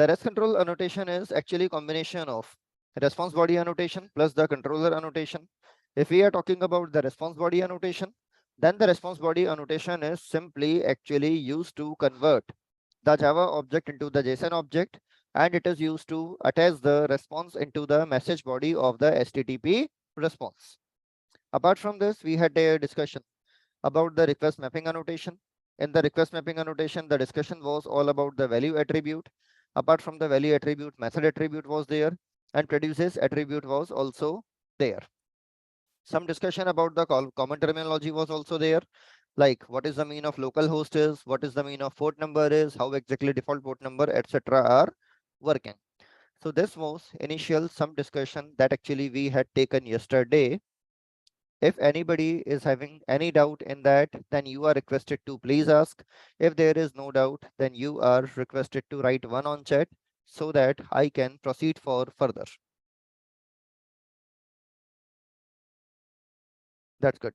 The REST control annotation is actually combination of response body annotation plus the controller annotation. If we are talking about the response body annotation, then the response body annotation is simply actually used to convert the Java object into the JSON object, and it is used to attach the response into the message body of the HTTP response. Apart from this, we had a discussion about the request mapping annotation. In the request mapping annotation, the discussion was all about the value attribute. Apart from the value attribute, method attribute was there, and produces attribute was also there. Some discussion about the common terminology was also there, like what is the mean of local host is, what is the mean of port number is, how exactly default port number, etc. are working. So this was initial some discussion that actually we had taken yesterday. If anybody is having any doubt in that, then you are requested to please ask. If there is no doubt, then you are requested to write one on chat so that I can proceed for further. That's good.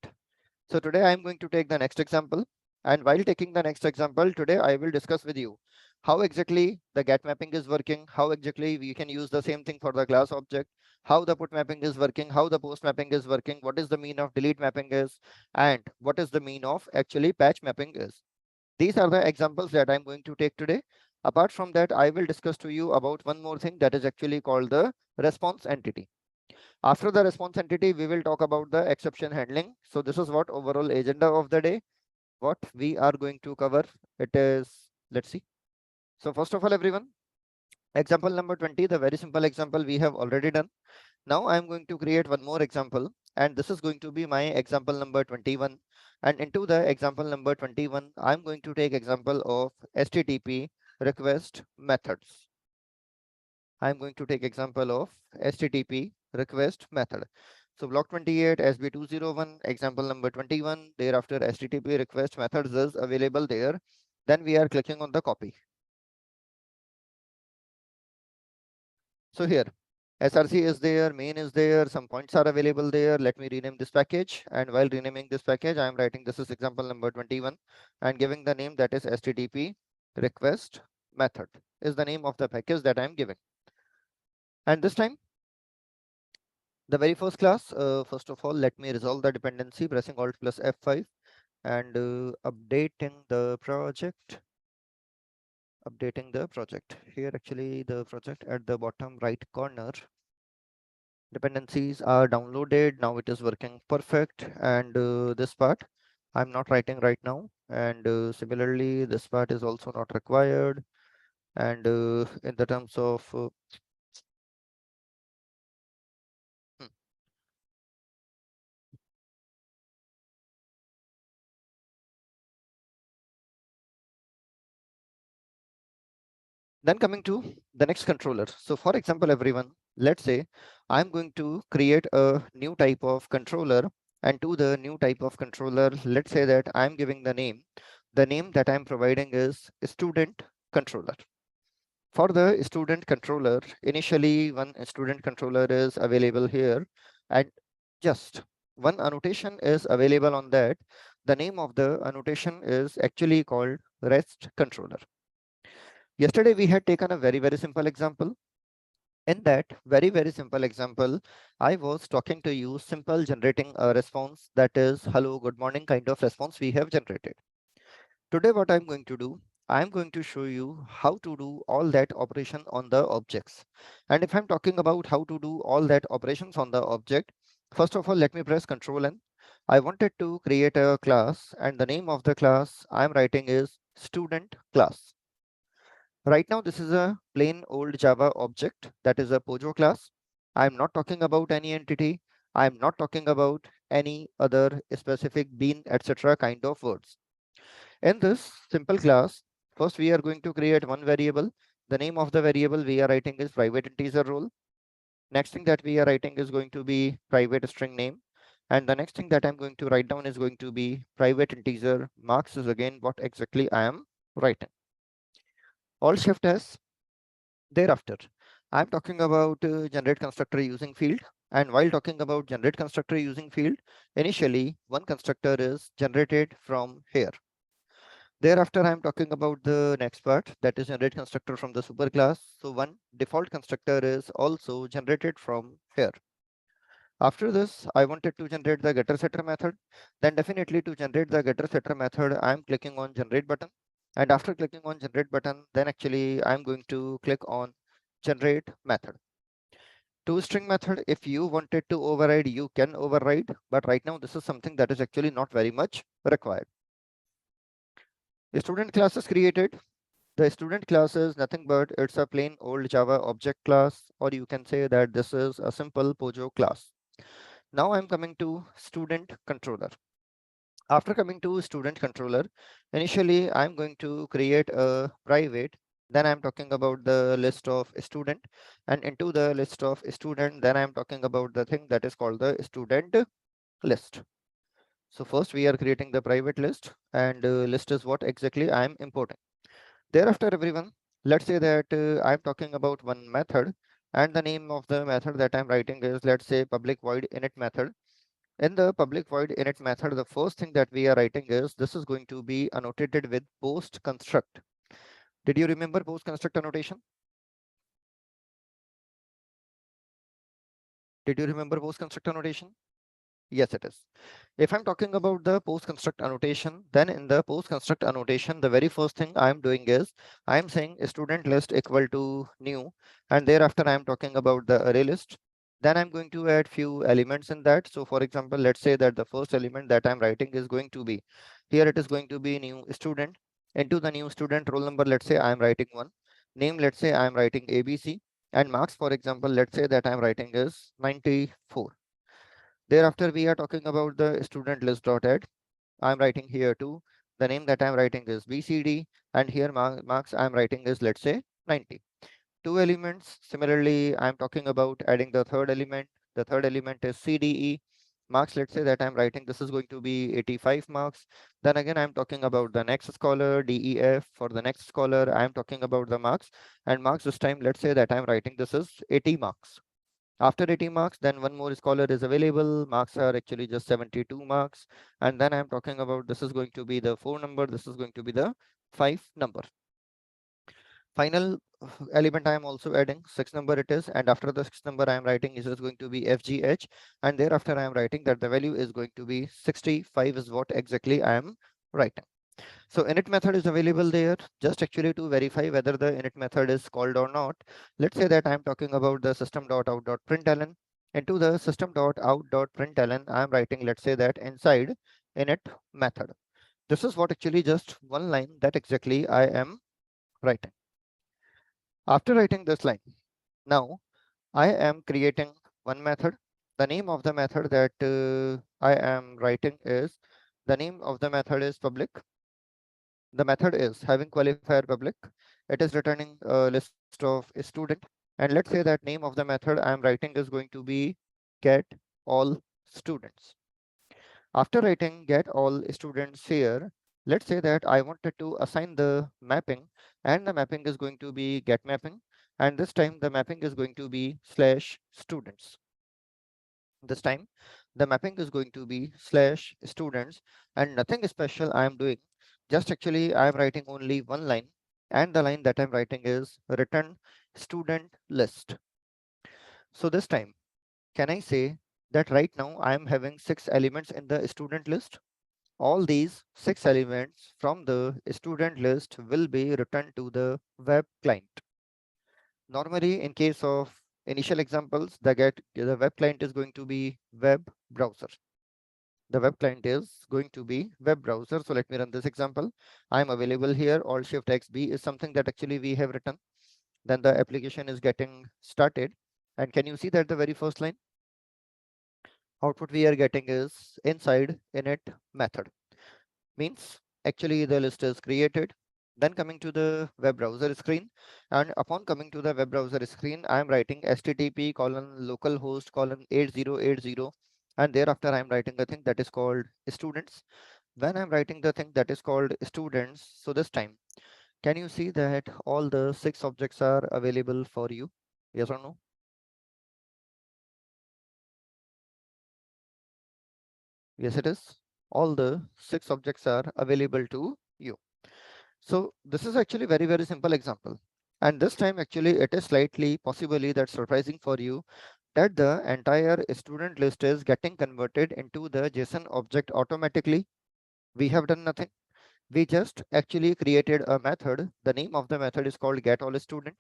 So today I'm going to take the next example. And while taking the next example, today I will discuss with you how exactly the get mapping is working, how exactly we can use the same thing for the class object, how the put mapping is working, how the post mapping is working, what is the mean of delete mapping is, and what is the mean of actually patch mapping is. These are the examples that I'm going to take today. Apart from that, I will discuss to you about one more thing that is actually called the response entity. After the response entity, we will talk about the exception handling. So this is what overall agenda of the day, what we are going to cover. It is, let's see. So first of all, everyone, example number 20, the very simple example we have already done. Now I'm going to create one more example, and this is going to be my example number 21. And into the example number 21, I'm going to take example of HTTP request methods. I'm going to take example of HTTP request method. So block 28 SB201 example number 21, thereafter HTTP request methods is available there. Then we are clicking on the copy. So here SRC is there, main is there, some points are available there. Let me rename this package, and while renaming this package, I am writing this is example number 21 and giving the name that is HTTP request method is the name of the package that I am giving. And this time the very first class, first of all, let me resolve the dependency pressing Alt plus F5 and updating the project. Updating the project. Here actually the project at the bottom right corner. Dependencies are downloaded. Now it is working perfect. And this part I'm not writing right now. And similarly, this part is also not required. And in the terms of Then coming to the next controller. So for example, everyone, let's say I'm going to create a new type of controller, and to the new type of controller, let's say that I'm giving the name. The name that I'm providing is student controller. For the student controller, initially one student controller is available here, and just one annotation is available on that. The name of the annotation is actually called REST controller. Yesterday, we had taken a very simple example. In that very simple example, I was talking to you simple generating a response that is hello, good morning kind of response we have generated. Today, what I'm going to do, I'm going to show you how to do all that operation on the objects. And if I'm talking about how to do all that operations on the object, first of all, let me press Ctrl N. I wanted to create a class, and the name of the class I'm writing is student class. Right now, this is a plain old Java object that is a Pojo class. I'm not talking about any entity. I'm not talking about any other specific bean, etc. kind of words. In this simple class, first we are going to create one variable. The name of the variable we are writing is private integer role. Next thing that we are writing is going to be private string name. And the next thing that I'm going to write down is going to be private integer marks is again what exactly I am writing. Alt Shift S. Thereafter, I'm talking about generate constructor using field. And while talking about generate constructor using field, initially one constructor is generated from here. Thereafter, I'm talking about the next part, that is generate constructor from the superclass. So one default constructor is also generated from here. After this, I wanted to generate the getter setter method. Then definitely to generate the getter setter method, I'm clicking on generate button. And after clicking on generate button, then actually I'm going to click on generate method. ToString method, if you wanted to override, you can override. But right now, this is something that is actually not very much required. A student class is created. The student class is nothing but it's a plain old Java object class, or you can say that this is a simple Pojo class. Now I'm coming to student controller. After coming to student controller, initially I'm going to create a private. Then I'm talking about the list of student, and into the list of student, then I'm talking about the thing that is called the student list. So first we are creating the private list, and list is what exactly I'm importing. Thereafter, everyone, let's say that I'm talking about one method, and the name of the method that I'm writing is, let's say, public void init method. In the public void init method, the first thing that we are writing is this is going to be annotated with post construct. Did you remember post construct annotation? Did you remember post construct annotation? Yes, it is. If I'm talking about the post construct annotation, then in the post construct annotation, the very first thing I'm doing is I'm saying student list equal to new, and thereafter I'm talking about the array list. Then I'm going to add few elements in that. So for example, let's say that the first element that I'm writing is going to be, here it is going to be new student. Into the new student roll number, let's say I'm writing one. Name, let's say I'm writing ABC. And marks, for example, let's say that I'm writing is 94. Thereafter, we are talking about the student list.add. I'm writing here too. The name that I'm writing is BCD, and here marks I'm writing is, let's say, 90. Two elements. Similarly, I'm talking about adding the third element. The third element is CDE. Marks, let's say that I'm writing this is going to be 85 marks. Then again, I'm talking about the next scholar, DEF. For the next scholar, I'm talking about the marks. And marks this time, let's say that I'm writing this is 80 marks. After 80 marks, then one more scholar is available. Marks are actually just 72 marks. And then I'm talking about this is going to be the 4 number. This is going to be the 5 number. Final element I am also adding 6 number it is. And after the 6 number I am writing is going to be FGH. And thereafter I am writing that the value is going to be 65 is what exactly I am writing. So init method is available there just actually to verify whether the init method is called or not. Let's say that I'm talking about the system.out.println. Into the system.out.println, I'm writing, let's say that inside init method. This is what actually just one line that exactly I am writing. After writing this line, now I am creating one method. The name of the method that I am writing is, the name of the method is public. The method is having qualifier public. It is returning a list of student. And let's say that name of the method I'm writing is going to be get all students. After writing get all students here, let's say that I wanted to assign the mapping, and the mapping is going to be get mapping. And this time the mapping is going to be slash students. This time the mapping is going to be slash students, and nothing special I am doing. Just actually I am writing only one line, and the line that I'm writing is return student list. So this time, can I say that right now I am having 6 elements in the student list? All these 6 elements from the student list will be returned to the web client. Normally, in case of initial examples, the web client is going to be web browser. The web client is going to be web browser. So let me run this example. I'm available here. Alt Shift XB is something that actually we have written. Then the application is getting started. And can you see that the very first line? Output we are getting is inside init method. Means actually the list is created. Then coming to the web browser screen, and upon coming to the web browser screen, I am writing http colon localhost colon 8080, and thereafter I am writing a thing that is called students. When I'm writing the thing that is called students, so this time, can you see that all the 6 objects are available for you? Yes or no? Yes, it is. All the 6 objects are available to you. So this is actually very simple example. And this time actually it is slightly possibly that surprising for you that the entire student list is getting converted into the JSON object automatically. We have done nothing. We just actually created a method. The name of the method is called getAllStudent.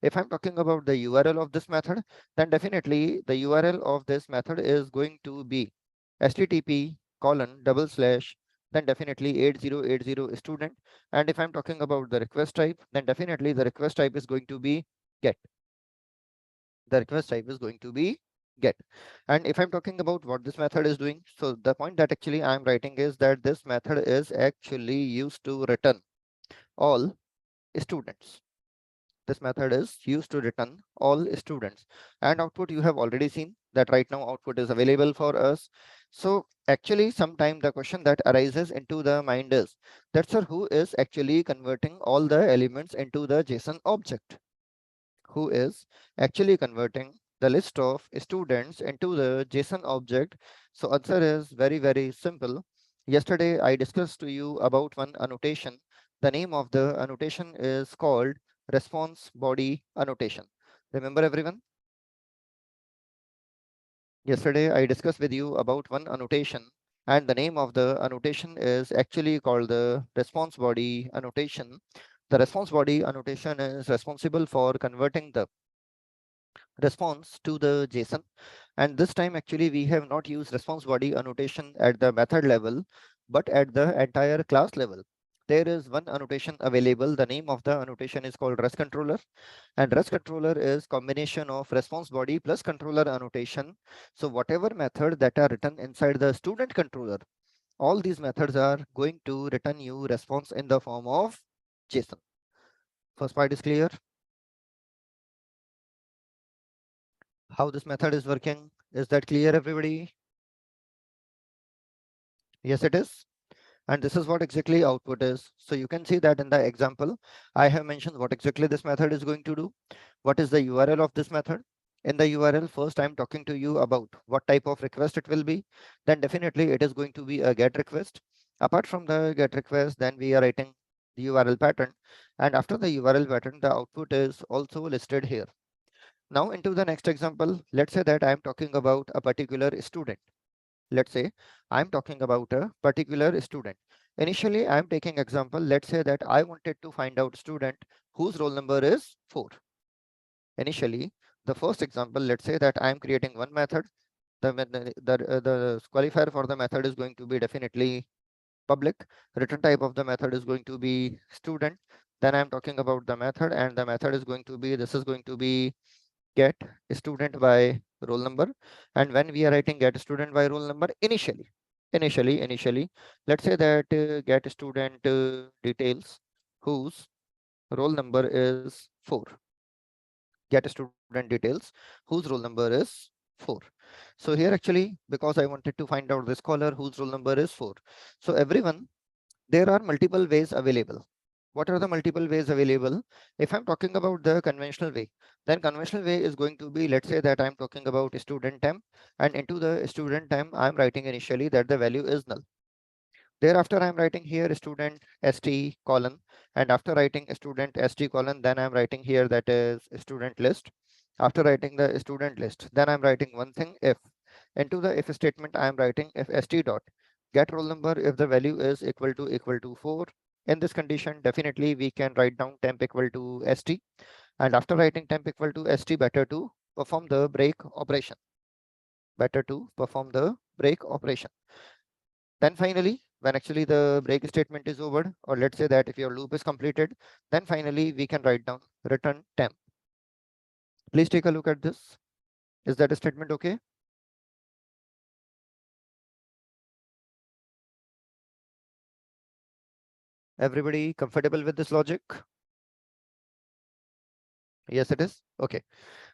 If I'm talking about the URL of this method, then definitely the URL of this method is going to be http colon double slash then definitely 8080 student. And if I'm talking about the request type, then definitely the request type is going to be get. The request type is going to be get. And if I'm talking about what this method is doing, so the point that actually I'm writing is that this method is actually used to return all students. This method is used to return all students, and output you have already seen that right now output is available for us. So actually sometime the question that arises into the mind is that sir, who is actually converting all the elements into the JSON object? Who is actually converting the list of students into the JSON object? So answer is very simple. Yesterday I discussed to you about one annotation. The name of the annotation is called response body annotation. Remember everyone? Yesterday I discussed with you about one annotation, and the name of the annotation is actually called the response body annotation. The response body annotation is responsible for converting the response to the JSON. And this time actually we have not used response body annotation at the method level, but at the entire class level. There is one annotation available. The name of the annotation is called REST controller, and REST controller is combination of response body plus controller annotation. So whatever method that are written inside the student controller, all these methods are going to return you response in the form of JSON. First part is clear. How this method is working, is that clear everybody? Yes, it is. And this is what exactly output is. So you can see that in the example, I have mentioned what exactly this method is going to do. What is the URL of this method? In the URL, first I'm talking to you about what type of request it will be. Then definitely it is going to be a get request. Apart from the get request, then we are writing the URL pattern. And after the URL pattern, the output is also listed here. Now into the next example, let's say that I'm talking about a particular student. Let's say I'm talking about a particular student. Initially, I'm taking example. Let's say that I wanted to find out student whose roll number is 4. Initially, the first example, let's say that I'm creating one method. The qualifier for the method is going to be definitely public. Return type of the method is going to be student. Then I'm talking about the method, and the method is going to be, this is going to be get student by roll number. And when we are writing get student by roll number, initially let's say that get student details whose roll number is 4. Get student details whose roll number is 4. So here actually, because I wanted to find out this caller whose roll number is 4, so everyone, there are multiple ways available. What are the multiple ways available? If I'm talking about the conventional way, then conventional way is going to be, let's say that I'm talking about student temp, and into the student temp, I'm writing initially that the value is null. Thereafter, I'm writing here student st colon, and after writing student st colon, then I'm writing here that is student list. After writing the student list, then I'm writing one thing if. Into the if statement, I'm writing if st dot get roll number if the value is equal to 4. In this condition, definitely we can write down temp equal to st, and after writing temp equal to st, better to perform the break operation. Better to perform the break operation. Then finally, when actually the break statement is over, or let's say that if your loop is completed, then finally we can write down return temp. Please take a look at this. Is that a statement okay? Everybody comfortable with this logic? Yes, it is. Okay.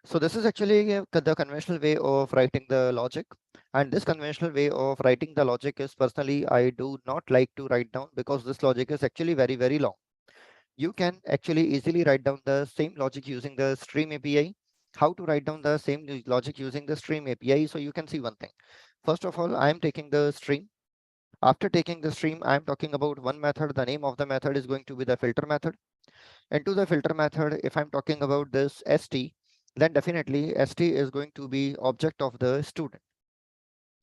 So this is actually the conventional way of writing the logic. And this conventional way of writing the logic is personally, I do not like to write down because this logic is actually very long. You can actually easily write down the same logic using the stream API. How to write down the same logic using the stream API? So you can see one thing. First of all, I am taking the stream. After taking the stream, I'm talking about one method. The name of the method is going to be the filter method. Into the filter method, if I'm talking about this st, then definitely st is going to be object of the student.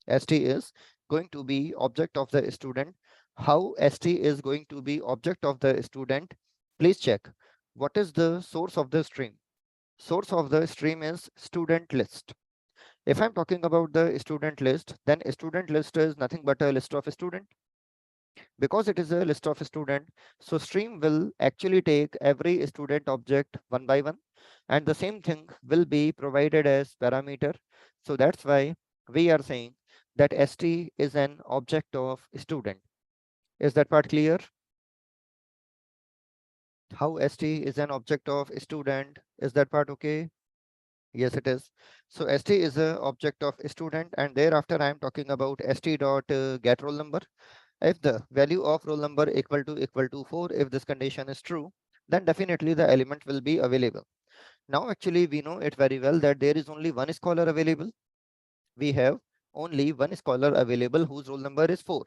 St is going to be object of the student. How st is going to be object of the student? Please check. What is the source of the stream? Source of the stream is student list. If I'm talking about the student list, then student list is nothing but a list of student. Because it is a list of student, so stream will actually take every student object one by one, and the same thing will be provided as parameter. So that's why we are saying that st is an object of student. Is that part clear? How st is an object of student? Is that part okay? Yes, it is. So st is a object of student, and thereafter I am talking about st dot get roll number. If the value of roll number equal to 4, if this condition is true, then definitely the element will be available. Now actually we know it very well that there is only one scholar available. We have only one scholar available whose roll number is 4,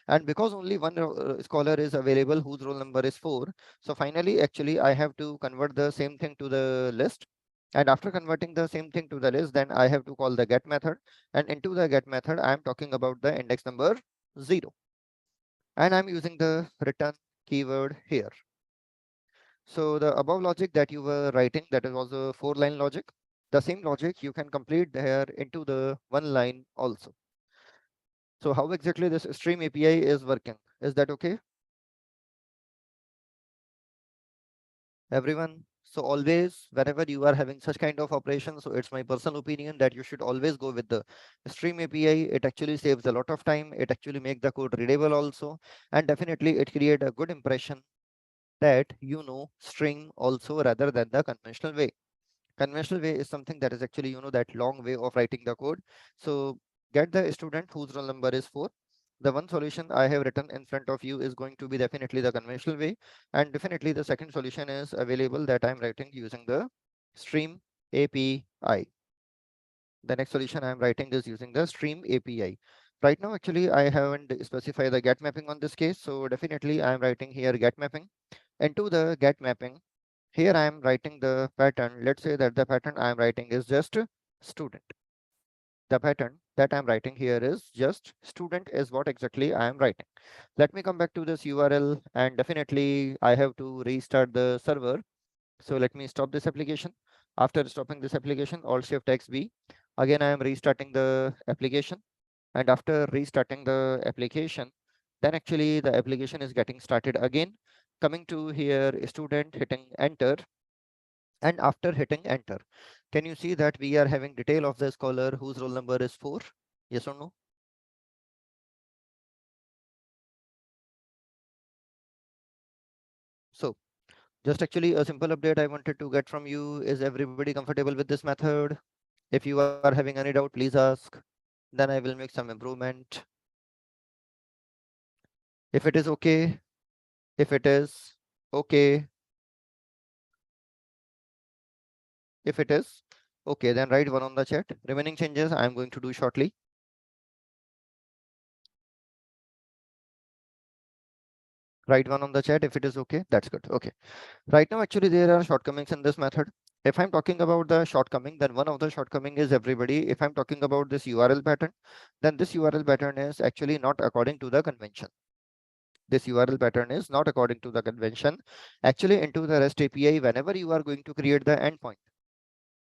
and because only one scholar is available whose roll number is 4, so finally actually I have to convert the same thing to the list. And after converting the same thing to the list, then I have to call the get method, and into the get method I am talking about the index number 0, and I'm using the return keyword here. So the above logic that you were writing, that is also a 4-line logic. The same logic you can complete here into the 1 line also. So how exactly this stream API is working? Is that okay, everyone? So always, whenever you are having such kind of operations, so it's my personal opinion that you should always go with the stream API. It actually saves a lot of time. It actually makes the code readable also, and definitely it create a good impression that you know string also rather than the conventional way. Conventional way is something that is actually that long way of writing the code. So get the student whose roll number is 4. The one solution I have written in front of you is going to be definitely the conventional way, and definitely the second solution is available that I'm writing using the stream API. The next solution I'm writing is using the stream API. Right now actually I haven't specified the get mapping on this case, so definitely I'm writing here get mapping. Into the get mapping, here I am writing the pattern. Let's say that the pattern I am writing is just student. The pattern that I'm writing here is just student is what exactly I am writing. Let me come back to this URL, and definitely I have to restart the server. So let me stop this application. After stopping this application, Alt Shift X B. Again, I am restarting the application, and after restarting the application, then actually the application is getting started again. Coming to here, student, hitting enter. And after hitting enter, can you see that we are having detail of the scholar whose roll number is 4? Yes or no? So just actually a simple update I wanted to get from you. Is everybody comfortable with this method? If you are having any doubt, please ask. Then I will make some improvement. If it is okay, if it is okay, if it is okay, then write one on the chat. Remaining changes I am going to do shortly. Write one on the chat if it is okay. That's good. Okay. Right now, actually, there are shortcomings in this method. If I'm talking about the shortcoming, then one of the shortcoming is everybody. If I'm talking about this URL pattern, then this URL pattern is actually not according to the convention. This URL pattern is not according to the convention. Actually, into the REST API, whenever you are going to create the endpoint,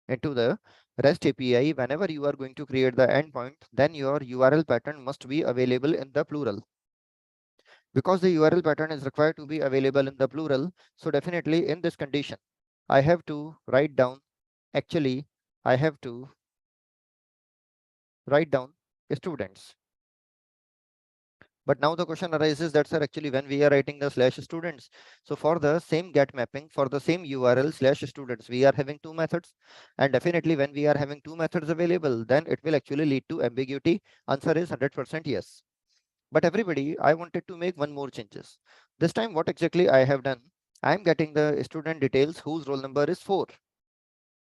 into the REST API, whenever you are going to create the endpoint, then your URL pattern must be available in the plural. Because the URL pattern is required to be available in the plural, so definitely in this condition, I have to write down, actually, I have to write down students. But now the question arises that, sir, actually when we are writing the slash students, so for the same get mapping, for the same URL slash students, we are having two methods. And definitely when we are having two methods available, then it will actually lead to ambiguity. Answer is 100% yes. But everybody, I wanted to make one more changes. This time what exactly I have done, I am getting the student details whose roll number is 4.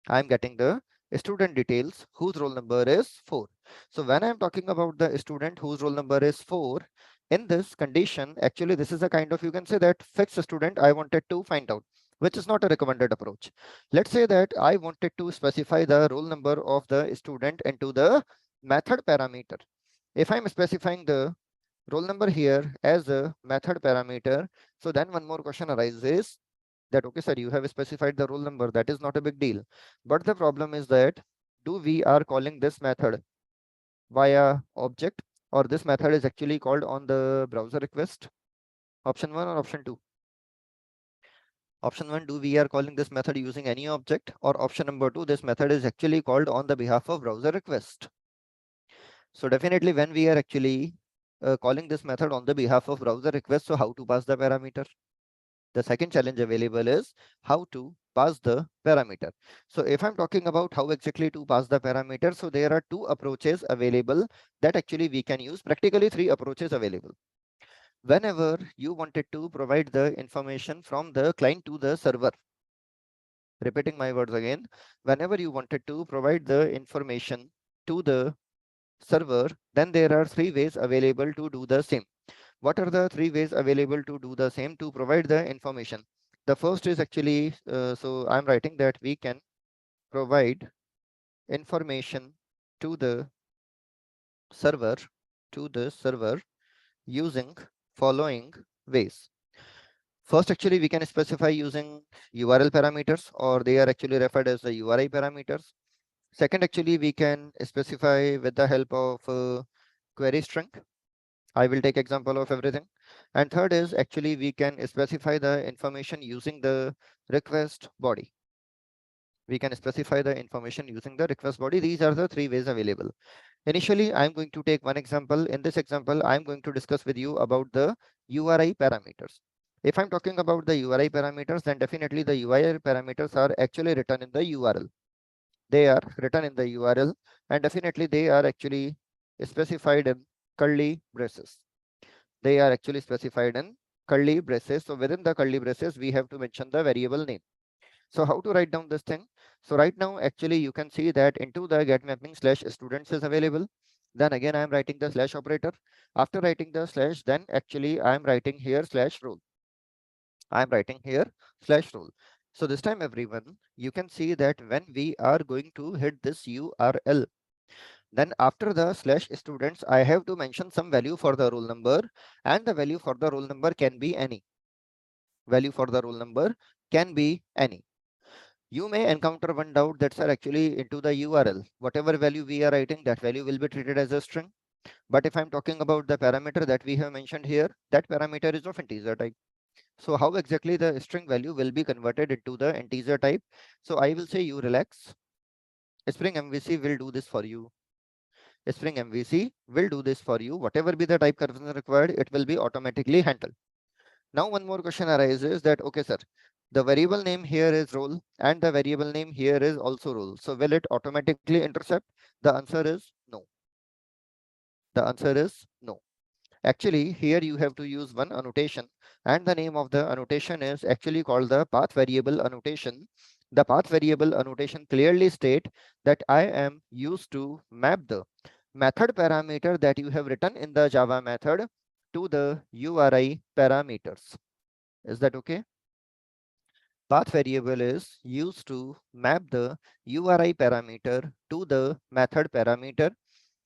I am getting the student details whose roll number is 4. So when I am talking about the student whose roll number is 4, In this condition, actually, this is a kind of, you can say that fixed student I wanted to find out, which is not a recommended approach. Let's say that I wanted to specify the roll number of the student into the method parameter. If I'm specifying the roll number here as a method parameter, so then one more question arises that, okay, sir, you have specified the roll number. That is not a big deal. But the problem is that, do we are calling this method via object, or this method is actually called on the browser request? Option 1 or option 2? Option 1, do we are calling this method using any object, or option number 2, this method is actually called on the behalf of browser request? So definitely when we are actually calling this method on the behalf of browser request, so how to pass the parameter? The second challenge available is how to pass the parameter. So if I'm talking about how exactly to pass the parameter, so there are two approaches available that actually we can use, practically three approaches available. Whenever you wanted to provide the information from the client to the server, repeating my words again, whenever you wanted to provide the information to the server, then there are three ways available to do the same. What are the three ways available to do the same to provide the information? The first is actually, so I'm writing that we can provide information to the server using following ways. First, actually, we can specify using URL parameters, or they are actually referred as the URI parameters. Second, actually, we can specify with the help of query string. I will take example of everything. And third is actually we can specify the information using the request body. We can specify the information using the request body. These are the three ways available. Initially, I'm going to take one example. In this example, I'm going to discuss with you about the URI parameters. If I'm talking about the URI parameters, then definitely the URI parameters are actually written in the URL. They are written in the URL, and definitely they are actually specified in curly braces. They are actually specified in curly braces. So within the curly braces, we have to mention the variable name. So how to write down this thing? So right now, actually, you can see that into the get mapping slash students is available. Then again, I am writing the slash operator. After writing the slash, then actually I am writing here slash role. I am writing here slash role. So this time, everyone, you can see that when we are going to hit this URL, then after the slash students, I have to mention some value for the roll number, and the value for the roll number can be any. Value for the roll number can be any. You may encounter one doubt that's actually into the URL. Whatever value we are writing, that value will be treated as a string. But if I'm talking about the parameter that we have mentioned here, that parameter is of integer type. So how exactly the string value will be converted into the integer type? So I will say you relax. Spring MVC will do this for you. Spring MVC will do this for you. Whatever be the type conversion required, it will be automatically handled. Now one more question arises that, okay, sir, the variable name here is role and the variable name here is also role. So will it automatically intercept? The answer is no. The answer is no. Actually, here you have to use one annotation, and the name of the annotation is actually called the path variable annotation. The path variable annotation clearly state that I am used to map the method parameter that you have written in the Java method to the URI parameters. Is that okay? Path variable is used to map the URI parameter to the method parameter.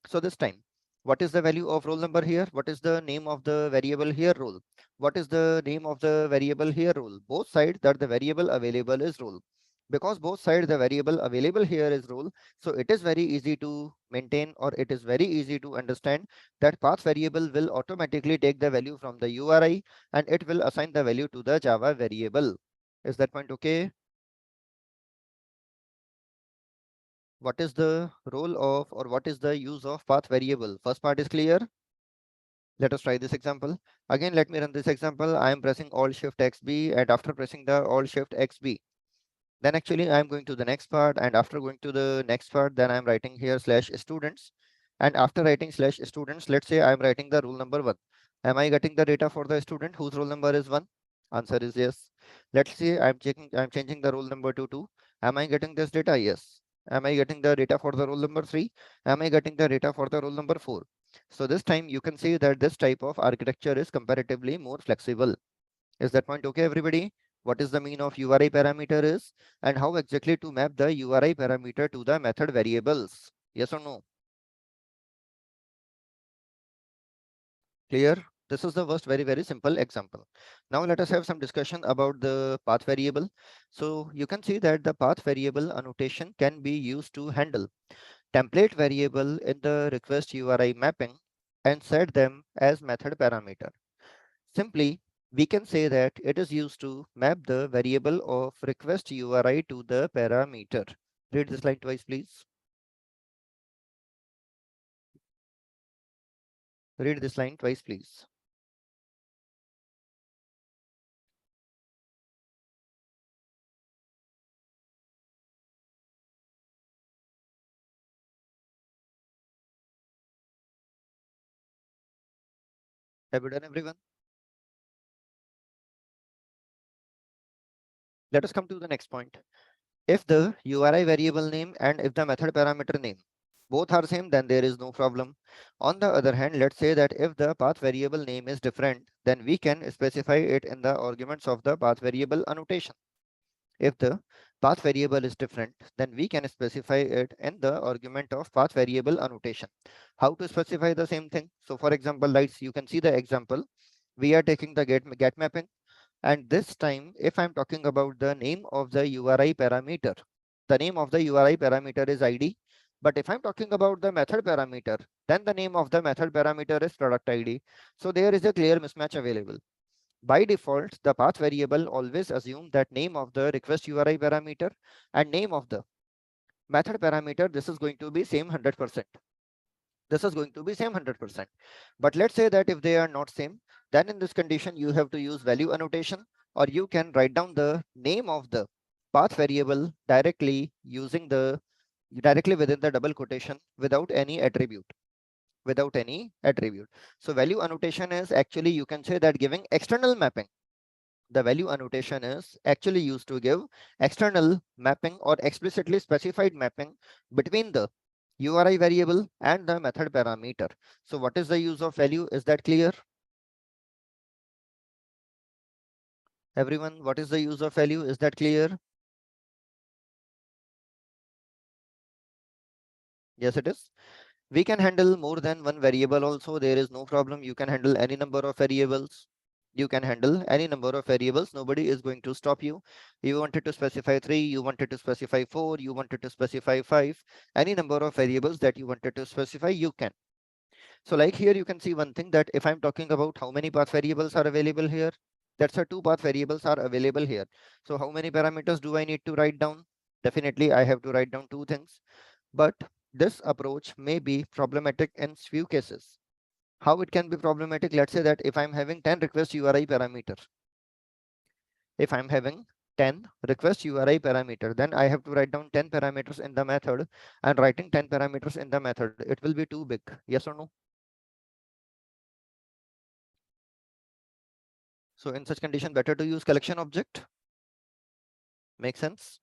So this time, what is the value of roll number here? What is the name of the variable here? Roll. What is the name of the variable here? Roll. Both sides that the variable available is roll. Because both sides the variable available here is roll, so it is very easy to maintain, or it is very easy to understand that path variable will automatically take the value from the URI and it will assign the value to the Java variable. Is that point okay? What is the role of, or what is the use of path variable? First part is clear. Let us try this example. Again, let me run this example. I am pressing Alt Shift XB, and after pressing the Alt Shift XB, then actually I'm going to the next part, and after going to the next part, then I'm writing here slash students. And after writing slash students, let's say I'm writing the rule number 1. Am I getting the data for the student whose roll number is 1? Answer is yes. Let's say I'm changing the roll number to 2. Am I getting this data? Yes. Am I getting the data for the roll number 3? Am I getting the data for the roll number 4? So this time you can see that this type of architecture is comparatively more flexible. Is that point okay, everybody? What is the mean of URI parameter is, and how exactly to map the URI parameter to the method variables? Yes or no? Clear? This is the first very simple example. Now let us have some discussion about the path variable. So you can see that the path variable annotation can be used to handle template variable in the request URI mapping and set them as method parameter. Simply, we can say that it is used to map the variable of request URI to the parameter. Read this line twice, please. Read this line twice, please. Have you done, everyone? Let us come to the next point. If the URI variable name and if the method parameter name both are same, then there is no problem. On the other hand, let's say that if the path variable name is different, then we can specify it in the arguments of the path variable annotation. If the path variable is different, then we can specify it in the argument of path variable annotation. How to specify the same thing? So for example, like you can see the example, we are taking the get mapping, and this time, if I'm talking about the name of the URI parameter, the name of the URI parameter is ID. But if I'm talking about the method parameter, then the name of the method parameter is product ID. So there is a clear mismatch available. By default, the path variable always assume that name of the request URI parameter and name of the method parameter, this is going to be same 100%. This is going to be same 100%. But let's say that if they are not same, then in this condition, you have to use value annotation, or you can write down the name of the path variable directly using the directly within the double quotation without any attribute. Without any attribute. So value annotation is actually, you can say that giving external mapping. The value annotation is actually used to give external mapping or explicitly specified mapping between the URI variable and the method parameter. So what is the use of value? Is that clear? Everyone, what is the use of value? Is that clear? Yes, it is. We can handle more than one variable also. There is no problem. You can handle any number of variables. You can handle any number of variables. Nobody is going to stop you. You wanted to specify 3, you wanted to specify 4, you wanted to specify 5. Any number of variables that you wanted to specify, you can. So like here, you can see one thing, that if I'm talking about how many path variables are available here, that's a 2 path variables are available here. So how many parameters do I need to write down? Definitely, I have to write down 2 things. But this approach may be problematic in few cases. How it can be problematic? Let's say that if I'm having 10 request URI parameter, if I'm having 10 request URI parameter, then I have to write down 10 parameters in the method, and writing 10 parameters in the method, it will be too big. Yes or no? So in such condition, better to use collection object. Make sense?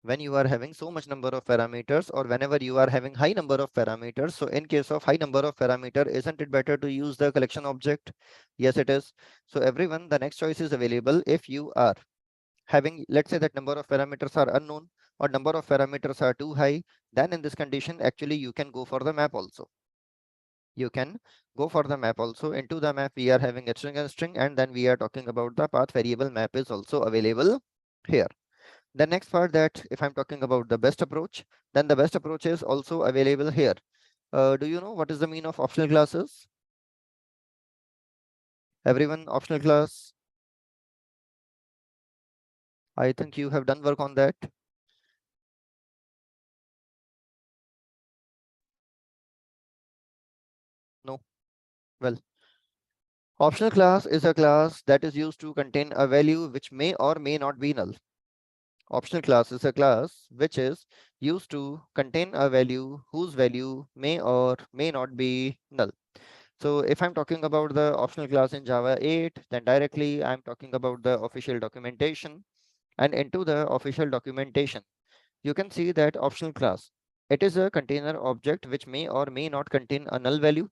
When you are having so much number of parameters, or whenever you are having high number of parameters, so in case of high number of parameter, isn't it better to use the collection object? Yes, it is. So everyone, the next choice is available. If you are having, let's say that number of parameters are unknown, or number of parameters are too high, then in this condition, actually you can go for the map also. You can go for the map also. Into the map, we are having a string and string, and then we are talking about the path variable map is also available here. The next part, that if I'm talking about the best approach, then the best approach is also available here. Do you know what is the mean of optional classes? Everyone, optional class. I think you have done work on that. No. Well, optional class is a class that is used to contain a value which may or may not be null. Optional class is a class which is used to contain a value whose value may or may not be null. So if I'm talking about the optional class in Java 8, then directly I'm talking about the official documentation. And into the official documentation, you can see that optional class. It is a container object which may or may not contain a null value,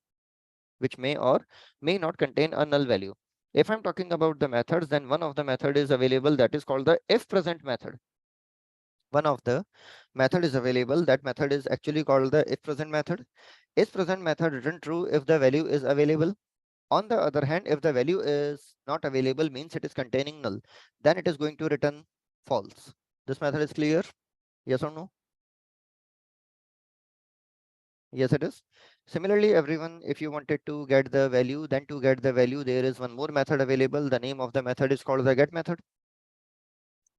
which may or may not contain a null value. If I'm talking about the methods, then one of the method is available that is called the if present method. One of the method is available. That method is actually called the if present method. If present method return true if the value is available. On the other hand, if the value is not available, means it is containing null, then it is going to return false. This method is clear? Yes or no? Yes, it is. Similarly, everyone, if you wanted to get the value, then to get the value, there is one more method available. The name of the method is called the get method.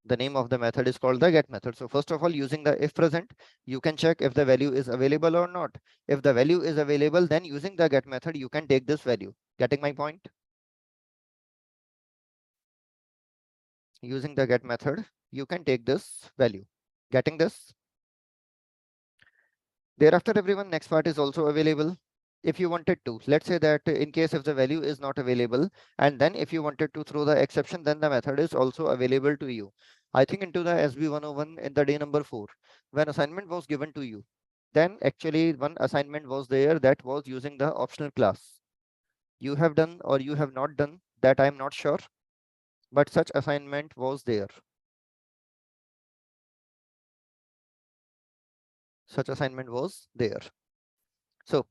The name of the method is called the get method. So first of all, using the if present, you can check if the value is available or not. If the value is available, then using the get method, you can take this value. Getting my point? Using the get method, you can take this value. Getting this? Thereafter, everyone, next part is also available. If you wanted to, let's say that in case if the value is not available, and then if you wanted to throw the exception, then the method is also available to you. I think into the SB 101 in the day number 4, when assignment was given to you, then actually one assignment was there that was using the optional class. You have done or you have not done that, I'm not sure, but such assignment was there. Such assignment was there. So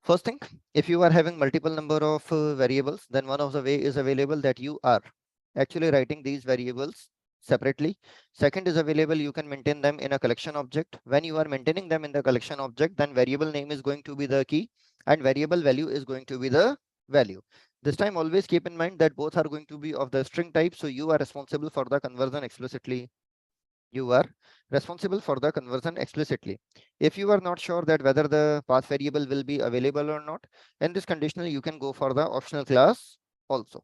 first thing, if you are having multiple number of variables, then one of the way is available that you are actually writing these variables separately. Second is available, you can maintain them in a collection object. When you are maintaining them in the collection object, then variable name is going to be the key and variable value is going to be the value. This time always keep in mind that both are going to be of the string type, so you are responsible for the conversion explicitly. You are responsible for the conversion explicitly. If you are not sure that whether the path variable will be available or not, in this conditional, you can go for the optional class also.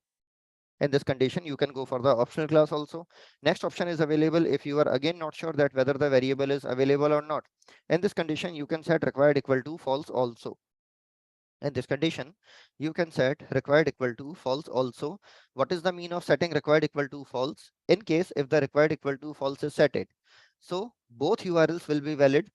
In this condition, you can go for the optional class also. Next option is available if you are again not sure that whether the variable is available or not. In this condition, you can set required equal to false also. In this condition, you can set required equal to false also. What is the mean of setting required equal to false? In case if the required equal to false is set it. So both URLs will be valid.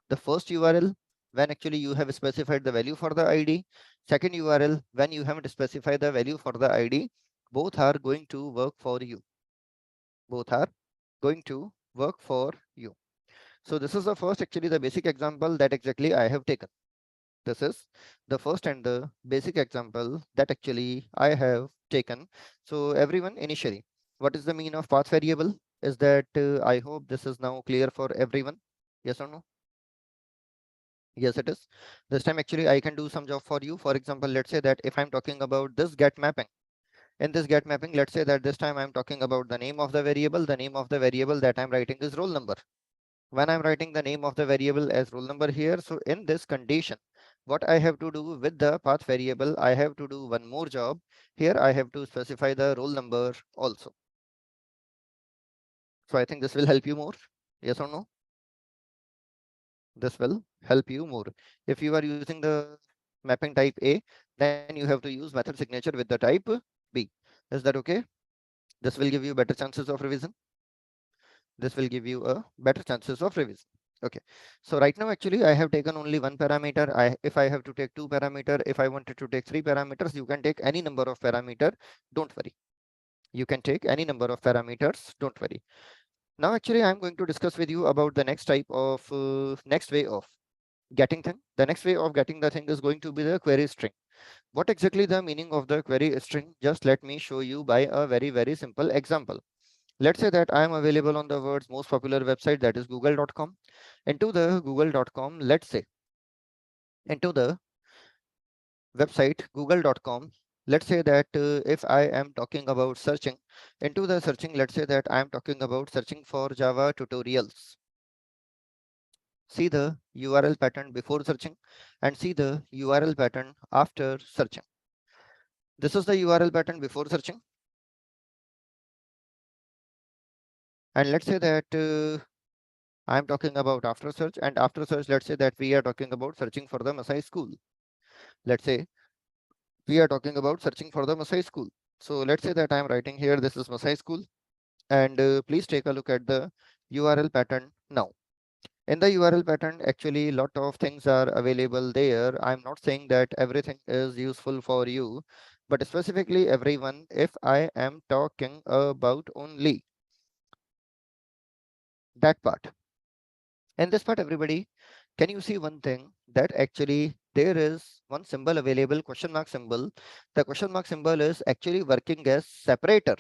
The first URL when actually you have specified the value for the ID. Second URL when you haven't specified the value for the ID. Both are going to work for you. Both are going to work for you. So this is the first actually the basic example that exactly I have taken. This is the first and the basic example that actually I have taken. So everyone initially, what is the mean of path variable? Is that I hope this is now clear for everyone. Yes or no? Yes, it is. This time actually I can do some job for you. For example, let's say that if I'm talking about this get mapping. In this get mapping, let's say that this time I'm talking about the name of the variable. The name of the variable that I'm writing is roll number. When I'm writing the name of the variable as roll number here, so in this condition, what I have to do with the path variable, I have to do one more job. Here I have to specify the roll number also. So I think this will help you more. Yes or no? This will help you more. If you are using the mapping type A, then you have to use method signature with the type B. Is that okay? This will give you better chances of revision. This will give you a better chances of revision. Okay, so right now actually I have taken only one parameter. If I have to take two parameter, if I wanted to take three parameters, you can take any number of parameter. Don't worry. You can take any number of parameters. Don't worry. Now actually I'm going to discuss with you about the next type of next way of getting thing. The next way of getting the thing is going to be the query string. What exactly the meaning of the query string? Just let me show you by a very simple example. Let's say that I am available on the world's most popular website, that is google.com. Into the google.com, let's say into the website google.com, let's say that if I am talking about searching into the searching, let's say that I am talking about searching for Java tutorials. See the URL pattern before searching and see the URL pattern after searching. This is the URL pattern before searching. And let's say that I'm talking about after search, and after search, let's say that we are talking about searching for the Masai school. Let's say we are talking about searching for the Masai school. So let's say that I'm writing here, this is Masai school, and please take a look at the URL pattern now. In the URL pattern, actually, lot of things are available there. I'm not saying that everything is useful for you, but specifically everyone, if I am talking about only that part. In this part, everybody, can you see one thing that actually there is one symbol available, question mark symbol. The question mark symbol is actually working as separator.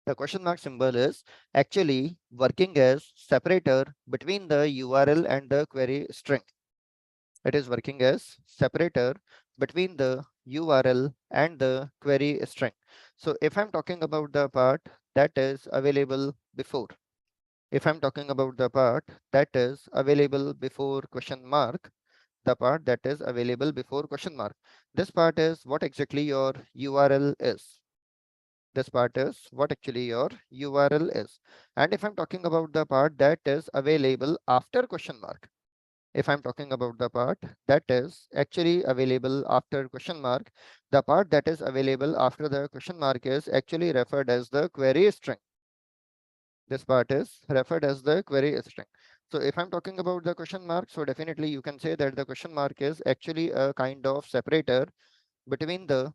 The question mark symbol is actually working as separator between the URL and the query string. It is working as separator between the URL and the query string. So if I'm talking about the part that is available before, if I'm talking about the part that is available before question mark, the part that is available before question mark, this part is what exactly your URL is. This part is what actually your URL is. And if I'm talking about the part that is available after question mark, if I'm talking about the part that is actually available after question mark, the part that is available after the question mark is actually referred as the query string. This part is referred as the query string. So if I'm talking about the question mark, so definitely you can say that the question mark is actually a kind of separator between the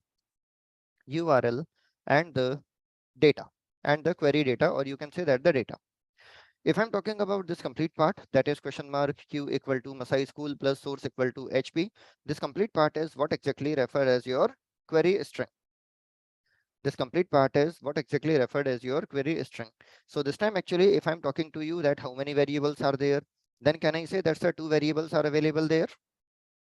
URL and the data and the query data, or you can say that the data. If I'm talking about this complete part, that is question mark q equal to Masai school plus source equal to HP, this complete part is what exactly referred as your query string. This complete part is what exactly referred as your query string. So this time actually, if I'm talking to you that how many variables are there, then can I say that the two variables are available there?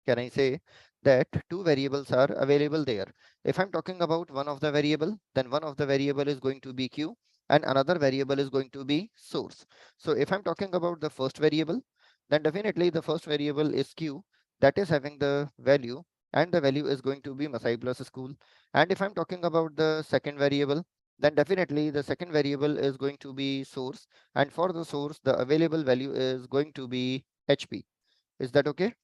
Can I say that two variables are available there? If I'm talking about one of the variable, then one of the variable is going to be q and another variable is going to be source. So if I'm talking about the first variable, then definitely the first variable is q, that is having the value, and the value is going to be Masai plus school. And if I'm talking about the second variable, then definitely the second variable is going to be source, and for the source the available value is going to be HP. Is that okay?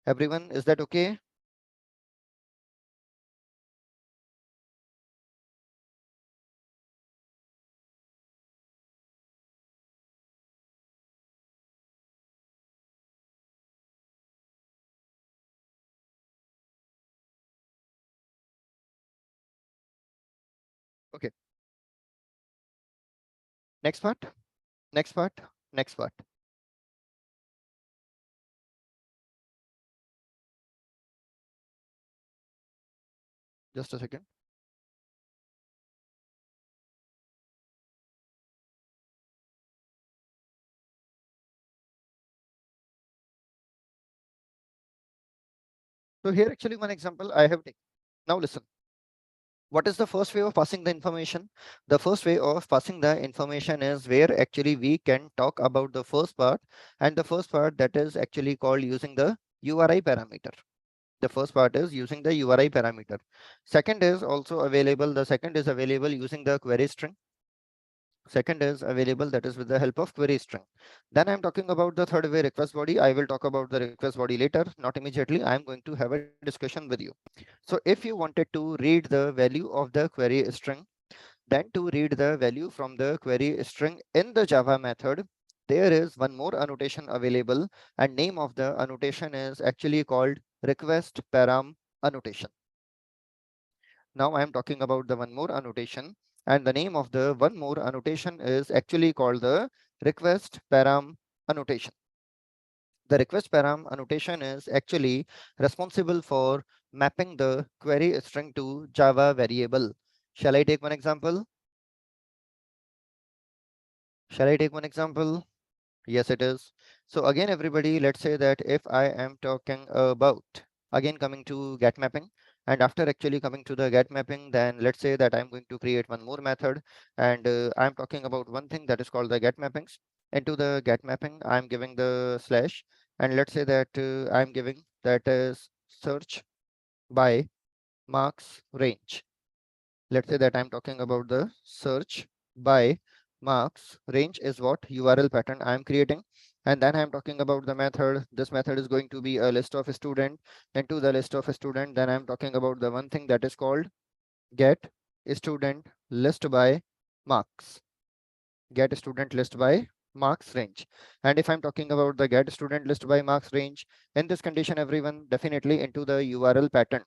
Everyone, is that okay? Okay. Next part, next part, next part. Just a second. So here actually one example I have taken. Now listen. What is the first way of passing the information? The first way of passing the information is where actually we can talk about the first part, and the first part that is actually called using the URI parameter. The first part is using the URI parameter. Second is also available. The second is available using the query string. Second is available, that is with the help of query string. Then I'm talking about the third way, request body. I will talk about the request body later, not immediately. I'm going to have a discussion with you. So if you wanted to read the value of the query string, then to read the value from the query string in the Java method, there is one more annotation available, and name of the annotation is actually called request param annotation. Now I am talking about the one more annotation, and the name of the one more annotation is actually called the request param annotation. The request param annotation is actually responsible for mapping the query string to Java variable. Shall I take one example? Shall I take one example? Yes, it is. So again, everybody, let's say that if I am talking about, again coming to get mapping, and after actually coming to the get mapping, then let's say that I'm going to create one more method, and I'm talking about one thing that is called the get mappings. Into the get mapping, I'm giving the slash, and let's say that I'm giving that is search by marks range. Let's say that I'm talking about the search by marks range is what URL pattern I'm creating. And then I'm talking about the method. This method is going to be a list of a student. Into the list of a student, then I'm talking about the one thing that is called get student list by marks. get student list by marks range. And if I'm talking about the get student list by marks range, in this condition, everyone, definitely into the URL pattern,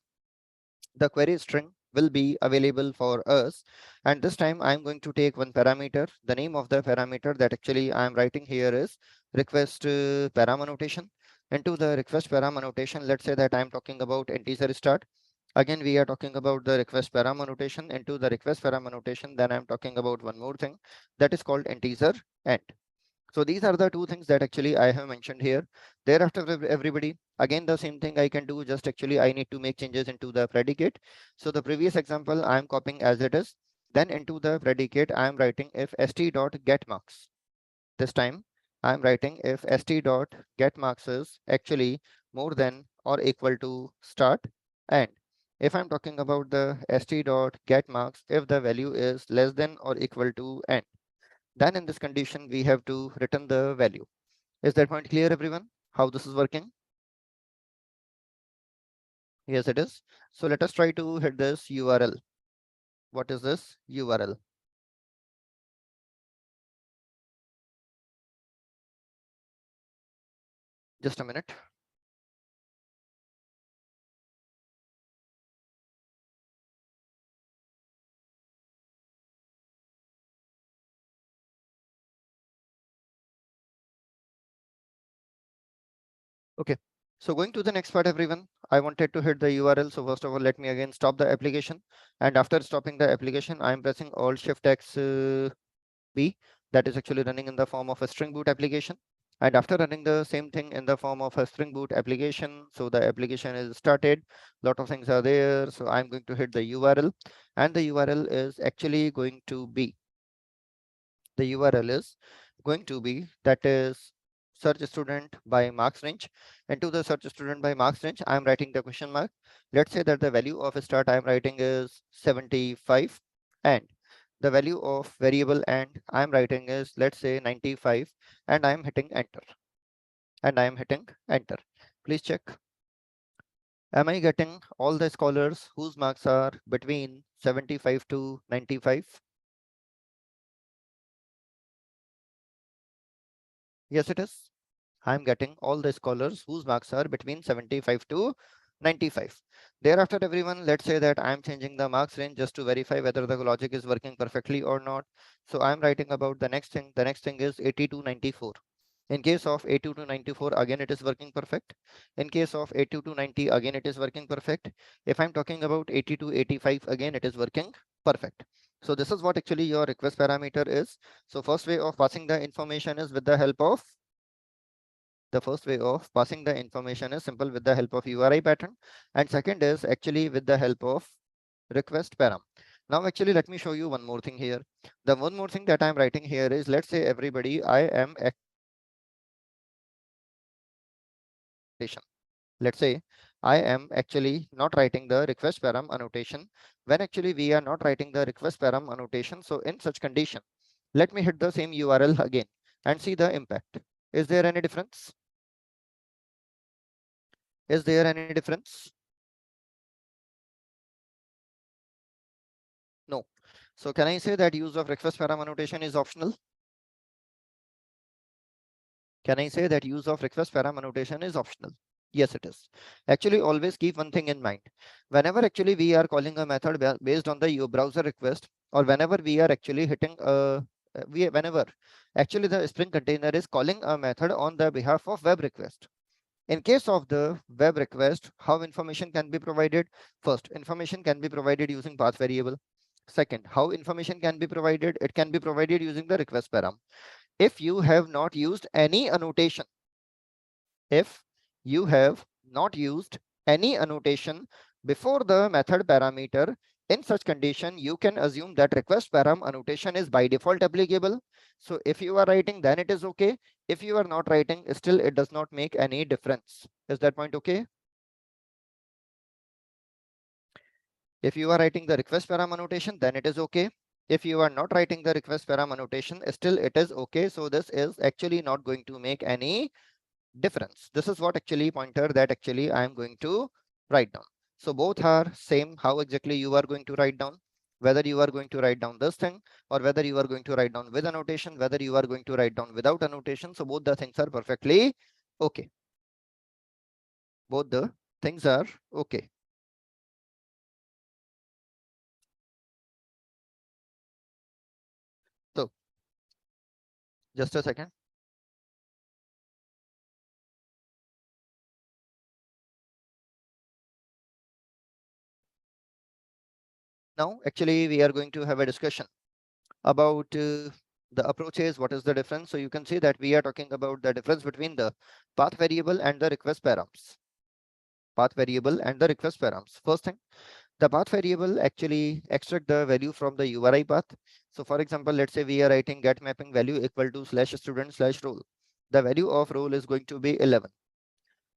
the query string will be available for us. And this time I'm going to take one parameter. The name of the parameter that actually I'm writing here is request param annotation. Into the request param annotation, let's say that I'm talking about integer start. Again, we are talking about the request param annotation. Into the request param annotation, then I'm talking about one more thing that is called integer end. So these are the two things that actually I have mentioned here. Thereafter, everybody, again, the same thing I can do, just actually I need to make changes into the predicate. So the previous example I'm copying as it is. Then into the predicate, I'm writing if st.getMarks. This time I'm writing if st.getMarks is actually more than or equal to start. And if I'm talking about the st.getMarks, if the value is less than or equal to end, then in this condition, we have to return the value. Is that point clear, everyone? How this is working? Yes, it is. So let us try to hit this URL. What is this URL? Just a minute. Okay. So going to the next part, everyone, I wanted to hit the URL. So first of all, let me again stop the application. And after stopping the application, I'm pressing Alt Shift X B. That is actually running in the form of a Spring Boot application. And after running the same thing in the form of a Spring Boot application, so the application is started. Lot of things are there. So I'm going to hit the URL, and the URL is actually going to be that is search student by marks range. Into the search student by marks range, I'm writing the question mark. Let's say that the value of start I'm writing is 75, and the value of variable and I'm writing is, let's say, 95, and I'm hitting enter. Please check. Am I getting all the scholars whose marks are between 75 to 95? Yes, it is. I'm getting all the scholars whose marks are between 75 to 95. Thereafter, everyone, let's say that I'm changing the marks range just to verify whether the logic is working perfectly or not. So I'm writing about the next thing. The next thing is 80 to 94. In case of 82 to 94, again, it is working perfect. In case of 82 to 90, again, it is working perfect. If I'm talking about 80 to 85, again, it is working perfect. So this is what actually your request parameter is. So first way of passing the information is with the help of the first way of passing the information is simple with the help of URI pattern, and second is actually with the help of request param. Now actually let me show you one more thing here. The one more thing that I'm writing here is, let's say everybody, I am let's say I am actually not writing the request param annotation. When actually we are not writing the request param annotation, so in such condition, let me hit the same URL again and see the impact. Is there any difference? Is there any difference? No. So can I say that use of request param annotation is optional? Can I say that use of request param annotation is optional? Yes, it is. Actually, always keep one thing in mind. Whenever actually we are calling a method based on the your browser request, or whenever we are actually hitting whenever actually the Spring container is calling a method on the behalf of web request. In case of the web request, how information can be provided? First, information can be provided using path variable. Second, how information can be provided? It can be provided using the request param. If you have not used any annotation, if you have not used any annotation before the method parameter, in such condition, you can assume that request param annotation is by default applicable. So if you are writing, then it is okay. If you are not writing, still it does not make any difference. Is that point okay? If you are writing the request param annotation, then it is okay. If you are not writing the request param annotation, still it is okay. So this is actually not going to make any difference. This is what actually pointer that actually I am going to write down. So both are same. How exactly you are going to write down? whether you are going to write down this thing or whether you are going to write down with annotation, whether you are going to write down without annotation. So both the things are perfectly okay. Both the things are okay. So just a second. Now, actually, we are going to have a discussion about the approaches. What is the difference? So you can see that we are talking about the difference between the path variable and the request params. Path variable and the request params. First thing, the path variable actually extract the value from the URI path. So for example, let's say we are writing get mapping value equal to /student/role. The value of role is going to be 11.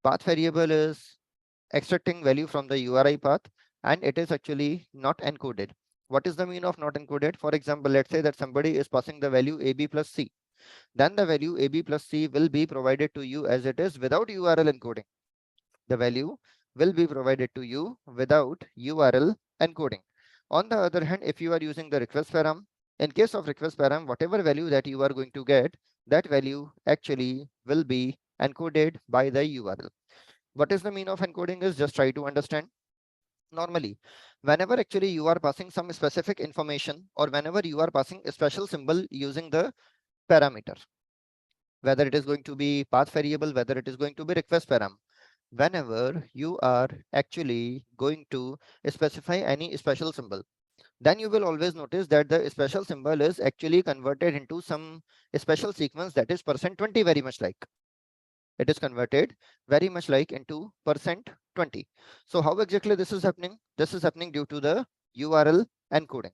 Path variable is extracting value from the URI path, and it is actually not encoded. What is the mean of not encoded? For example, let's say that somebody is passing the value AB plus C. Then the value AB plus C will be provided to you as it is without URL encoding. The value will be provided to you without URL encoding. On the other hand, if you are using the request param, in case of request param, whatever value that you are going to get, that value actually will be encoded by the URL. What is the mean of encoding is just try to understand. Normally, whenever actually you are passing some specific information or whenever you are passing a special symbol using the parameter, whether it is going to be path variable, whether it is going to be request param, whenever you are actually going to specify any special symbol, then you will always notice that the special symbol is actually converted into some special sequence that is %20 very much like. It is converted very much like into %20. So how exactly this is happening? This is happening due to the URL encoding.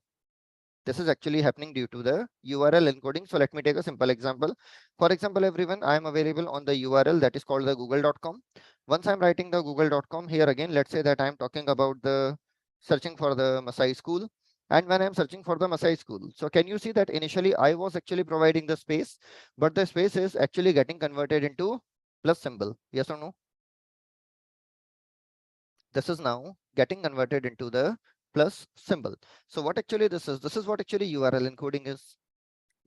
This is actually happening due to the URL encoding. So let me take a simple example. For example, everyone, I am available on the URL that is called the google.com. Once I'm writing the google.com here again, let's say that I'm talking about the searching for the Masai school. And when I'm searching for the Masai school, so can you see that initially I was actually providing the space, but the space is actually getting converted into plus symbol. Yes or no? This is now getting converted into the plus symbol. So what actually this is what actually URL encoding is.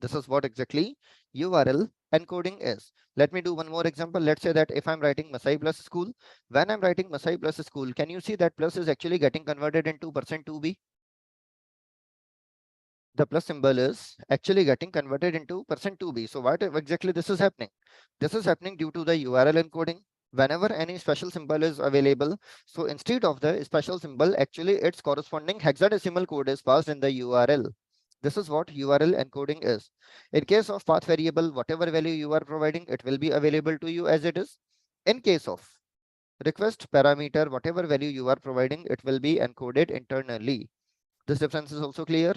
This is what exactly URL encoding is. Let me do one more example. Let's say that if I'm writing Masai plus school, when I'm writing Masai plus school, can you see that plus is actually getting converted into %2b? The plus symbol is actually getting converted into %2b. So what exactly this is happening? This is happening due to the URL encoding. Whenever any special symbol is available, so instead of the special symbol, actually its corresponding hexadecimal code is passed in the URL. This is what URL encoding is. In case of path variable, whatever value you are providing, it will be available to you as it is. In case of request parameter, whatever value you are providing, it will be encoded internally. This difference is also clear.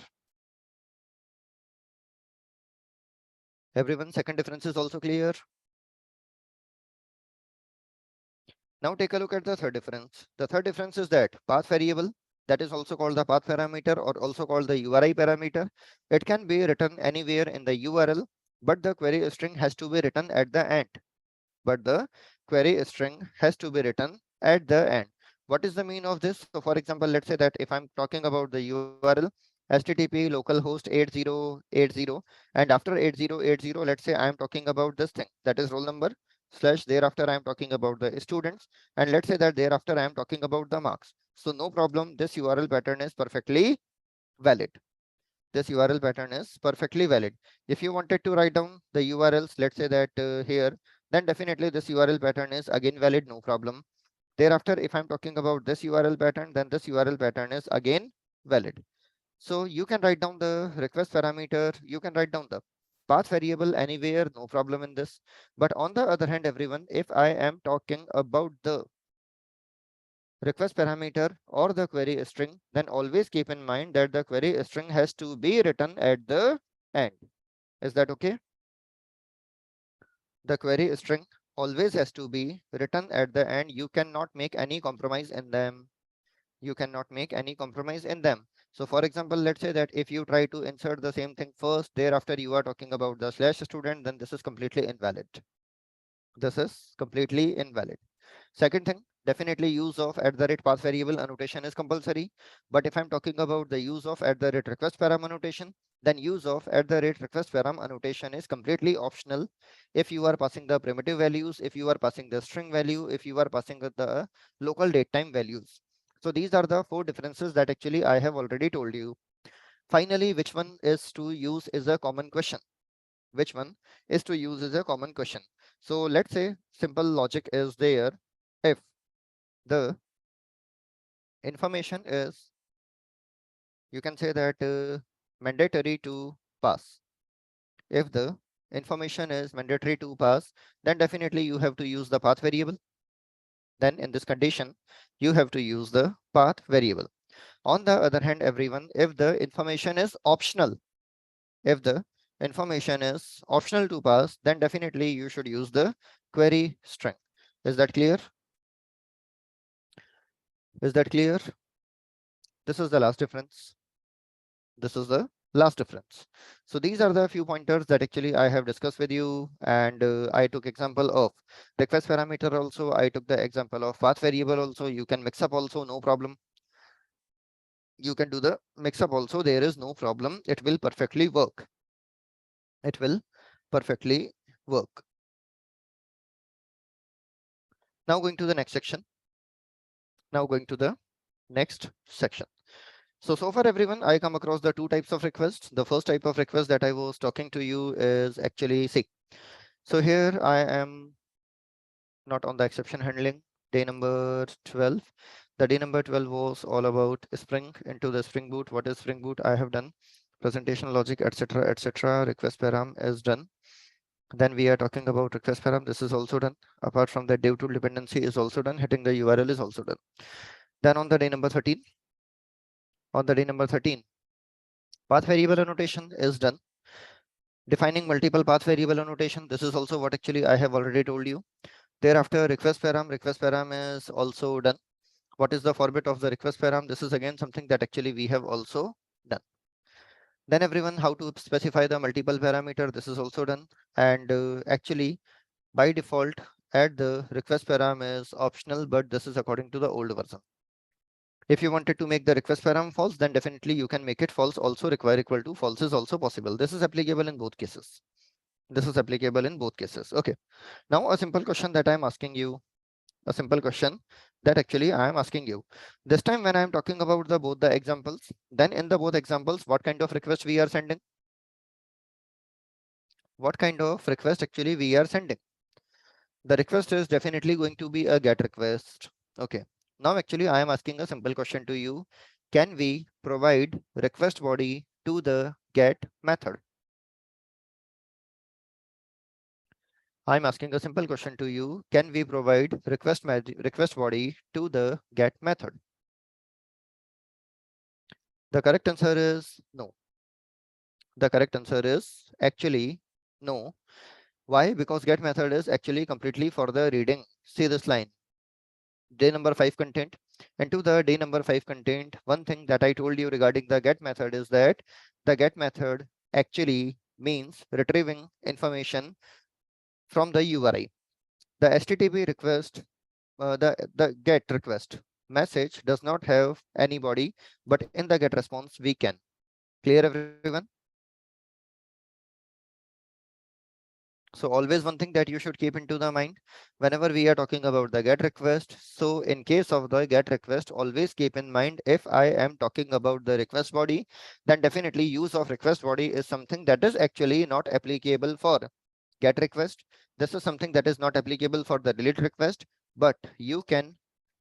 Everyone, second difference is also clear. Now take a look at the third difference. The third difference is that path variable, that is also called the path parameter or also called the URI parameter. It can be written anywhere in the URL, but the query string has to be written at the end. But the query string has to be written at the end. What is the mean of this? So for example, let's say that if I'm talking about the URL, HTTP localhost 8080, and after 8080, let's say I'm talking about this thing, that is roll number slash thereafter I'm talking about the students, and let's say that thereafter I'm talking about the marks. So no problem, this URL pattern is perfectly valid. This URL pattern is perfectly valid. If you wanted to write down the URLs, let's say that here, then definitely this URL pattern is again valid, no problem. Thereafter, if I'm talking about this URL pattern, then this URL pattern is again valid. So you can write down the request parameter, you can write down the path variable anywhere, no problem in this. But on the other hand, everyone, if I am talking about the request parameter or the query string, then always keep in mind that the query string has to be written at the end. Is that okay? The query string always has to be written at the end. You cannot make any compromise in them. You cannot make any compromise in them. So for example, let's say that if you try to insert the same thing first, thereafter you are talking about the slash student, then this is completely invalid. This is completely invalid. Second thing, definitely use of @path variable annotation is compulsory. But if I'm talking about the use of @request param annotation, then use of @request param annotation is completely optional. If you are passing the primitive values, if you are passing the string value, if you are passing the local datetime values. So these are the four differences that actually I have already told you. Finally, which one is to use is a common question. Which one is to use is a common question. So let's say simple logic is there. If the information is, you can say that mandatory to pass. If the information is mandatory to pass, then definitely you have to use the path variable. Then in this condition, you have to use the path variable. On the other hand, everyone, if the information is optional, if the information is optional to pass, then definitely you should use the query string. Is that clear? Is that clear? This is the last difference. This is the last difference. So these are the few pointers that actually I have discussed with you, and I took example of request parameter also. I took the example of path variable also. You can mix up also, no problem. You can do the mix up also. There is no problem. It will perfectly work. It will perfectly work. Now going to the next section. Now going to the next section. So far everyone, I come across the two types of requests. The first type of request that I was talking to you is actually, see, so here I am not on the exception handling, day number 12. The day number 12 was all about Spring into the Spring Boot. What is Spring Boot? I have done presentation logic, etc., etc. Request param is done. Then we are talking about request param. This is also done. Apart from that, dev tool dependency is also done. Hitting the URL is also done. Then on the day number 13, path variable annotation is done. Defining multiple path variable annotation. This is also what actually I have already told you. Thereafter, request param is also done. What is the format of the request param? This is again something that actually we have also done. Then everyone, how to specify the multiple parameter. This is also done. And actually, by default, add the request param is optional, but this is according to the old version. If you wanted to make the request param false, then definitely you can make it false. Also require equal to false is also possible. This is applicable in both cases. This is applicable in both cases. Okay. Now a simple question that I'm asking you, a simple question that actually I am asking you. This time when I am talking about the both the examples, then in the both examples, what kind of request we are sending? What kind of request actually we are sending? The request is definitely going to be a GET request. Okay. Now actually I am asking a simple question to you. Can we provide request body to the GET method? I'm asking a simple question to you. Can we provide request body to the GET method? The correct answer is no. The correct answer is actually no. Why? Because GET method is actually completely for the reading. See this line. Day number 5 content. And to the day number 5 content, one thing that I told you regarding the GET method is that the GET method actually means retrieving information from the URI. The HTTP request, the GET request message does not have any body, but in the GET response we can. Clear everyone? So always one thing that you should keep into the mind whenever we are talking about the GET request. So in case of the GET request, always keep in mind, if I am talking about the request body, then definitely use of request body is something that is actually not applicable for GET request. This is something that is not applicable for the delete request, but you can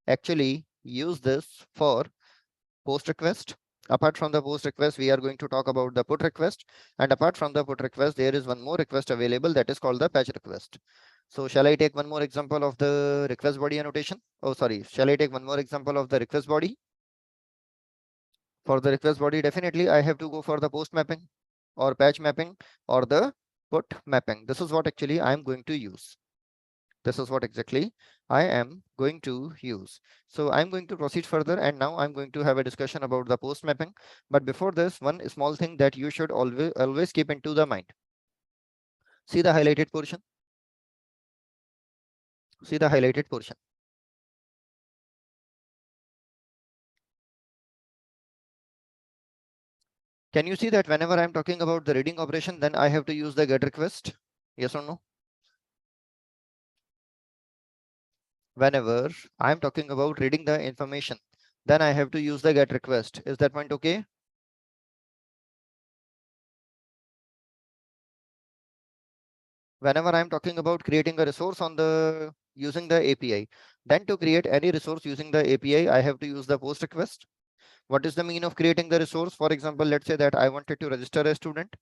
actually use this for post request. Apart from the post request, we are going to talk about the put request. And apart from the put request, there is one more request available that is called the patch request. So shall I take one more example of the request body annotation? Oh, sorry. Shall I take one more example of the request body? For the request body, definitely I have to go for the post mapping or patch mapping or the put mapping. This is what actually I am going to use. This is what exactly I am going to use. So I'm going to proceed further, and now I'm going to have a discussion about the post mapping. But before this, one small thing that you should always keep into the mind. See the highlighted portion. See the highlighted portion. Can you see that whenever I'm talking about the reading operation, then I have to use the get request? Yes or no? Whenever I'm talking about reading the information, then I have to use the get request. Is that point okay? Whenever I'm talking about creating a resource on the using the API, then to create any resource using the API, I have to use the post request. What is the mean of creating the resource? For example, let's say that I wanted to register a student.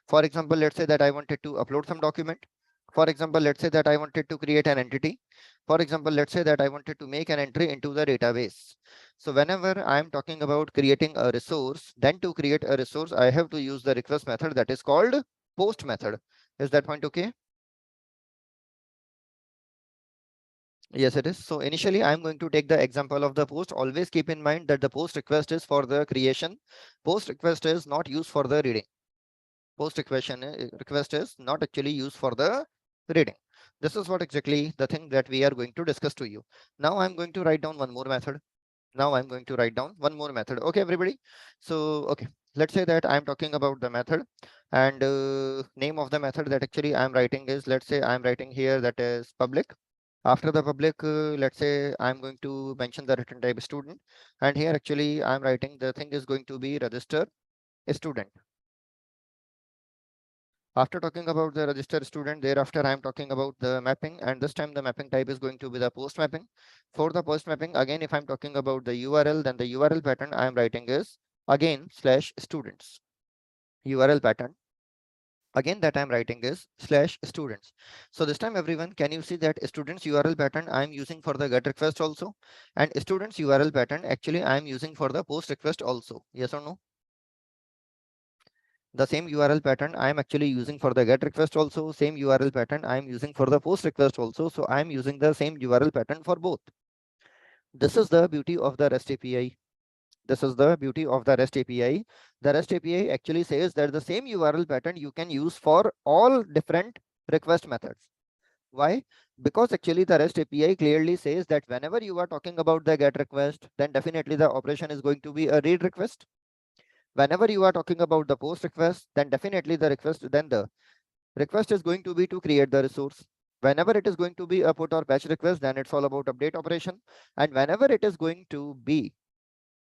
For example, let's say that I wanted to upload some document. For example, let's say that I wanted to create an entity. For example, let's say that I wanted to make an entry into the database. So whenever I'm talking about creating a resource, then to create a resource, I have to use the request method that is called post method. Is that point okay? Yes, it is. So initially, I'm going to take the example of the post. Always keep in mind that the post request is for the creation. Post request is not used for the reading. Post request is not actually used for the reading. This is what exactly the thing that we are going to discuss to you. Now I'm going to write down one more method. Okay, everybody. So, okay, let's say that I'm talking about the method, and name of the method that actually I'm writing is, let's say I'm writing here that is public. After the public, let's say I'm going to mention the return type student, and here actually I'm writing the thing is going to be register student. After talking about the register student, thereafter I'm talking about the mapping, and this time the mapping type is going to be the post mapping. For the post mapping, again, if I'm talking about the URL, then the URL pattern I'm writing is again slash students. URL pattern again that I'm writing is slash students. So this time, everyone, can you see that students URL pattern I'm using for the get request also, and students URL pattern actually I'm using for the post request also? Yes or no? The same URL pattern I am actually using for the get request also, same URL pattern I am using for the post request also. So I am using the same URL pattern for both. This is the beauty of the REST API. This is the beauty of the REST API. The REST API actually says that the same URL pattern you can use for all different request methods. Why? Because actually the REST API clearly says that whenever you are talking about the get request, then definitely the operation is going to be a read request. Whenever you are talking about the post request, then definitely the request is going to be to create the resource. Whenever it is going to be a put or patch request, then it's all about update operation. And whenever it is going to be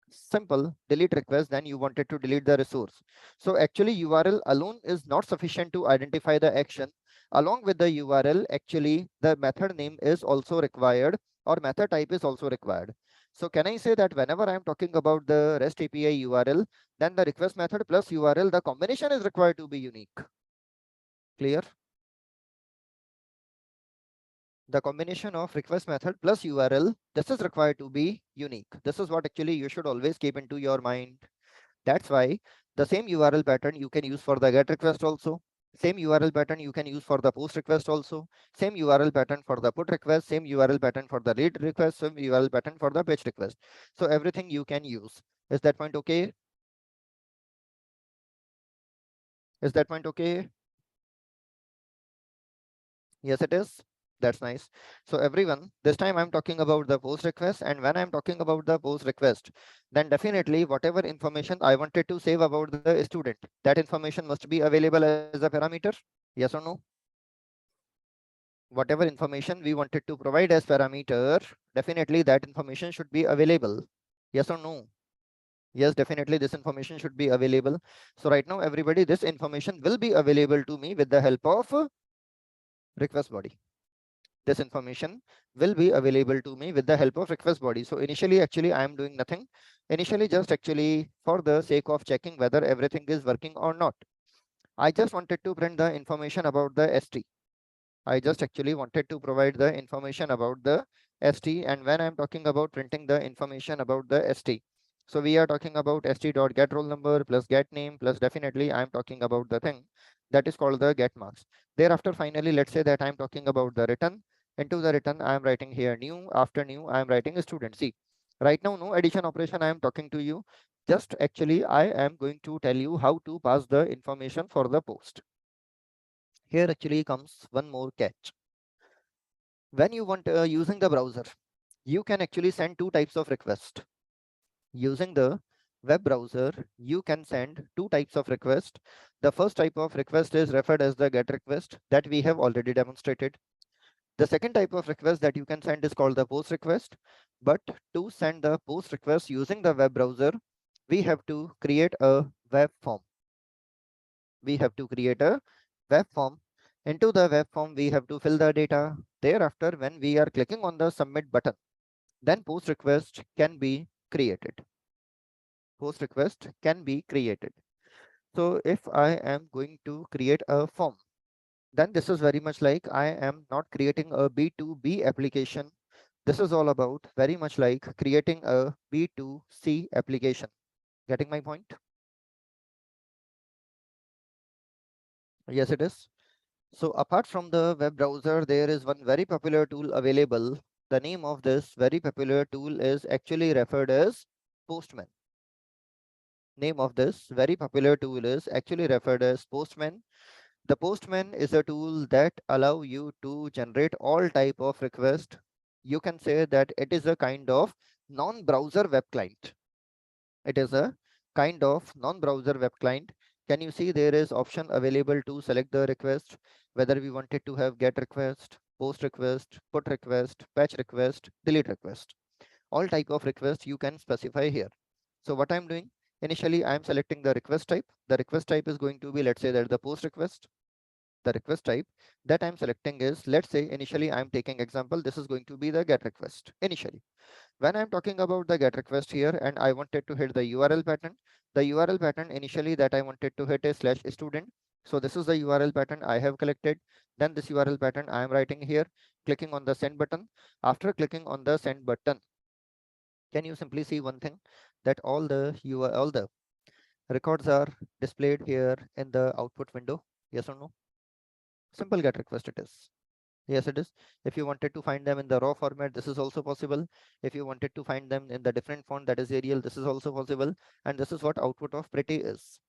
simple delete request, then you wanted to delete the resource. So actually URL alone is not sufficient to identify the action. Along with the URL, actually the method name is also required, or method type is also required. So can I say that whenever I'm talking about the REST API URL, then the request method plus URL, the combination is required to be unique. Clear? The combination of request method plus URL, this is required to be unique. This is what actually you should always keep into your mind. That's why the same URL pattern you can use for the get request also. Same URL pattern you can use for the post request also. Same URL pattern for the put request. Same URL pattern for the read request. Same URL pattern for the page request. So everything you can use. Is that point okay? Is that point okay? Yes, it is. That's nice. So everyone, this time I'm talking about the post request, and when I'm talking about the post request, then definitely whatever information I wanted to save about the student, that information must be available as a parameter. Yes or no? Whatever information we wanted to provide as parameter, definitely that information should be available. Yes or no? Yes, definitely this information should be available. So right now, everybody, this information will be available to me with the help of request body. This information will be available to me with the help of request body. So initially, actually, I am doing nothing. Initially, just actually for the sake of checking whether everything is working or not. I just wanted to print the information about the ST. I just actually wanted to provide the information about the ST. And when I'm talking about printing the information about the ST, so we are talking about st.get roll number plus get name plus definitely I'm talking about the thing that is called the get marks. Thereafter, finally, let's say that I'm talking about the return. Into the return, I'm writing here new. After new, I'm writing a student. See, right now, no addition operation I am talking to you. Just actually, I am going to tell you how to pass the information for the post. Here actually comes one more catch. When you want using the browser, you can actually send two types of request. Using the web browser, you can send two types of request. The first type of request is referred as the GET request that we have already demonstrated. The second type of request that you can send is called the POST request. But to send the POST request using the web browser, we have to create a web form. We have to create a web form. Into the web form, we have to fill the data. Thereafter, when we are clicking on the submit button, then POST request can be created. POST request can be created. So if I am going to create a form, then this is very much like I am not creating a B2B application. This is all about very much like creating a B2C application. Getting my point? Yes, it is. So apart from the web browser, there is one very popular tool available. The name of this very popular tool is actually referred as Postman. Name of this very popular tool is actually referred as Postman. The Postman is a tool that allow you to generate all type of request. You can say that it is a kind of non-browser web client. It is a kind of non-browser web client. Can you see there is option available to select the request, whether we wanted to have get request, post request, put request, patch request, delete request. All type of requests you can specify here. So what I'm doing, initially I'm selecting the request type. The request type is going to be, let's say that the post request. The request type that I'm selecting is, let's say initially I'm taking example, this is going to be the get request initially. When I'm talking about the get request here and I wanted to hit the URL pattern, the URL pattern initially that I wanted to hit is /student. So this is the URL pattern I have collected. Then this URL pattern I am writing here, clicking on the send button. After clicking on the send button, can you simply see one thing, that all the records are displayed here in the output window? Yes or no? Simple get request it is. Yes, it is. If you wanted to find them in the raw format, this is also possible. If you wanted to find them in the different font, that is Arial, this is also possible. And this is what output of pretty is.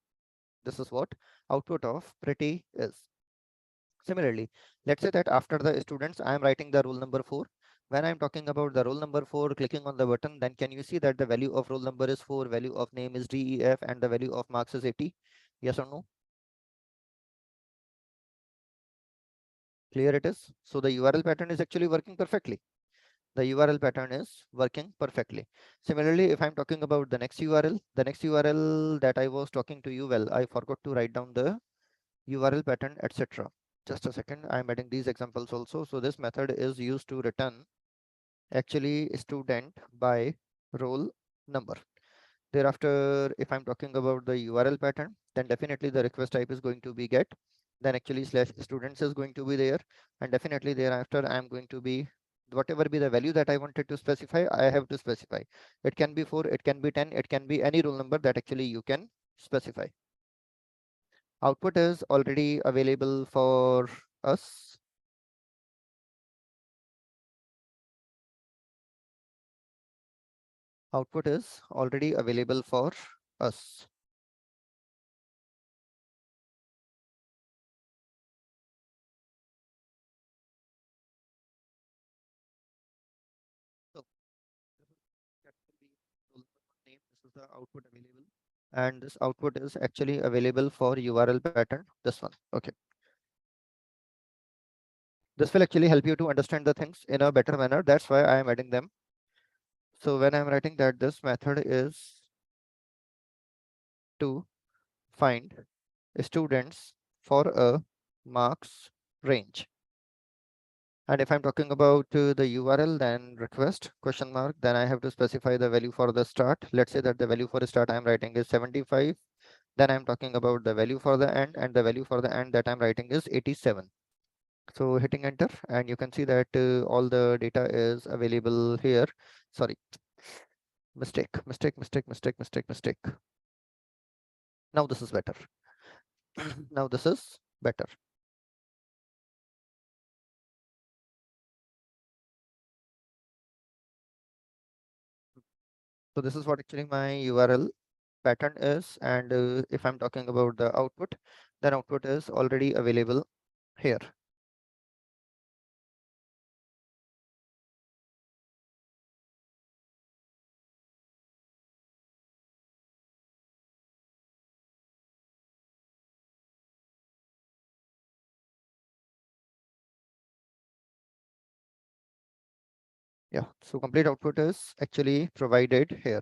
This is what output of pretty is. Similarly, let's say that after the students, I am writing the roll number 4. When I'm talking about the roll number 4, clicking on the button, then can you see that the value of roll number is 4, value of name is DEF, and the value of marks is 80? Yes or no? Clear it is. So the URL pattern is actually working perfectly. The URL pattern is working perfectly. Similarly, if I'm talking about the next URL that I was talking to you, well, I forgot to write down the URL pattern, etc. Just a second, I'm adding these examples also. So this method is used to return actually student by roll number. Thereafter, if I'm talking about the URL pattern, then definitely the request type is going to be get. Then actually /students is going to be there. And definitely thereafter, I'm going to be whatever be the value that I wanted to specify, I have to specify. It can be 4, it can be 10, it can be any roll number that actually you can specify. Output is already available for us. Output is already available for us. So that will be roll number name. This is the output available. And this output is actually available for URL pattern, this one. Okay. This will actually help you to understand the things in a better manner. That's why I am adding them. So when I'm writing that this method is to find students for a marks range. And if I'm talking about the URL, then request question mark, then I have to specify the value for the start. Let's say that the value for the start I'm writing is 75. Then I'm talking about the value for the end, and the value for the end that I'm writing is 87. So hitting enter, and you can see that all the data is available here. Sorry, mistake. Now this is better. Now this is better. So this is what actually my URL pattern is. And if I'm talking about the output, then output is already available here. Yeah, so complete output is actually provided here.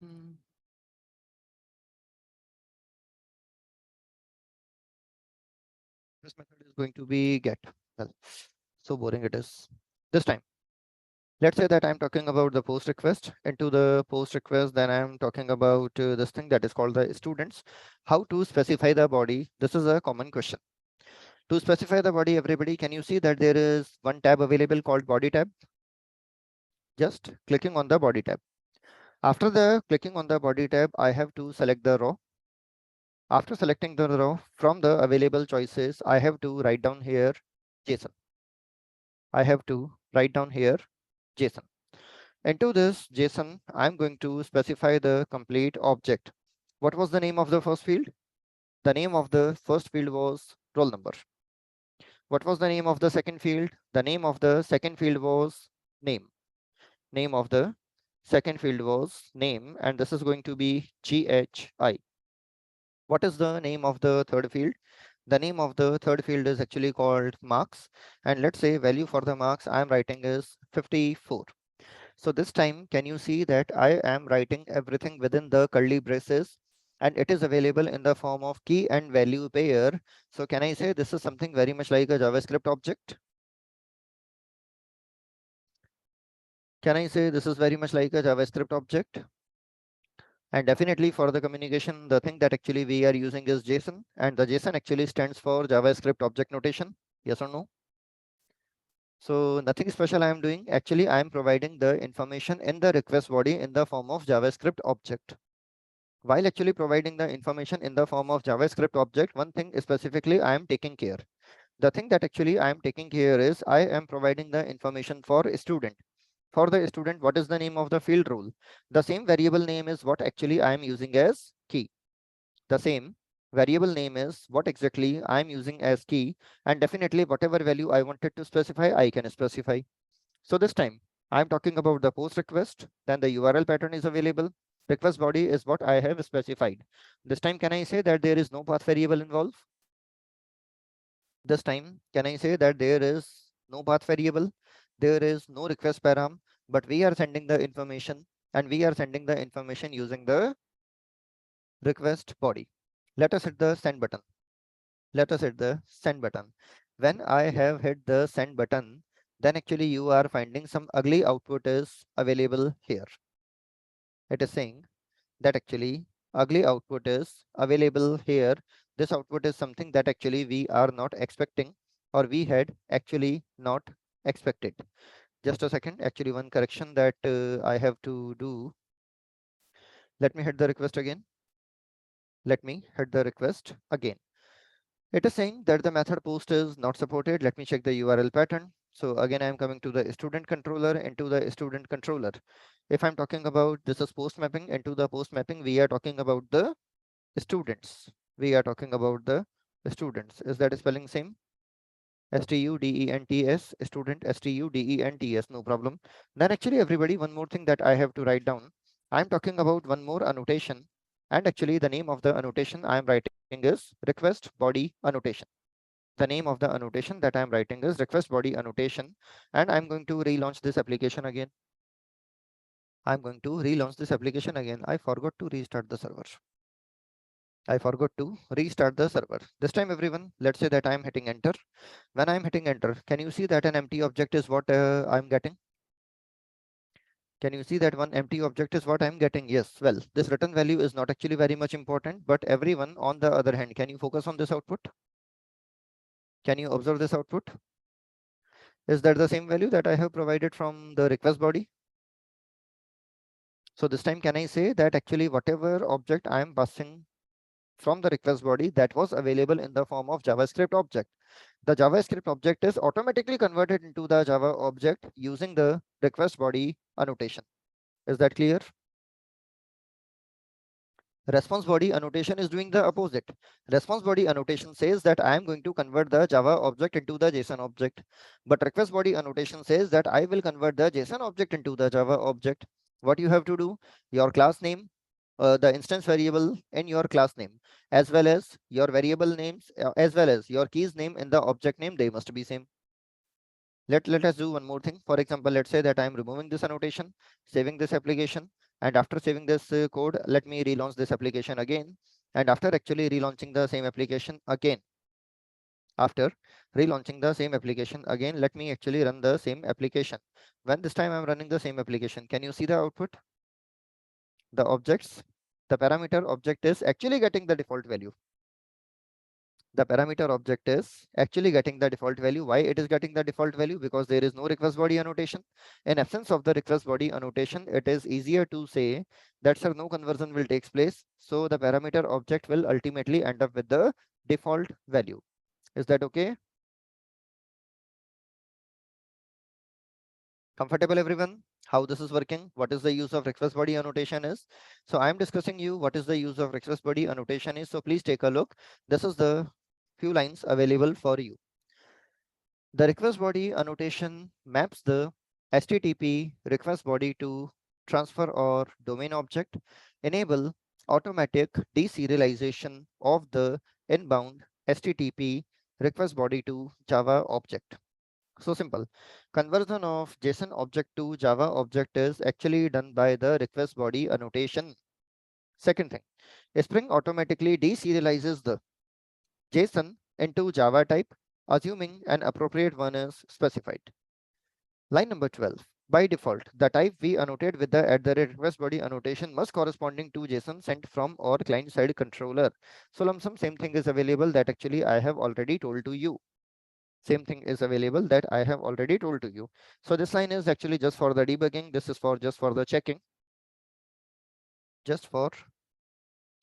Hmm. This method is going to be get. Well, so boring it is. This time, let's say that I'm talking about the post request. Into the post request, then I'm talking about this thing that is called the students. How to specify the body? This is a common question. To specify the body, everybody, can you see that there is one tab available called body tab? Just clicking on the body tab. After the clicking on the body tab, I have to select the row. After selecting the row from the available choices, I have to write down here JSON. I have to write down here JSON. Into this JSON, I'm going to specify the complete object. What was the name of the first field? The name of the first field was roll number. What was the name of the second field? The name of the second field was name. Name of the second field was name, and this is going to be GHI. What is the name of the third field? The name of the third field is actually called marks, and let's say value for the marks I'm writing is 54. So this time, can you see that I am writing everything within the curly braces, and it is available in the form of key and value pair. So can I say this is something very much like a JavaScript object? Can I say this is very much like a JavaScript object? And definitely for the communication, the thing that actually we are using is JSON, and the JSON actually stands for JavaScript object notation. Yes or no? So nothing special I am doing. Actually, I am providing the information in the request body in the form of JavaScript object. While actually providing the information in the form of JavaScript object, one thing specifically I am taking care. The thing that actually I am taking care is I am providing the information for a student. For the student, what is the name of the field role? The same variable name is what actually I am using as key. The same variable name is what exactly I am using as key, and definitely whatever value I wanted to specify, I can specify. So this time I'm talking about the post request, then the URL pattern is available. Request body is what I have specified. This time, can I say that there is no path variable involved? This time, can I say that there is no path variable? There is no request param, but we are sending the information, and we are sending the information using the request body. Let us hit the send button. Let us hit the send button. When I have hit the send button, then actually you are finding some ugly output is available here. It is saying that actually ugly output is available here. This output is something that actually we are not expecting, or we had actually not expected. Just a second, actually one correction that I have to do. Let me hit the request again. Let me hit the request again. It is saying that the method post is not supported. Let me check the URL pattern. So again, I'm coming to the student controller, into the student controller. If I'm talking about this is post mapping, into the post mapping, we are talking about the students. We are talking about the students. Is that spelling same? students, student, students, no problem. Then actually everybody, one more thing that I have to write down. I'm talking about one more annotation, and actually the name of the annotation I'm writing is request body annotation. The name of the annotation that I'm writing is request body annotation, and I'm going to relaunch this application again. I'm going to relaunch this application again. I forgot to restart the server. I forgot to restart the server. This time, everyone, let's say that I'm hitting enter. When I'm hitting enter, can you see that an empty object is what I'm getting? Can you see that one empty object is what I'm getting? Yes. Well, this return value is not actually very much important, but everyone on the other hand, can you focus on this output? Can you observe this output? Is that the same value that I have provided from the request body? So this time, can I say that actually whatever object I am passing from the request body that was available in the form of JavaScript object, the JavaScript object is automatically converted into the Java object using the request body annotation. Is that clear? Response body annotation is doing the opposite. Response body annotation says that I am going to convert the Java object into the JSON object, but request body annotation says that I will convert the JSON object into the Java object. What you have to do, your class name, the instance variable in your class name, as well as your variable names, as well as your keys name in the object name, they must be same. Let us do one more thing. For example, let's say that I'm removing this annotation, saving this application, and after saving this code, let me relaunch this application again. And after actually relaunching the same application again, after relaunching the same application again, let me actually run the same application. When this time I'm running the same application, can you see the output? The objects, the parameter object is actually getting the default value. The parameter object is actually getting the default value. Why it is getting the default value? Because there is no request body annotation. In absence of the request body annotation, it is easier to say that sir, no conversion will take place. So the parameter object will ultimately end up with the default value. Is that okay? Comfortable everyone? How this is working? What is the use of request body annotation is? So I'm discussing you what is the use of request body annotation is. So please take a look. This is the few lines available for you. The request body annotation maps the HTTP request body to transfer or domain object, enable automatic deserialization of the inbound HTTP request body to Java object. So simple. Conversion of JSON object to Java object is actually done by the request body annotation. Second thing, Spring automatically deserializes the JSON into Java type, assuming an appropriate one is specified. Line number 12. By default, the type we annotate with the @request body annotation must corresponding to JSON sent from our client side controller. So lump sum same thing is available that actually I have already told to you. Same thing is available that I have already told to you. So this line is actually just for the debugging. This is for just for the checking. Just for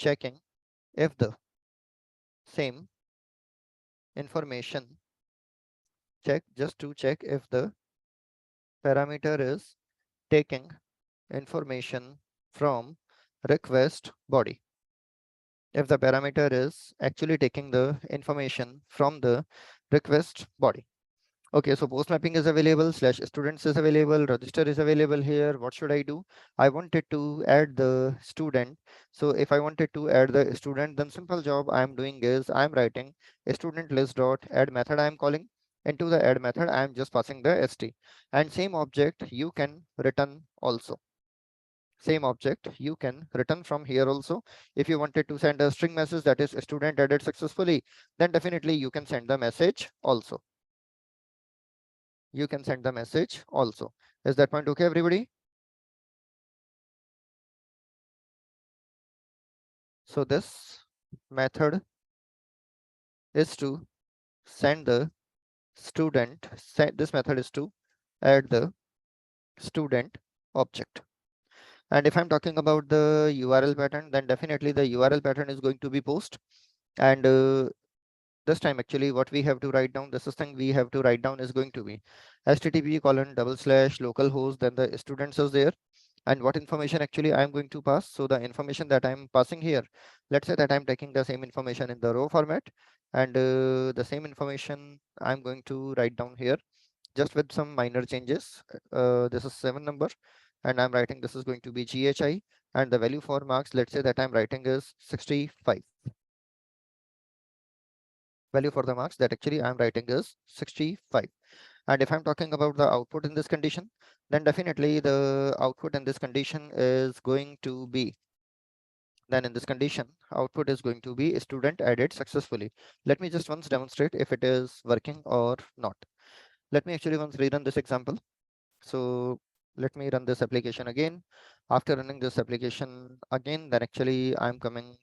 checking if the same information check, just to check if the parameter is taking information from request body. If the parameter is actually taking the information from the request body. Okay, so post mapping is available, slash students is available, register is available here. What should I do? I wanted to add the student. So if I wanted to add the student, then simple job I'm doing is I'm writing a student list dot add method I'm calling. Into the add method, I'm just passing the st. And same object you can return also. Same object you can return from here also. If you wanted to send a string message that is student added successfully, then definitely you can send the message also. You can send the message also. Is that point okay, everybody? So this method is to send the student, this method is to add the student object. And if I'm talking about the URL pattern, then definitely the URL pattern is going to be post. And this time actually what we have to write down, the system we have to write down is going to be http:// localhost, then the students is there. And what information actually I'm going to pass? So the information that I'm passing here, let's say that I'm taking the same information in the row format, and the same information I'm going to write down here just with some minor changes. This is 7 number, and I'm writing this is going to be GHI, and the value for marks, let's say that I'm writing is 65. Value for the marks that actually I'm writing is 65. And if I'm talking about the output in this condition, then definitely the output in this condition is going to be, then in this condition, output is going to be student added successfully. Let me just once demonstrate if it is working or not. Let me actually once rerun this example. So let me run this application again. After running this application again, then actually I'm coming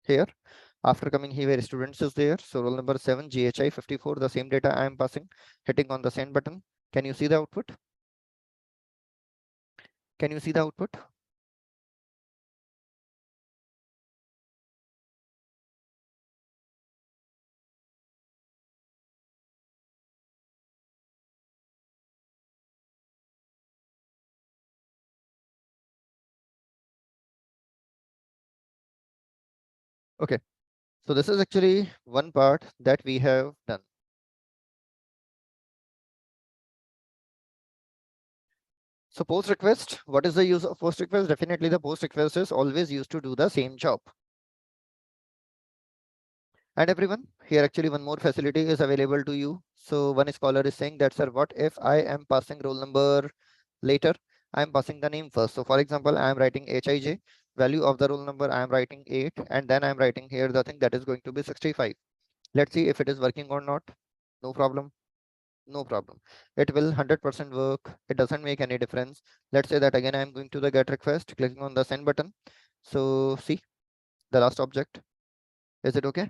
here. After coming here, students is there. So roll number 7, GHI 54, the same data I am passing, hitting on the send button. Can you see the output? Can you see the output? Okay. So this is actually one part that we have done. So post request, what is the use of post request? Definitely the post request is always used to do the same job. And everyone, here actually one more facility is available to you. So one scholar is saying that, sir, what if I am passing roll number later? I am passing the name first. So for example, I am writing HIJ, value of the roll number, I am writing 8, and then I am writing here the thing that is going to be 65. Let's see if it is working or not. No problem. No problem. It will 100% work. It doesn't make any difference. Let's say that again, I am going to the get request, clicking on the send button. So see the last object. Is it okay?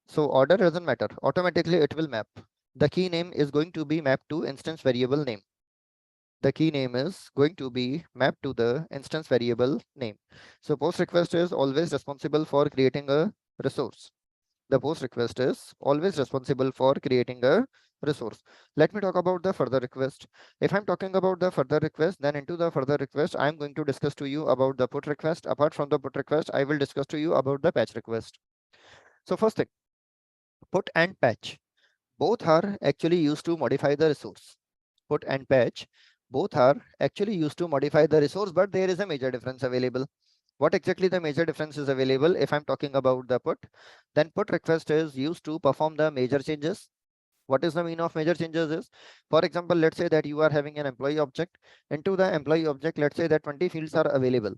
So order doesn't matter. Automatically it will map. The key name is going to be mapped to instance variable name. The key name is going to be mapped to the instance variable name. So post request is always responsible for creating a resource. The post request is always responsible for creating a resource. Let me talk about the further request. If I'm talking about the further request, then into the further request, I'm going to discuss to you about the put request. Apart from the put request, I will discuss to you about the patch request. So first thing, put and patch. Both are actually used to modify the resource. Put and patch, both are actually used to modify the resource, but there is a major difference available. What exactly the major difference is available? If I'm talking about the put, then put request is used to perform the major changes. What is the mean of major changes is, for example, let's say that you are having an employee object. Into the employee object, let's say that 20 fields are available.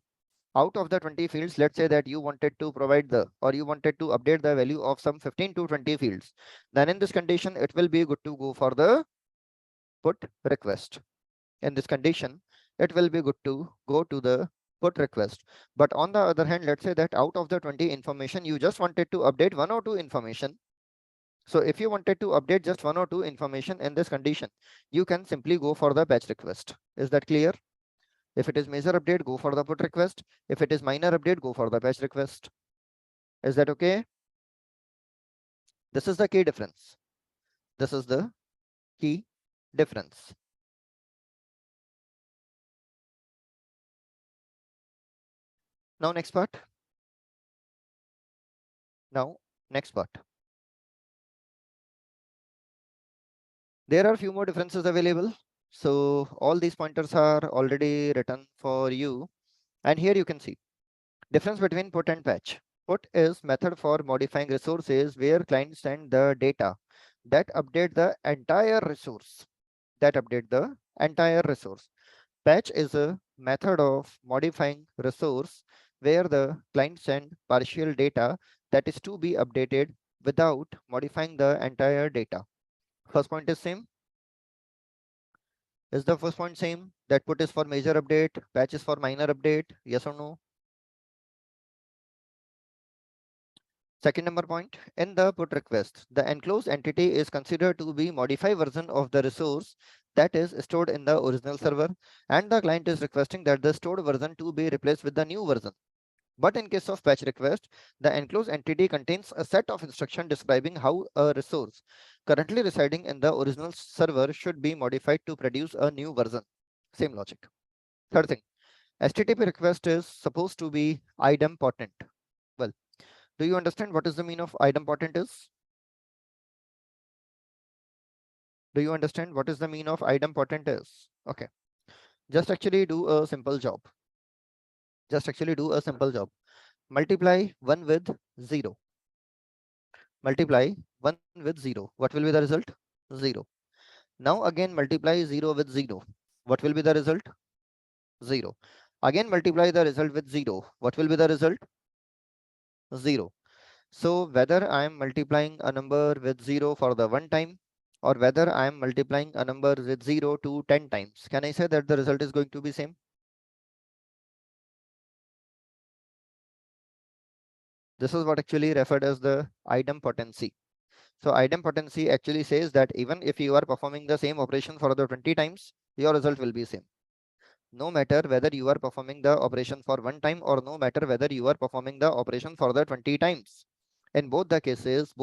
Out of the 20 fields, let's say that you wanted to provide the, or you wanted to update the value of some 15 to 20 fields. Then in this condition, it will be good to go for the put request. In this condition, it will be good to go to the put request. But on the other hand, let's say that out of the 20 information, you just wanted to update 1 or 2 information. So if you wanted to update just 1 or 2 information in this condition, you can simply go for the patch request. Is that clear? If it is major update, go for the put request. If it is minor update, go for the patch request. Is that okay? This is the key difference. This is the key difference. Now next part. Now next part. There are few more differences available. So all these pointers are already written for you. And here you can see difference between put and patch. Put is method for modifying resources where clients send the data that update the entire resource. That update the entire resource. Patch is a method of modifying resource where the client send partial data that is to be updated without modifying the entire data. First point is same. Is the first point same? That put is for major update, patch is for minor update, yes or no? Second number point, in the put request, the enclosed entity is considered to be modified version of the resource that is stored in the original server, and the client is requesting that the stored version to be replaced with the new version. But in case of patch request, the enclosed entity contains a set of instructions describing how a resource currently residing in the original server should be modified to produce a new version. Same logic. Third thing, HTTP request is supposed to be idempotent. Well, do you understand what is the meaning of idempotent is? Do you understand what is the meaning of idempotent is? Okay. Just actually do a simple job. Just actually do a simple job. Multiply 1 with 0. Multiply 1 with 0. What will be the result? 0. Now again multiply 0 with 0. What will be the result? 0. Again multiply the result with 0. What will be the result? 0. So whether I am multiplying a number with 0 for the one time or whether I am multiplying a number with 0 to 10 times, can I say that the result is going to be same? This is what actually referred as the idempotency. So idempotency actually says that even if you are performing the same operation for the 20 times, your result will be same. No matter whether you are performing the operation for one time or no matter whether you are performing the operation for the 20 times. In both the cases,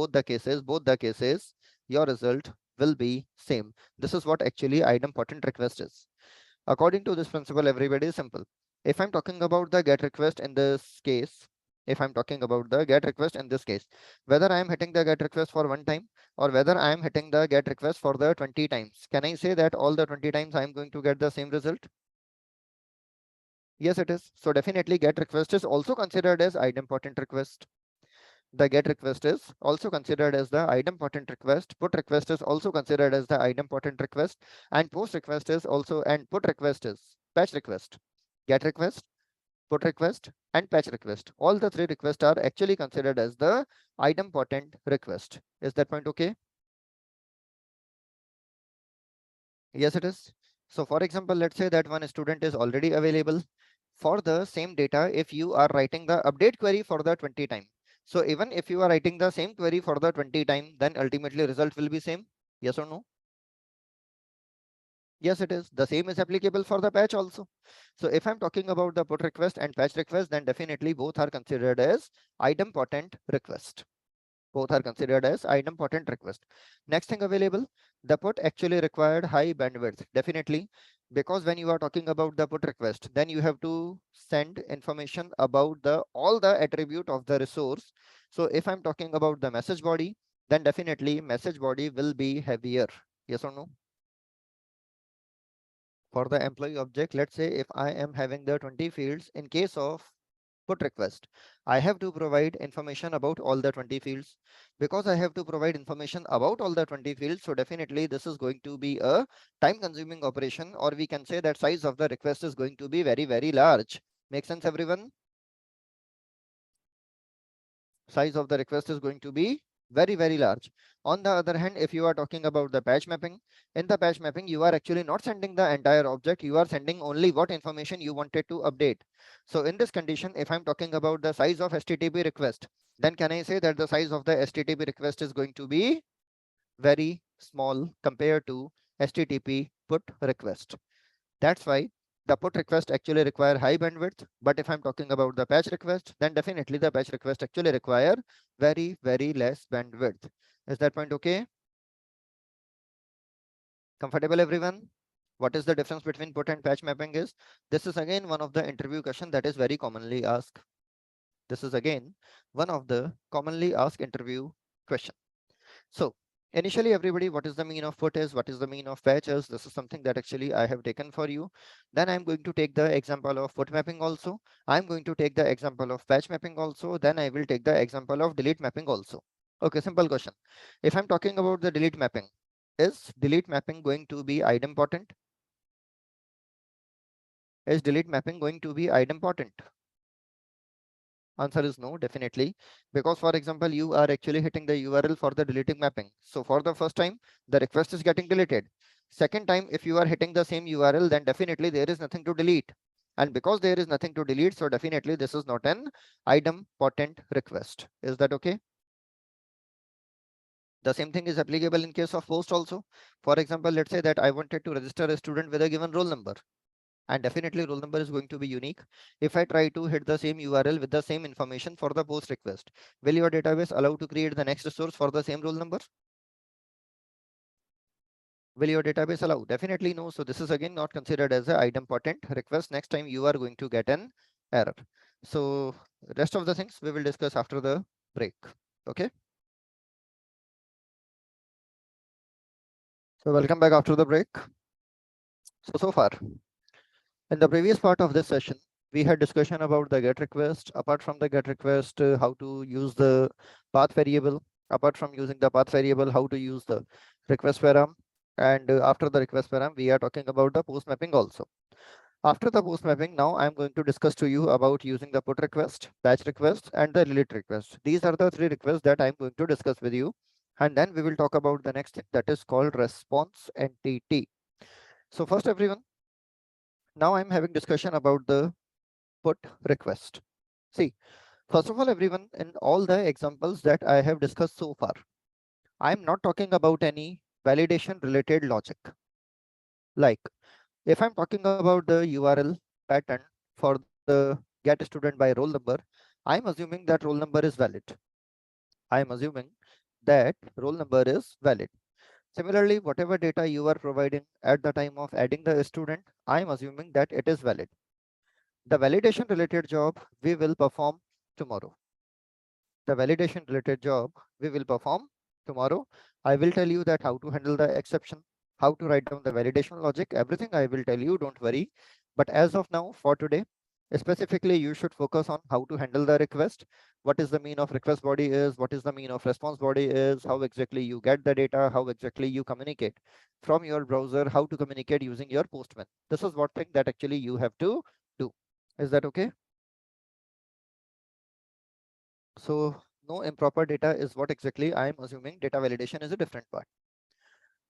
your result will be same. This is what actually idempotent request is. According to this principle, everybody is simple. If I'm talking about the get request in this case, if I'm talking about the get request in this case, whether I am hitting the get request for one time or whether I am hitting the get request for the 20 times. Can I say that all the 20 times I am going to get the same result? Yes, it is. So definitely get request is also considered as idempotent request. The get request is also considered as the idempotent request. Put request is also considered as the idempotent request, and post request is also, and put request is patch request. Get request, put request, and patch request. All the three requests are actually considered as the idempotent request. Is that point okay? Yes, it is. So for example, let's say that one student is already available for the same data. If you are writing the update query for the 20 time. So even if you are writing the same query for the 20 time, then ultimately result will be same. Yes or no? Yes, it is. The same is applicable for the patch also. So if I'm talking about the put request and patch request, then definitely both are considered as idempotent request. Both are considered as idempotent request. Next thing available, the put actually required high bandwidth. Definitely, because when you are talking about the put request, then you have to send information about the all the attribute of the resource. So if I'm talking about the message body, then definitely message body will be heavier. Yes or no? For the employee object, let's say if I am having the 20 fields, in case of put request, I have to provide information about all the 20 fields. Because I have to provide information about all the 20 fields, so definitely this is going to be a time consuming operation, or we can say that size of the request is going to be very, very large. Make sense, everyone? Size of the request is going to be very, very large. On the other hand, if you are talking about the patch mapping, in the patch mapping, you are actually not sending the entire object. You are sending only what information you wanted to update. So in this condition, if I'm talking about the size of HTTP request, then can I say that the size of the HTTP request is going to be very small compared to HTTP put request? That's why the put request actually require high bandwidth. But if I'm talking about the patch request, then definitely the patch request actually require very, very less bandwidth. Is that point okay? Comfortable, everyone? What is the difference between put and patch mapping is? This is again one of the interview question that is very commonly asked. This is again one of the commonly asked interview question. So initially, everybody, what is the mean of put is, what is the mean of patch is? This is something that actually I have taken for you. Then I'm going to take the example of put mapping also. I'm going to take the example of patch mapping also. Then I will take the example of delete mapping also. Okay, simple question. If I'm talking about the delete mapping, is delete mapping going to be idempotent? Is delete mapping going to be idempotent? Answer is no, definitely. Because for example, you are actually hitting the URL for the deleting mapping. So for the first time, the request is getting deleted. Second time, if you are hitting the same URL, then definitely there is nothing to delete. And because there is nothing to delete, so definitely this is not an idempotent request. Is that okay? The same thing is applicable in case of post also. For example, let's say that I wanted to register a student with a given roll number. And definitely roll number is going to be unique. If I try to hit the same URL with the same information for the post request, will your database allow to create the next source for the same roll number? Will your database allow? Definitely no. So this is again not considered as a idempotent request. Next time you are going to get an error. So rest of the things we will discuss after the break. Okay. So welcome back after the break. So far in the previous part of this session, we had discussion about the get request. Apart from the get request, how to use the path variable. Apart from using the path variable, how to use the request param. And after the request param, we are talking about the post mapping also. After the post mapping, now I'm going to discuss to you about using the put request, patch request, and the delete request. These are the three requests that I'm going to discuss with you. And then we will talk about the next thing that is called response entity. So first, everyone, now I'm having discussion about the put request. See, first of all, everyone, in all the examples that I have discussed so far, I'm not talking about any validation related logic. Like if I'm talking about the URL pattern for the get student by roll number, I'm assuming that roll number is valid. I'm assuming that roll number is valid. Similarly, whatever data you are providing at the time of adding the student, I'm assuming that it is valid. The validation related job we will perform tomorrow. The validation related job we will perform tomorrow. I will tell you that how to handle the exception, how to write down the validation logic, everything I will tell you, don't worry. But as of now, for today, specifically, you should focus on how to handle the request. What is the mean of request body is, what is the mean of response body is, how exactly you get the data, how exactly you communicate from your browser, how to communicate using your Postman. This is what thing that actually you have to do. Is that okay? So no improper data is what exactly I am assuming. Data validation is a different part.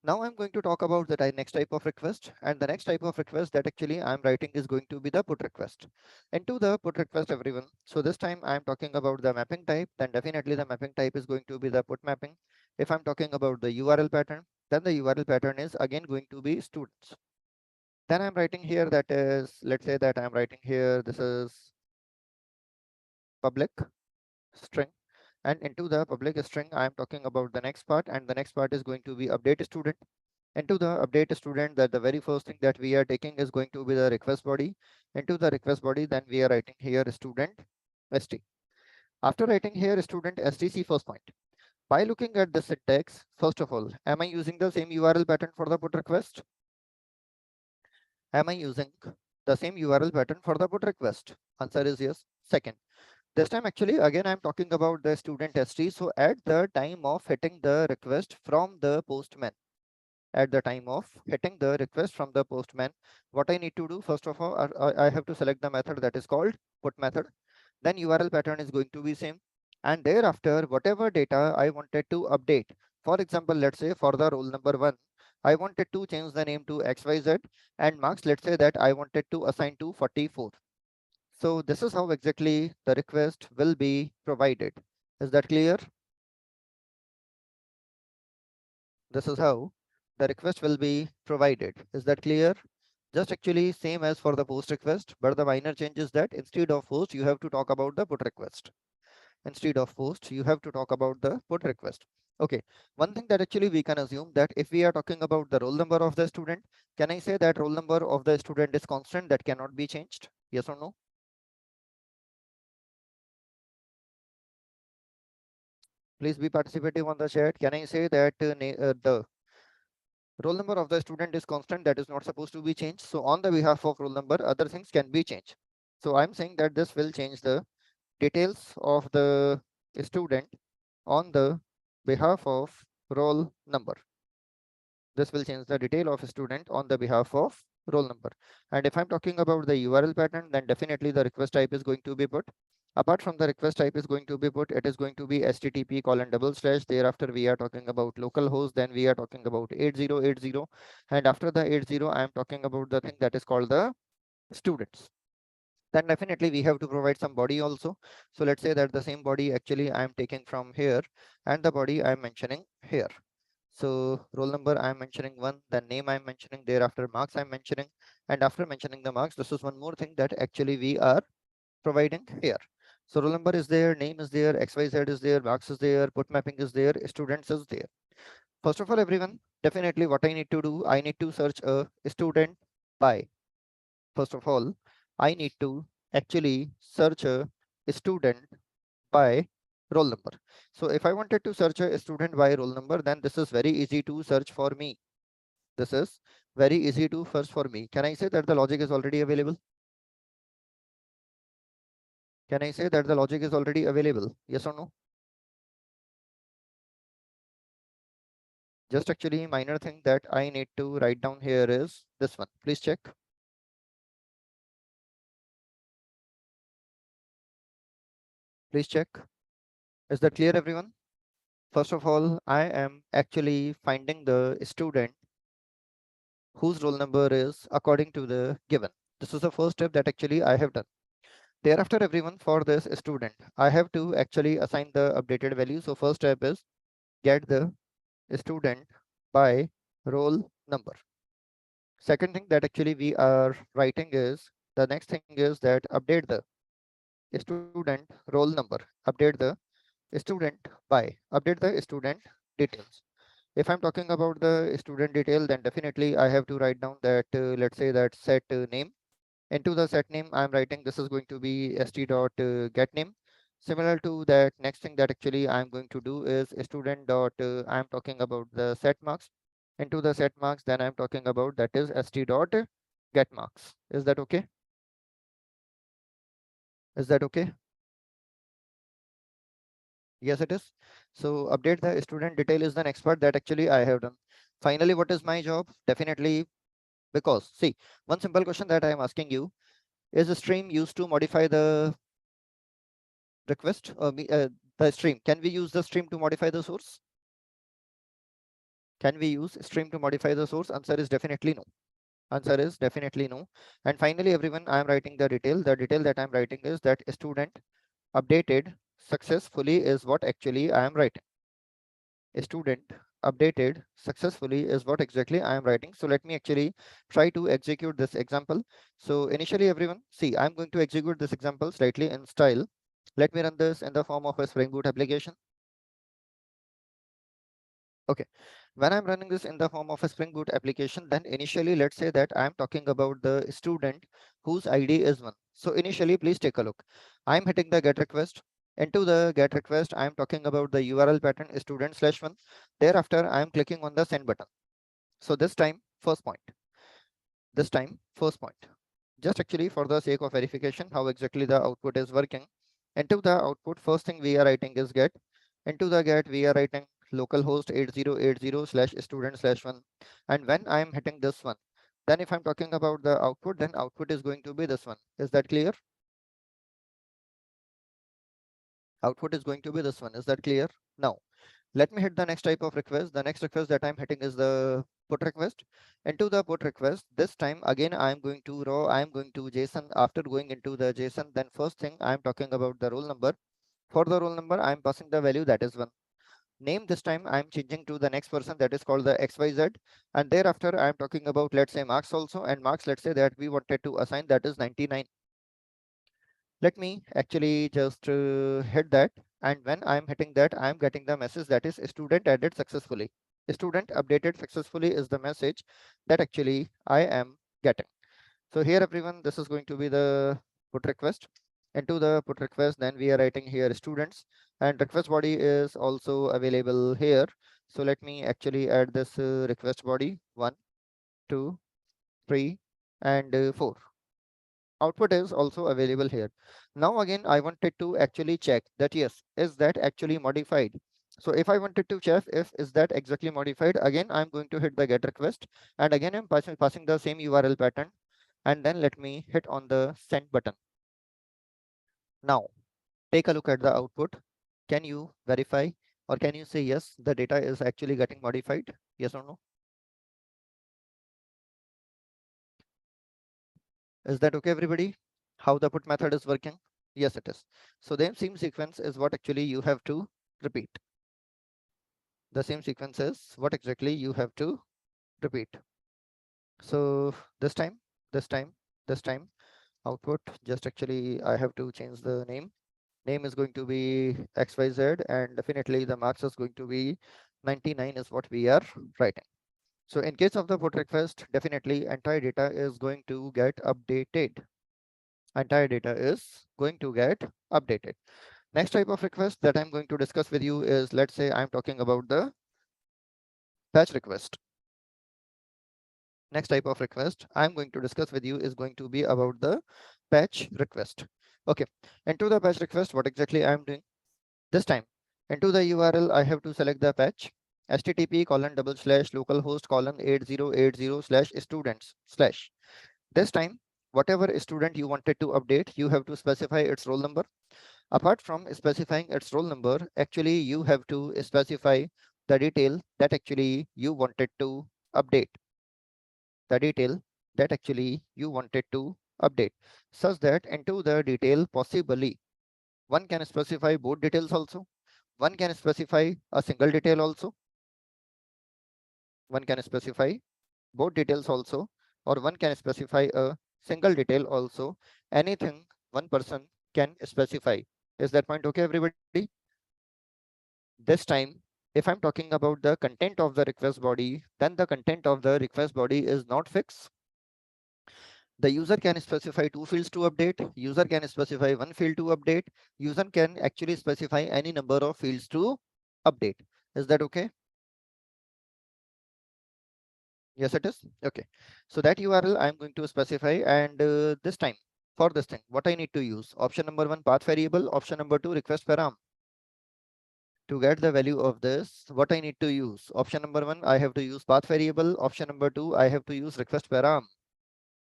Now I'm going to talk about the next type of request, and the next type of request that actually I'm writing is going to be the put request. Into the put request, everyone. So this time I'm talking about the mapping type, then definitely the mapping type is going to be the put mapping. If I'm talking about the URL pattern, then the URL pattern is again going to be students. Then I'm writing here that is, let's say that I'm writing here, this is public string, and into the public string I am talking about the next part, and the next part is going to be update student. Into the update student, that the very first thing that we are taking is going to be the request body. Into the request body, then we are writing here student st. After writing here student stc, first point, by looking at the syntax, first of all, am I using the same URL pattern for the put request? Am I using the same URL pattern for the put request? Answer is yes. Second, this time actually again I'm talking about the student st. So at the time of hitting the request from the postman, at the time of hitting the request from the postman, what I need to do, first of all, I have to select the method that is called put method. Then URL pattern is going to be same, and thereafter whatever data I wanted to update, for example, let's say for the roll number 1, I wanted to change the name to XYZ, and marks, let's say that I wanted to assign to 44. So this is how exactly the request will be provided. Is that clear? This is how the request will be provided. Is that clear? Just actually same as for the post request, but the minor change is that instead of post, you have to talk about the put request. Instead of post, you have to talk about the put request. Okay, one thing that actually we can assume that if we are talking about the roll number of the student, can I say that roll number of the student is constant, that cannot be changed? Yes or no? Please be participative on the chat. Can I say that the roll number of the student is constant, that is not supposed to be changed? So on the behalf of roll number, other things can be changed. So I'm saying that this will change the details of the student on the behalf of roll number. This will change the detail of student on the behalf of roll number. And if I'm talking about the URL pattern, then definitely the request type is going to be put. Apart from the request type is going to be put, it is going to be http colon double slash. Thereafter, we are talking about localhost. Then we are talking about 8080. And after the 80, I am talking about the thing that is called the students. Then definitely we have to provide some body also. So let's say that the same body actually I am taking from here, and the body I am mentioning here. So roll number I'm mentioning 1, then name I'm mentioning, thereafter marks I'm mentioning, and after mentioning the marks, this is one more thing that actually we are providing here. So roll number is there, name is there, XYZ is there, marks is there, put mapping is there, students is there. First of all, everyone, definitely what I need to do, I need to search a student by. First of all, I need to actually search a student by roll number. So if I wanted to search a student by roll number, then this is very easy to search for me. This is very easy to search for me. Can I say that the logic is already available? Can I say that the logic is already available? Yes or no? Just actually minor thing that I need to write down here is this one. Please check. Please check. Is that clear, everyone? First of all, I am actually finding the student whose roll number is according to the given. This is the first step that actually I have done. Thereafter, everyone, for this student, I have to actually assign the updated value. So first step is get the student by roll number. Second thing that actually we are writing is, the next thing is that update the student roll number, update the student by, update the student details. If I'm talking about the student detail, then definitely I have to write down that let's say that set name. Into the set name I'm writing, this is going to be st dot get name. Similar to that, next thing that actually I'm going to do is student dot I'm talking about the set marks. Into the set marks, then I'm talking about that is st dot get marks. Is that okay? Is that okay? Yes, it is. So update the student detail is the next part that actually I have done. Finally, what is my job? Definitely, because see, one simple question that I am asking you is a stream used to modify the request or the stream. Can we use the stream to modify the source? Can we use stream to modify the source? Answer is definitely no. Answer is definitely no. And finally, everyone, I am writing the detail. The detail that I'm writing is that student updated successfully is what actually I am writing. Student updated successfully is what exactly I am writing. So let me actually try to execute this example. So initially, everyone, see, I'm going to execute this example slightly in style. Let me run this in the form of a Spring Boot application. Okay, when I'm running this in the form of a Spring Boot application, then initially let's say that I'm talking about the student whose ID is 1. So initially, please take a look. I'm hitting the get request. Into the get request, I'm talking about the URL pattern student/1. Thereafter, I'm clicking on the send button. So this time, first point. This time, first point. Just actually for the sake of verification, how exactly the output is working. Into the output, first thing we are writing is get. Into the get, we are writing localhost 8080/student/1. And when I am hitting this one, then if I'm talking about the output, then output is going to be this one. Is that clear? Output is going to be this one. Is that clear? Now, let me hit the next type of request. The next request that I'm hitting is the put request. Into the put request, this time again I'm going to raw, I'm going to JSON. After going into the JSON, then first thing I'm talking about the roll number. For the roll number, I'm passing the value that is 1. Name this time I'm changing to the next person that is called the XYZ. And thereafter I'm talking about, let's say, marks also, and marks, let's say that we wanted to assign that is 99. Let me actually just hit that. And when I'm hitting that, I'm getting the message that is student added successfully. Student updated successfully is the message that actually I am getting. So here, everyone, this is going to be the put request. Into the put request, then we are writing here students, and request body is also available here. So let me actually add this request body 1, 2, 3, and 4. Output is also available here. Now again, I wanted to actually check that yes, is that actually modified? So if I wanted to check if is that exactly modified, again I'm going to hit the get request, and again I'm passing the same URL pattern, and then let me hit on the send button. Now take a look at the output. Can you verify, or can you say yes, the data is actually getting modified? Yes or no? Is that okay, everybody? How the put method is working? Yes, it is. So the same sequence is what actually you have to repeat. The same sequence is what exactly you have to repeat. So this time, this time, this time, output, just actually I have to change the name. Name is going to be XYZ, and definitely the marks is going to be 99 is what we are writing. So in case of the put request, definitely entire data is going to get updated. Entire data is going to get updated. Next type of request that I'm going to discuss with you is, let's say I'm talking about the patch request. Next type of request I'm going to discuss with you is going to be about the patch request. Okay, into the patch request, what exactly I'm doing this time? Into the URL, I have to select the patch http://localhost:8080/students/. This time, whatever student you wanted to update, you have to specify its roll number. Apart from specifying its roll number, actually you have to specify the detail that actually you wanted to update. The detail that actually you wanted to update, such that into the detail possibly one can specify both details also. One can specify a single detail also. One can specify both details also, or one can specify a single detail also. Anything one person can specify. Is that point okay, everybody? This time, if I'm talking about the content of the request body, then the content of the request body is not fixed. The user can specify two fields to update. User can specify one field to update. User can actually specify any number of fields to update. Is that okay? Yes, it is. Okay. So that URL I'm going to specify, and this time for this thing, what I need to use? Option number one, path variable. Option number two, request param. To get the value of this, what I need to use? Option number one, I have to use path variable. Option number two, I have to use request param.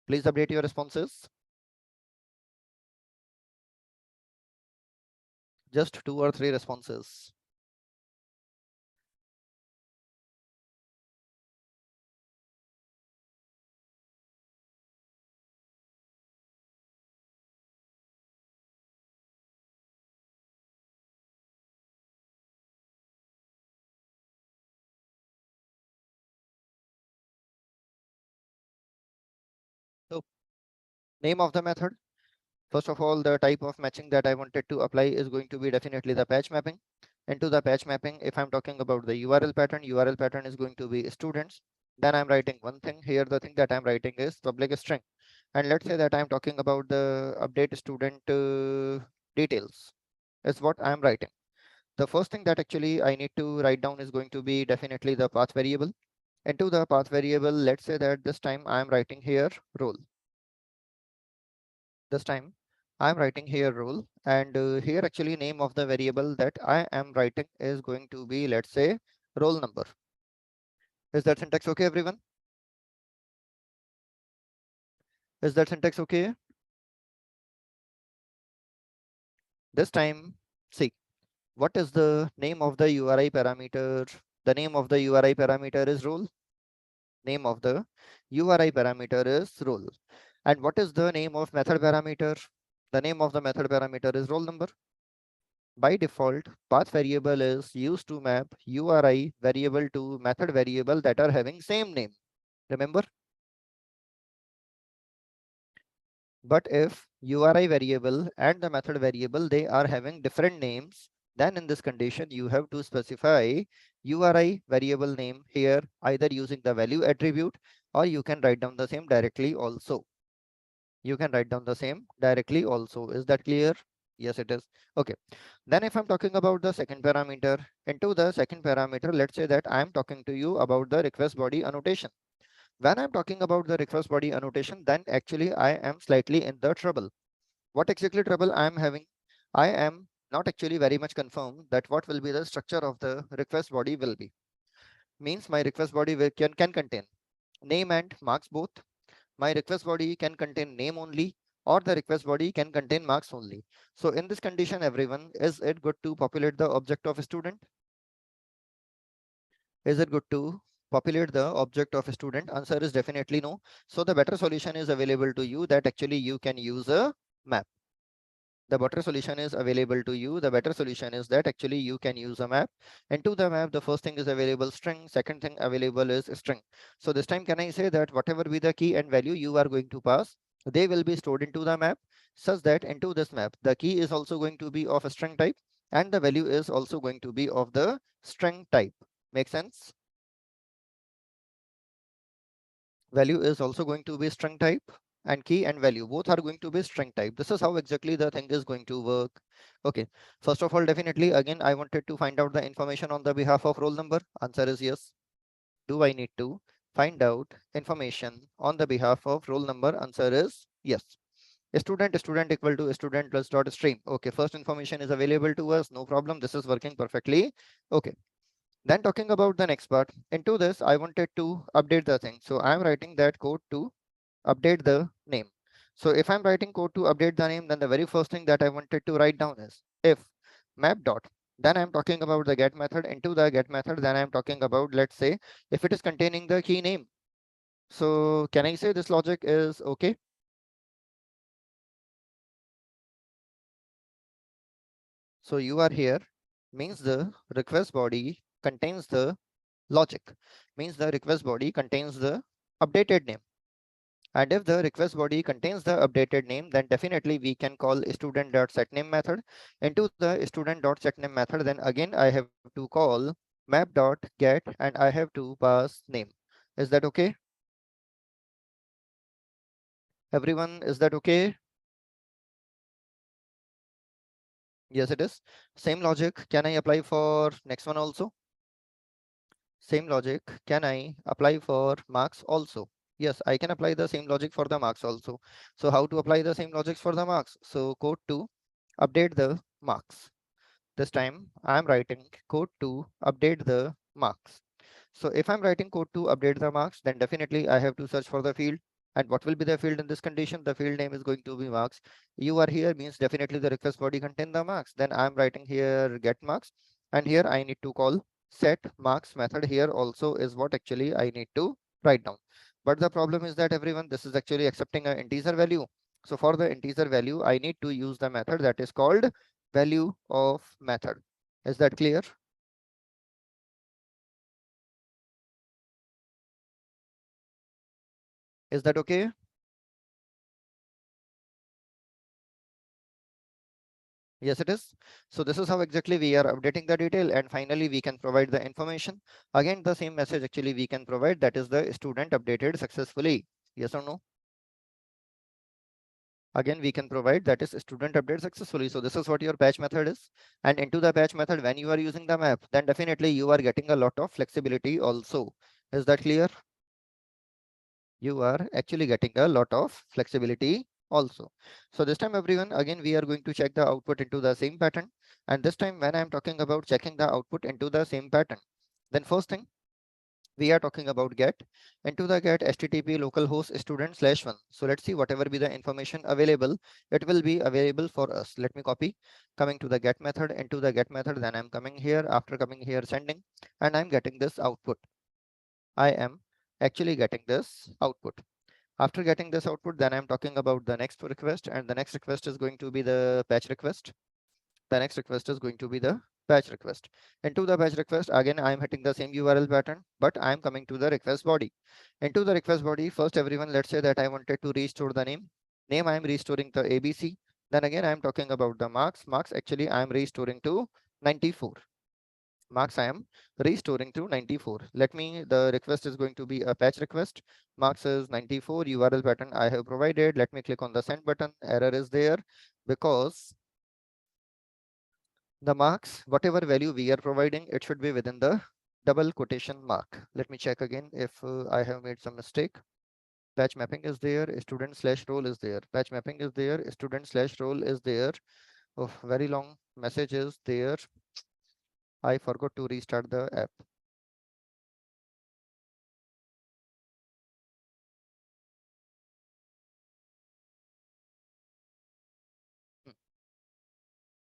Please update your responses. Just 2 or 3 responses. So name of the method. First of all, the type of matching that I wanted to apply is going to be definitely the patch mapping. Into the patch mapping, if I'm talking about the URL pattern is going to be students. Then I'm writing one thing here. The thing that I'm writing is public string. And let's say that I'm talking about the update student details is what I'm writing. The first thing that actually I need to write down is going to be definitely the path variable. Into the path variable, let's say that this time I'm writing here role. This time I'm writing here role, and here actually name of the variable that I am writing is going to be, let's say, roll number. Is that syntax okay, everyone? Is that syntax okay? This time, see, what is the name of the URI parameter? The name of the URI parameter is role. Name of the URI parameter is role. And what is the name of method parameter? The name of the method parameter is roll number. By default, path variable is used to map URI variable to method variable that are having same name. Remember? But if URI variable and the method variable, they are having different names, then in this condition, you have to specify URI variable name here, either using the value attribute, or you can write down the same directly also. You can write down the same directly also. Is that clear? Yes, it is. Okay. Then if I'm talking about the second parameter, into the second parameter, let's say that I'm talking to you about the request body annotation. When I'm talking about the request body annotation, then actually I am slightly in the trouble. What exactly trouble I am having? I am not actually very much confirmed that what will be the structure of the request body will be. Means my request body can contain name and marks both. My request body can contain name only, or the request body can contain marks only. So in this condition, everyone, is it good to populate the object of a student? Is it good to populate the object of a student? Answer is definitely no. So the better solution is available to you, that actually you can use a map. The better solution is available to you. The better solution is that actually you can use a map. And to the map, the first thing is available string. Second thing available is string. So this time, can I say that whatever be the key and value you are going to pass, they will be stored into the map, such that into this map, the key is also going to be of a string type, and the value is also going to be of the string type. Make sense? Value is also going to be string type, and key and value both are going to be string type. This is how exactly the thing is going to work. Okay, first of all, definitely again I wanted to find out the information on the behalf of roll number. Answer is yes. Do I need to find out information on the behalf of roll number? Answer is yes. Student equal to student plus dot stream. Okay, first information is available to us, no problem, this is working perfectly. Okay, then talking about the next part, into this, I wanted to update the thing. So I'm writing that code to update the name. So if I'm writing code to update the name, then the very first thing that I wanted to write down is if map dot, then I'm talking about the get method. Into the get method, then I'm talking about, let's say, if it is containing the key name. So can I say this logic is okay? So you are here means the request body contains the logic, means the request body contains the updated name. And if the request body contains the updated name, then definitely we can call student.setName method. Into the student.setName method, then again I have to call map.get, and I have to pass name. Is that okay? Everyone, is that okay? Yes, it is. Same logic. Can I apply for next one also? Same logic. Can I apply for marks also? Yes, I can apply the same logic for the marks also. So how to apply the same logic for the marks? So code to update the marks. This time I'm writing code to update the marks. So if I'm writing code to update the marks, then definitely I have to search for the field. And what will be the field in this condition? The field name is going to be marks. You are here means definitely the request body contain the marks. Then I'm writing here get marks. And here I need to call set marks method. Here also is what actually I need to write down. But the problem is that everyone, this is actually accepting an integer value. So for the integer value, I need to use the method that is called value of method. Is that clear? Is that okay? Yes, it is. So this is how exactly we are updating the detail, and finally we can provide the information. Again, the same message actually we can provide, that is the student updated successfully. Yes or no? Again, we can provide that is student update successfully. So this is what your patch method is. And into the patch method, when you are using the map, then definitely you are getting a lot of flexibility also. Is that clear? You are actually getting a lot of flexibility also. So this time everyone, again, we are going to check the output into the same pattern. And this time when I'm talking about checking the output into the same pattern, then first thing we are talking about get into the get http localhost student /1. So let's see whatever be the information available, it will be available for us. Let me copy, coming to the get method, into the get method, then I'm coming here, after coming here sending, and I'm getting this output. I am actually getting this output. After getting this output, then I'm talking about the next request, and the next request is going to be the patch request. The next request is going to be the patch request. Into the patch request, again, I'm hitting the same URL pattern, but I'm coming to the request body. Into the request body, first everyone, let's say that I wanted to restore the name. Name, I'm restoring the ABC. Then again, I'm talking about the marks. Marks, actually, I'm restoring to 94. Marks I am restoring to 94. Let me, the request is going to be a patch request. Marks is 94, URL pattern I have provided. Let me click on the send button. Error is there because the marks, whatever value we are providing, it should be within the double quotation mark. Let me check again if I have made some mistake. Patch mapping is there, student slash role is there. Patch mapping is there, student slash role is there. Oh, very long message is there. I forgot to restart the app.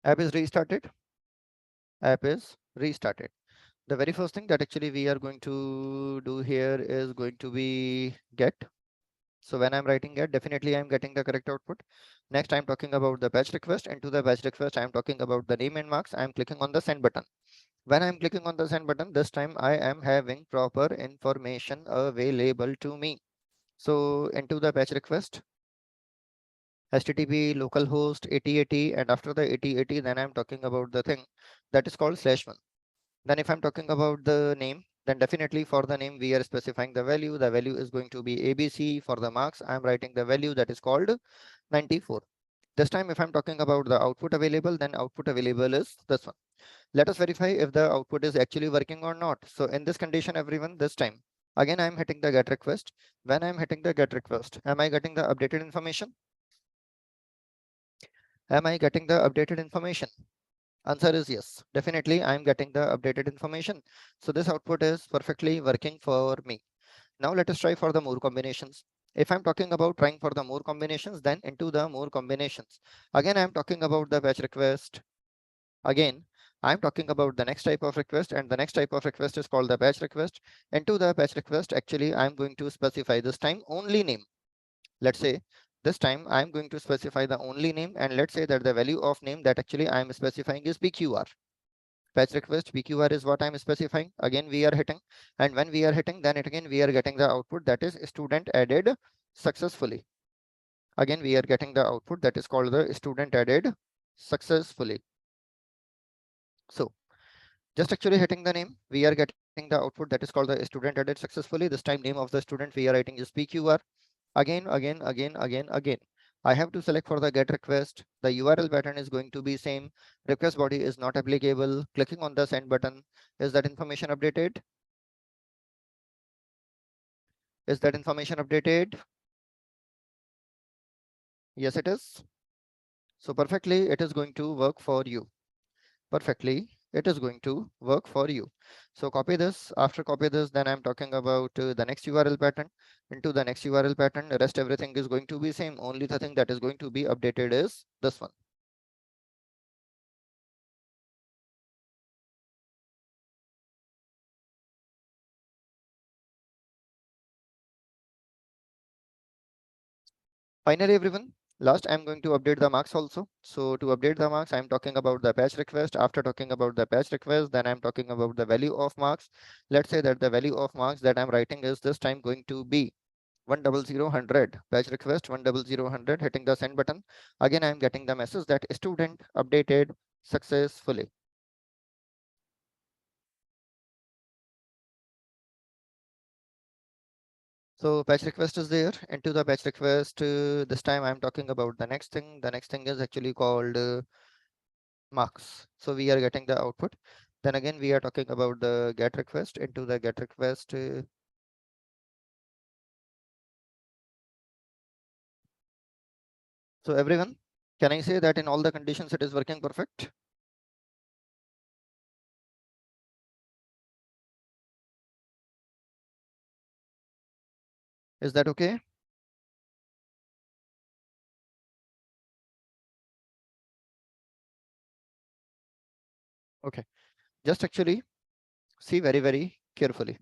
App is restarted. App is restarted. The very first thing that actually we are going to do here is going to be get. So when I'm writing get, definitely I'm getting the correct output. Next, I'm talking about the patch request, and to the patch request, I'm talking about the name and marks. I'm clicking on the send button. When I'm clicking on the send button, this time I am having proper information available to me. So into the patch request, HTTP localhost 8080, and after the 8080, then I'm talking about the thing that is called /1. Then if I'm talking about the name, then definitely for the name, we are specifying the value. The value is going to be ABC. For the marks, I'm writing the value that is called 94. This time, if I'm talking about the output available, then output available is this one. Let us verify if the output is actually working or not. So in this condition, everyone, this time, again, I'm hitting the get request. When I'm hitting the get request, am I getting the updated information? Am I getting the updated information? Answer is yes. Definitely, I'm getting the updated information. So this output is perfectly working for me. Now let us try for the more combinations. If I'm talking about trying for the more combinations, then into the more combinations. Again, I'm talking about the batch request. Again, I'm talking about the next type of request, and the next type of request is called the batch request. Into the batch request, actually, I'm going to specify this time only name. Let's say this time I'm going to specify the only name, and let's say that the value of name that actually I'm specifying is PQR. Patch request PQR is what I'm specifying. Again, we are hitting, and when we are hitting, then it again we are getting the output that is student added successfully. Again, we are getting the output that is called the student added successfully. So just actually hitting the name, we are getting the output that is called the student added successfully. This time name of the student we are writing is PQR. again. I have to select for the get request. The URL pattern is going to be same. Request body is not applicable. Clicking on the send button. Is that information updated? Is that information updated? Yes, it is. So perfectly, it is going to work for you. Perfectly, it is going to work for you. So copy this. After copy this, then I'm talking about the next URL pattern. Into the next URL pattern, the rest everything is going to be same. Only the thing that is going to be updated is this one. Finally, everyone, last I'm going to update the marks also. So to update the marks, I'm talking about the patch request. After talking about the patch request, then I'm talking about the value of marks. Let's say that the value of marks that I'm writing is this time going to be 100 patch request 100 hitting the send button. Again, I'm getting the message that student updated successfully. So patch request is there. Into the patch request, this time I'm talking about the next thing. The next thing is actually called marks. So we are getting the output. Then again, we are talking about the get request. Into the get request, so everyone, can I say that in all the conditions it is working perfect? Is that okay? Okay, just actually see very carefully.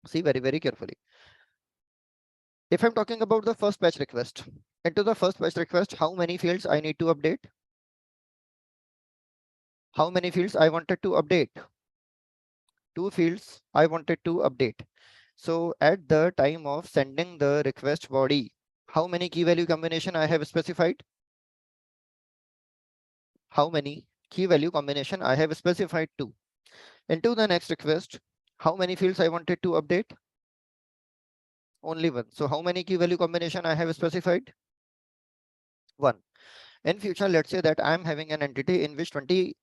See very carefully. If I'm talking about the first patch request, into the first patch request, how many fields I need to update? How many fields I wanted to update? Two fields I wanted to update. So at the time of sending the request body, how many key value combination I have specified? How many key value combination I have specified two? Into the next request, how many fields I wanted to update? Only one. So how many key value combination I have specified? One. In future, let's say that I'm having an entity in which 20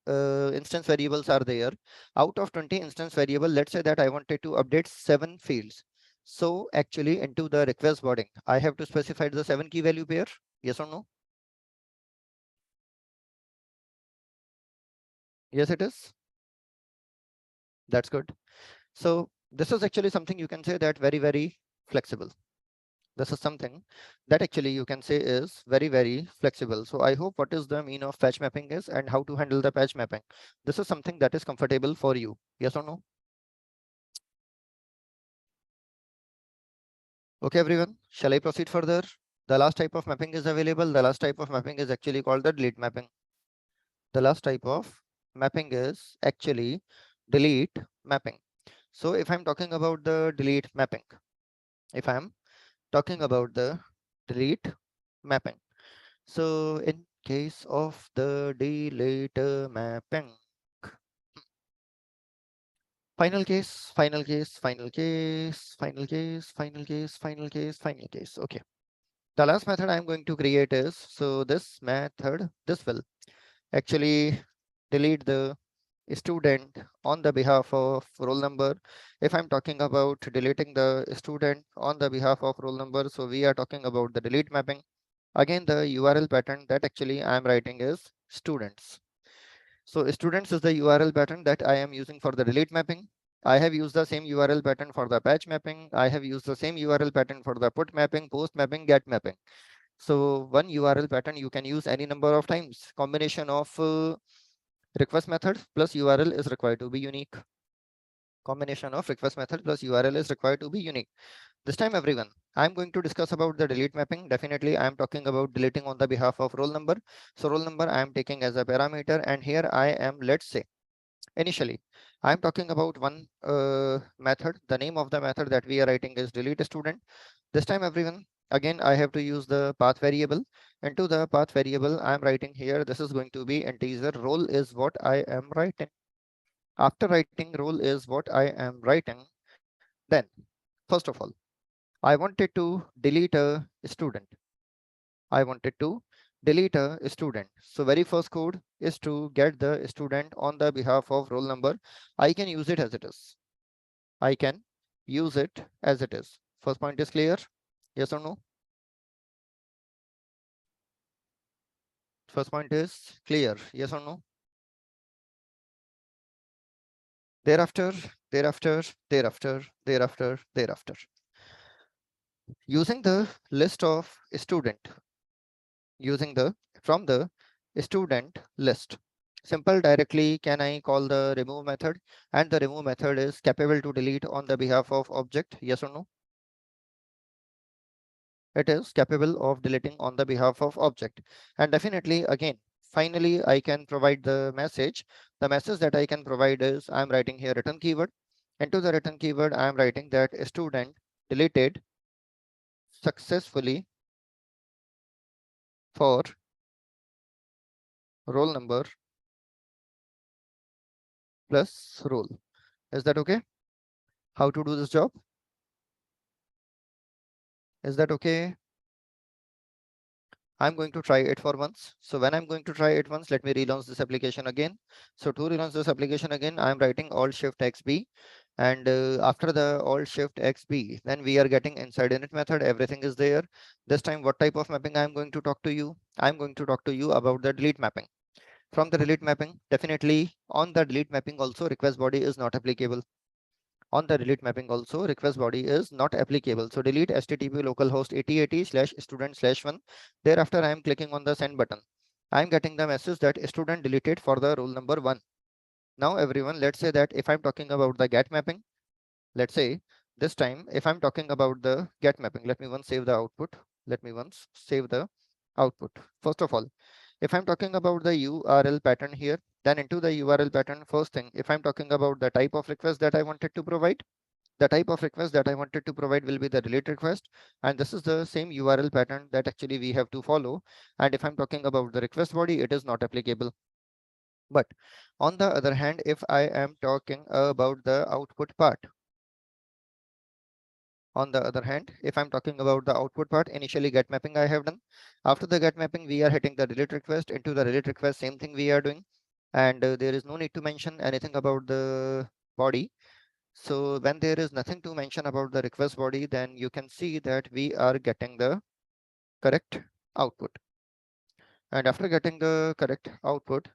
instance variables are there. Out of 20 instance variable, let's say that I wanted to update 7 fields. So actually into the request body, I have to specify the 7 key value pair. Yes or no? Yes, it is. That's good. So this is actually something you can say that very flexible. This is something that actually you can say is very flexible. So I hope what is the mean of patch mapping is and how to handle the patch mapping. This is something that is comfortable for you. Yes or no? Okay, everyone, shall I proceed further? The last type of mapping is available. The last type of mapping is actually called the delete mapping. The last type of mapping is actually delete mapping. So if I'm talking about the delete mapping, if I'm talking about the delete mapping, so in case of the delete mapping, final case, final case, final case, final case, final case, final case, final case. Okay. The last method I'm going to create is, so this method, this will actually delete the student on the behalf of roll number. If I'm talking about deleting the student on the behalf of roll number, so we are talking about the delete mapping. Again, the URL pattern that actually I'm writing is students. So students is the URL pattern that I am using for the delete mapping. I have used the same URL pattern for the patch mapping. I have used the same URL pattern for the put mapping, post mapping, get mapping. So one URL pattern you can use any number of times. Combination of request method plus URL is required to be unique. Combination of request method plus URL is required to be unique. This time, everyone, I'm going to discuss about the delete mapping. Definitely, I'm talking about deleting on the behalf of roll number. So roll number I am taking as a parameter, and here I am, let's say, initially, I'm talking about one method. The name of the method that we are writing is delete student. This time, everyone, again, I have to use the path variable. Into the path variable, I'm writing here, this is going to be integer. Role is what I am writing. After writing role is what I am writing, then, first of all, I wanted to delete a student. I wanted to delete a student. So very first code is to get the student on the behalf of roll number. I can use it as it is. I can use it as it is. First point is clear? Yes or no? First point is clear. Yes or no? Thereafter, thereafter, thereafter, thereafter, thereafter. Using the list of student, using the from the student list. Simple directly can I call the remove method, and the remove method is capable to delete on the behalf of object. Yes or no? It is capable of deleting on the behalf of object. And definitely again, finally, I can provide the message. The message that I can provide is I'm writing here return keyword. Into the return keyword, I'm writing that student deleted successfully for roll number plus roll. Is that okay? How to do this job? Is that okay? I'm going to try it for once. So when I'm going to try it once, let me relaunch this application again. So to relaunch this application again, I'm writing Alt Shift XB. And after the Alt Shift XB, then we are getting inside init method. Everything is there. This time, what type of mapping I'm going to talk to you? I'm going to talk to you about the delete mapping. From the delete mapping, definitely on the delete mapping also request body is not applicable. On the delete mapping also request body is not applicable. So delete http localhost 8080/student/1. Thereafter I am clicking on the send button. I am getting the message that student deleted for the roll number 1. Now everyone, let's say that if I'm talking about the get mapping, let's say this time if I'm talking about the get mapping, let me once save the output. Let me once save the output. First of all, if I'm talking about the URL pattern here, then into the URL pattern, first thing, if I'm talking about the type of request that I wanted to provide, the type of request that I wanted to provide will be the delete request. And this is the same URL pattern that actually we have to follow. And if I'm talking about the request body, it is not applicable. But on the other hand, if I am talking about the output part, on the other hand, if I'm talking about the output part, initially get mapping I have done. After the get mapping, we are hitting the delete request. Into the delete request, same thing we are doing. And there is no need to mention anything about the body. So when there is nothing to mention about the request body, then you can see that we are getting the correct output. And after getting the correct output,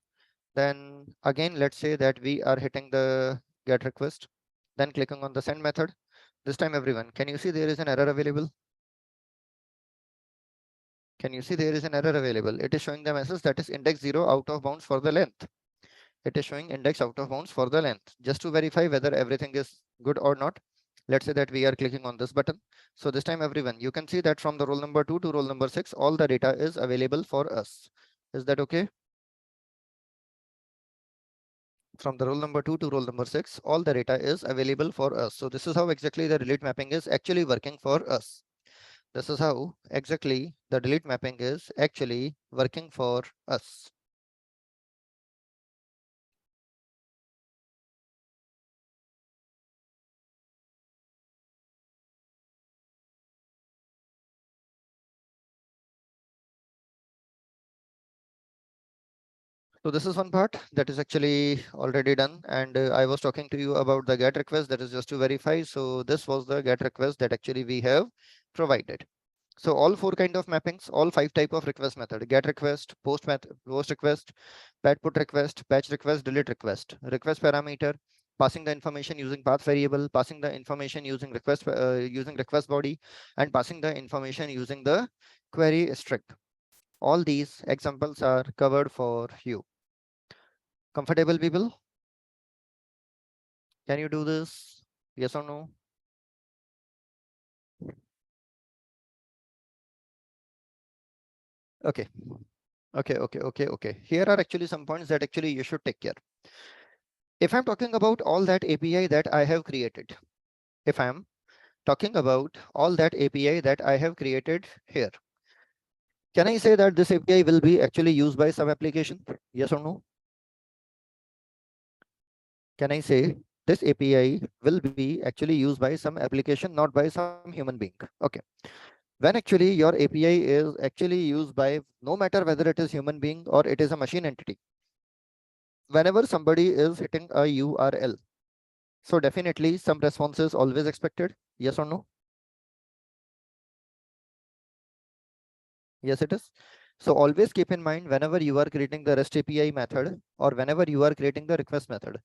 then again, let's say that we are hitting the get request, then clicking on the send method. This time everyone, can you see there is an error available? Can you see there is an error available? It is showing the message that is index 0 out of bounds for the length. It is showing index out of bounds for the length. Just to verify whether everything is good or not, let's say that we are clicking on this button. So this time everyone, you can see that from the roll number 2 to roll number 6, all the data is available for us. Is that okay? From the roll number 2 to roll number 6, all the data is available for us. So this is how exactly the delete mapping is actually working for us. This is how exactly the delete mapping is actually working for us. So this is one part that is actually already done, and I was talking to you about the get request, that is just to verify. So this was the get request that actually we have provided. So all 4 kind of mappings, all 5 type of request method: get request, post method, post request, put request, patch request, delete request, request parameter, passing the information using path variable, passing the information using request body, and passing the information using the query string. All these examples are covered for you. Comfortable people? Can you do this? Yes or no? Okay. Okay. Here are actually some points that actually you should take care. If I'm talking about all that API that I have created, if I'm talking about all that API that I have created here, can I say that this API will be actually used by some application? Yes or no? Can I say this API will be actually used by some application, not by some human being. Okay. When actually your API is actually used by no matter whether it is human being or it is a machine entity, whenever somebody is hitting a URL, so definitely some response is always expected. Yes or no? Yes, it is. So always keep in mind whenever you are creating the REST API method or whenever you are creating the request method,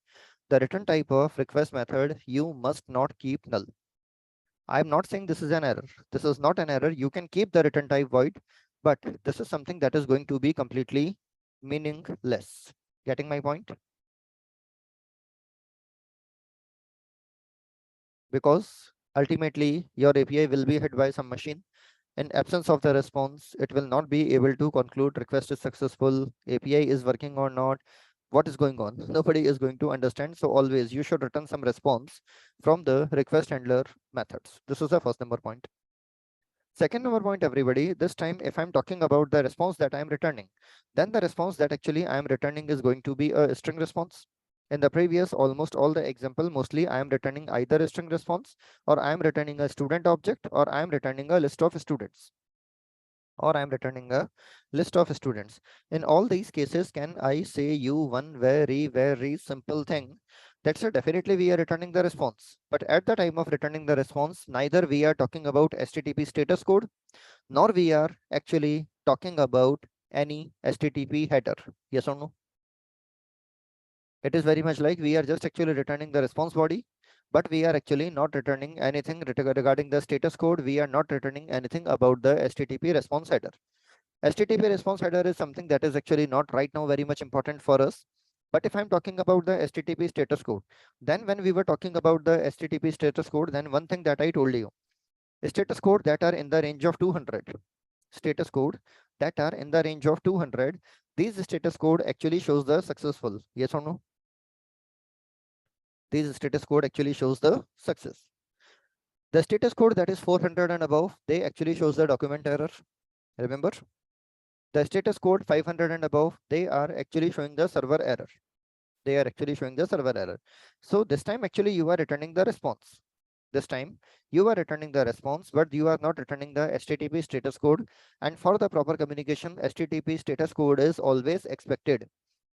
the return type of request method, you must not keep null. I'm not saying this is an error. This is not an error. You can keep the return type void, but this is something that is going to be completely meaningless. Getting my point? Because ultimately your API will be hit by some machine. In absence of the response, it will not be able to conclude request is successful, API is working or not, what is going on. Nobody is going to understand. So always you should return some response from the request handler methods. This is the first number point. Second number point, everybody, this time if I'm talking about the response that I'm returning, then the response that actually I'm returning is going to be a string response. In the previous, almost all the example, mostly I am returning either a string response or I am returning a student object or I am returning a list of students or I'm returning a list of students. In all these cases, can I say you one very, very simple thing? That's a definitely we are returning the response. But at the time of returning the response, neither we are talking about HTTP status code, nor we are actually talking about any HTTP header. Yes or no? It is very much like we are just actually returning the response body, but we are actually not returning anything regarding the status code. We are not returning anything about the HTTP response header. HTTP response header is something that is actually not right now very much important for us. But if I'm talking about the HTTP status code, then when we were talking about the HTTP status code, then one thing that I told you, status code that are in the range of 200, status code that are in the range of 200, these status code actually shows the successful. Yes or no? These status code actually shows the success. The status code that is 400 and above, they actually shows the document error. Remember? The status code 500 and above, they are actually showing the server error. They are actually showing the server error. So this time actually you are returning the response. This time you are returning the response, but you are not returning the HTTP status code. And for the proper communication, HTTP status code is always expected.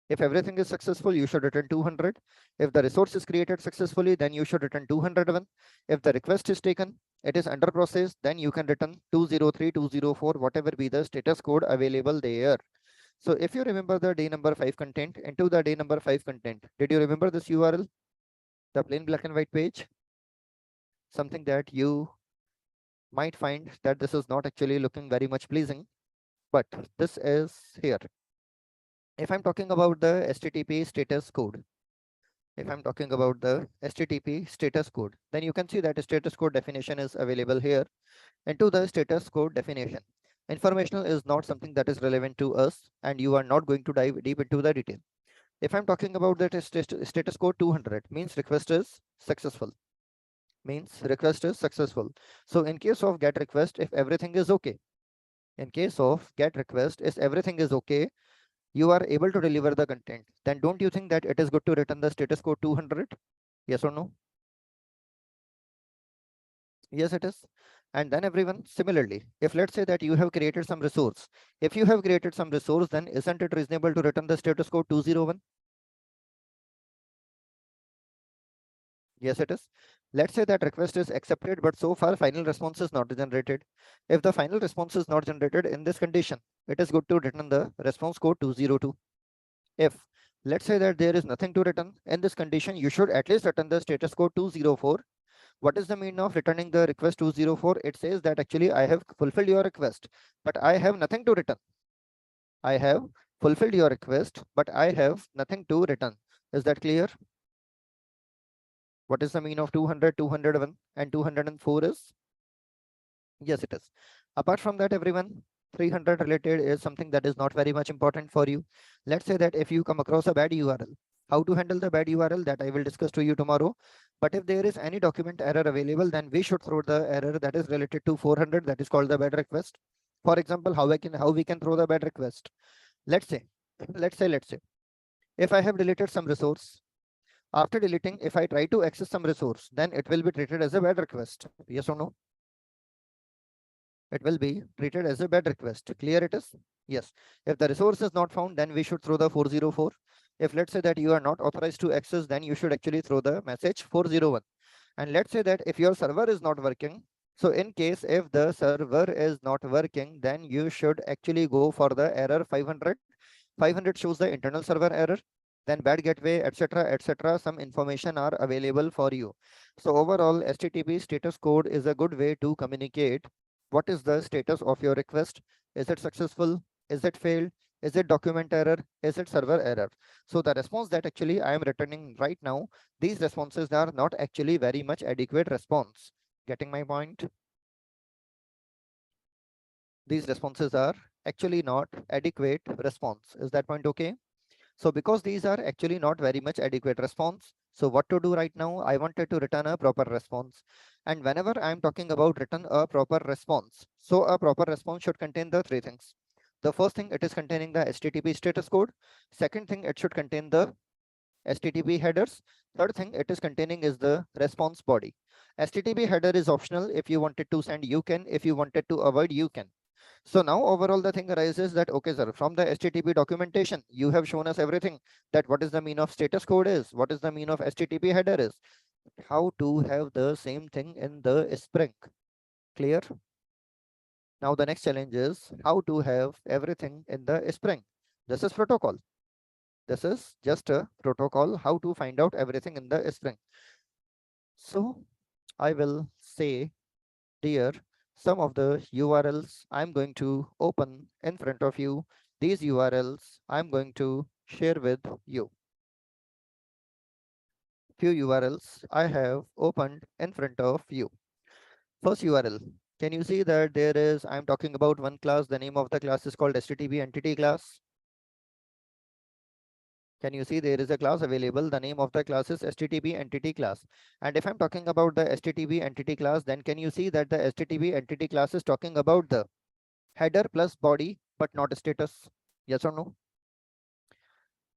If everything is successful, you should return 200. If the resource is created successfully, then you should return 201. If the request is taken, it is under process, then you can return 203, 204, whatever be the status code available there. So if you remember the day number 5 content, into the day number 5 content, did you remember this URL? The plain black and white page? Something that you might find that this is not actually looking very much pleasing, but this is here. If I'm talking about the HTTP status code, if I'm talking about the HTTP status code, then you can see that status code definition is available here. Into the status code definition, informational is not something that is relevant to us, and you are not going to dive deep into the detail. If I'm talking about that status code 200, means request is successful. Means request is successful. So in case of get request, if everything is okay, in case of get request, if everything is okay, you are able to deliver the content, then don't you think that it is good to return the status code 200? Yes or no? Yes, it is. And then everyone, similarly, if let's say that you have created some resource, if you have created some resource, then isn't it reasonable to return the status code 201? Yes, it is. Let's say that request is accepted, but so far final response is not generated. If the final response is not generated in this condition, it is good to return the response code 202. If let's say that there is nothing to return in this condition, you should at least return the status code 204. What is the meaning of returning the request 204? It says that actually I have fulfilled your request, but I have nothing to return. I have fulfilled your request, but I have nothing to return. Is that clear? What is the mean of 200, 201, and 204 is? Yes, it is. Apart from that, everyone, 300 related is something that is not very much important for you. Let's say that if you come across a bad URL, how to handle the bad URL, that I will discuss to you tomorrow. But if there is any document error available, then we should throw the error that is related to 400, that is called the bad request. For example, how we can throw the bad request. Let's say, if I have deleted some resource, After deleting, if I try to access some resource, then it will be treated as a bad request. Yes or no? It will be treated as a bad request. Clear it is? Yes. If the resource is not found, then we should throw the 404. If let's say that you are not authorized to access, then you should actually throw the message 401. And let's say that if your server is not working, so in case if the server is not working, then you should actually go for the error 500. 500 shows the internal server error, then bad gateway, etc., etc. Some information are available for you. So overall, HTTP status code is a good way to communicate what is the status of your request. Is it successful? Is it failed? Is it document error? Is it server error? So the response that actually I am returning right now, these responses are not actually very much adequate response. Getting my point? These responses are actually not adequate response. Is that point okay? So because these are actually not very much adequate response, so what to do right now? I wanted to return a proper response. And whenever I'm talking about return a proper response, so a proper response should contain the three things. The first thing, it is containing the HTTP status code. Second thing, it should contain the HTTP headers. Third thing it is containing is the response body. HTTP header is optional. If you wanted to send, you can. If you wanted to avoid, you can. So now overall the thing arises that, okay, sir, from the HTTP documentation, you have shown us everything, that what is the mean of status code is, what is the mean of HTTP header is, how to have the same thing in the Spring. Clear? Now the next challenge is how to have everything in the Spring. This is protocol. This is just a protocol, how to find out everything in the Spring. So I will say, dear, some of the URLs I'm going to open in front of you. These URLs I'm going to share with you. Few URLs I have opened in front of you. First URL. Can you see that there is, I'm talking about one class. The name of the class is called HTTP entity class. Can you see there is a class available? The name of the class is HTTP entity class. And if I'm talking about the HTTP entity class, then can you see that the HTTP entity class is talking about the header plus body, but not status? Yes or no?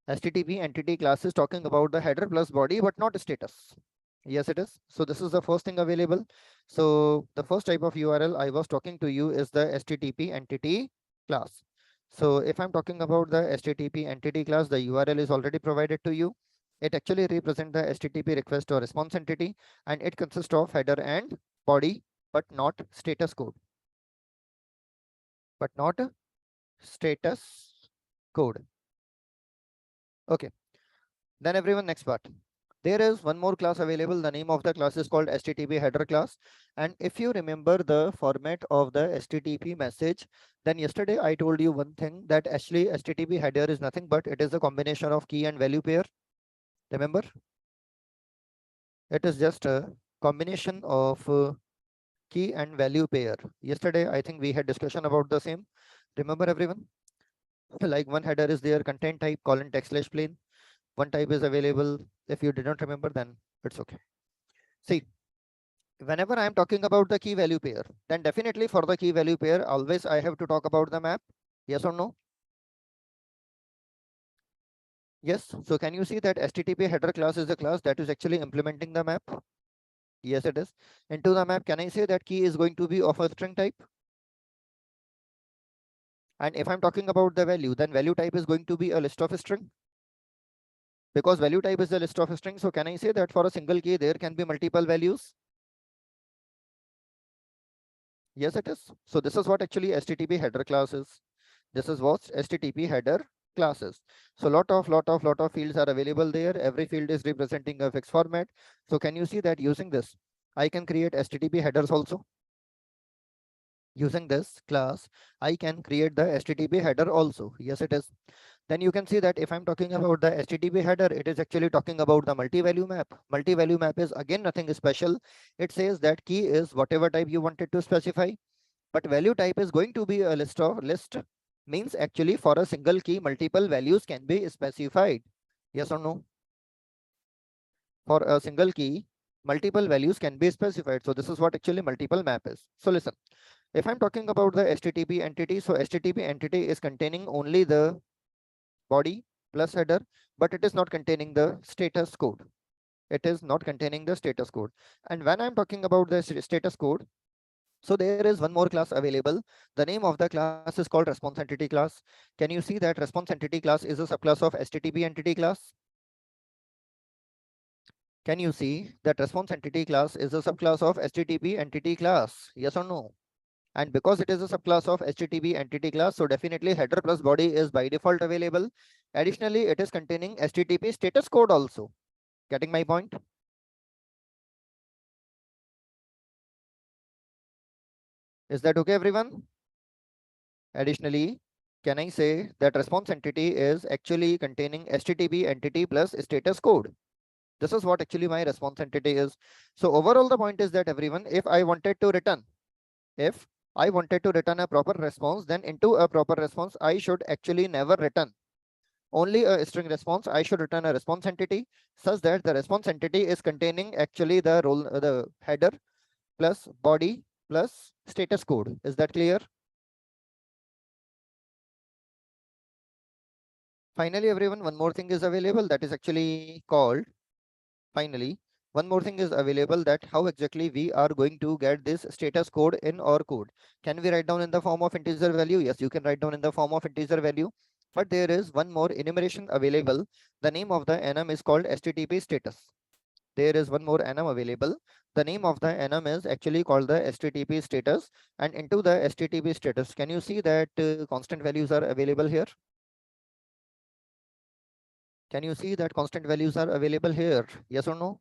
HTTP entity class is talking about the header plus body, but not status. Yes, it is. So this is the first thing available. So the first type of URL I was talking to you is the HTTP entity class. So if I'm talking about the HTTP entity class, the URL is already provided to you. It actually represents the HTTP request or response entity, and it consists of header and body, but not status code. But not status code. Okay. Then everyone, next part. There is one more class available. The name of the class is called HTTP header class. And if you remember the format of the HTTP message, then yesterday I told you one thing, that actually HTTP header is nothing but it is a combination of key and value pair. Remember? It is just a combination of key and value pair. Yesterday, I think we had discussion about the same. Remember everyone? Like one header is there, content type, colon, text slash plain. One type is available. If you did not remember, then it's okay. See, whenever I'm talking about the key value pair, then definitely for the key value pair, always I have to talk about the map. Yes or no? Yes. So can you see that HTTP header class is a class that is actually implementing the map? Yes, it is. Into the map, can I say that key is going to be of a string type? And if I'm talking about the value, then value type is going to be a list of a string. Because value type is a list of a string. So can I say that for a single key, there can be multiple values? Yes, it is. So this is what actually HTTP header class is. This is what HTTP header classes. So lot of fields are available there. Every field is representing a fixed format. So can you see that using this, I can create HTTP headers also. Using this class, I can create the HTTP header also. Yes, it is. Then you can see that if I'm talking about the HTTP header, it is actually talking about the multi-value map. Multi-value map is again nothing special. It says that key is whatever type you wanted to specify, but value type is going to be a list, means actually for a single key, multiple values can be specified. Yes or no? For a single key, multiple values can be specified. So this is what actually multiple map is. So listen, if I'm talking about the HTTP entity, so HTTP entity is containing only the body plus header, but it is not containing the status code. it is not containing the status code. And when I'm talking about the status code, so there is one more class available. The name of the class is called response entity class. Can you see that response entity class is a subclass of HTTP entity class? Can you see that response entity class is a subclass of HTTP entity class? Yes or no? And because it is a subclass of HTTP entity class, so definitely header plus body is by default available. Additionally, it is containing HTTP status code also. Getting my point? Is that okay, everyone? Additionally, can I say that response entity is actually containing HTTP entity plus status code? This is what actually my response entity is. So overall, the point is that everyone, if I wanted to return a proper response, then into a proper response, I should actually never return only a string response. I should return a response entity such that the response entity is containing actually the role, the header plus body plus status code. Is that clear? Finally, everyone, one more thing is available that is actually called finally. One more thing is available that how exactly we are going to get this status code in our code. Can we write down in the form of integer value? Yes, you can write down in the form of integer value. But there is one more enumeration available. The name of the enum is called HTTP status. There is one more enum available. The name of the enum is actually called the HTTP status. And into the HTTP status, can you see that constant values are available here? Can you see that constant values are available here? Yes or no?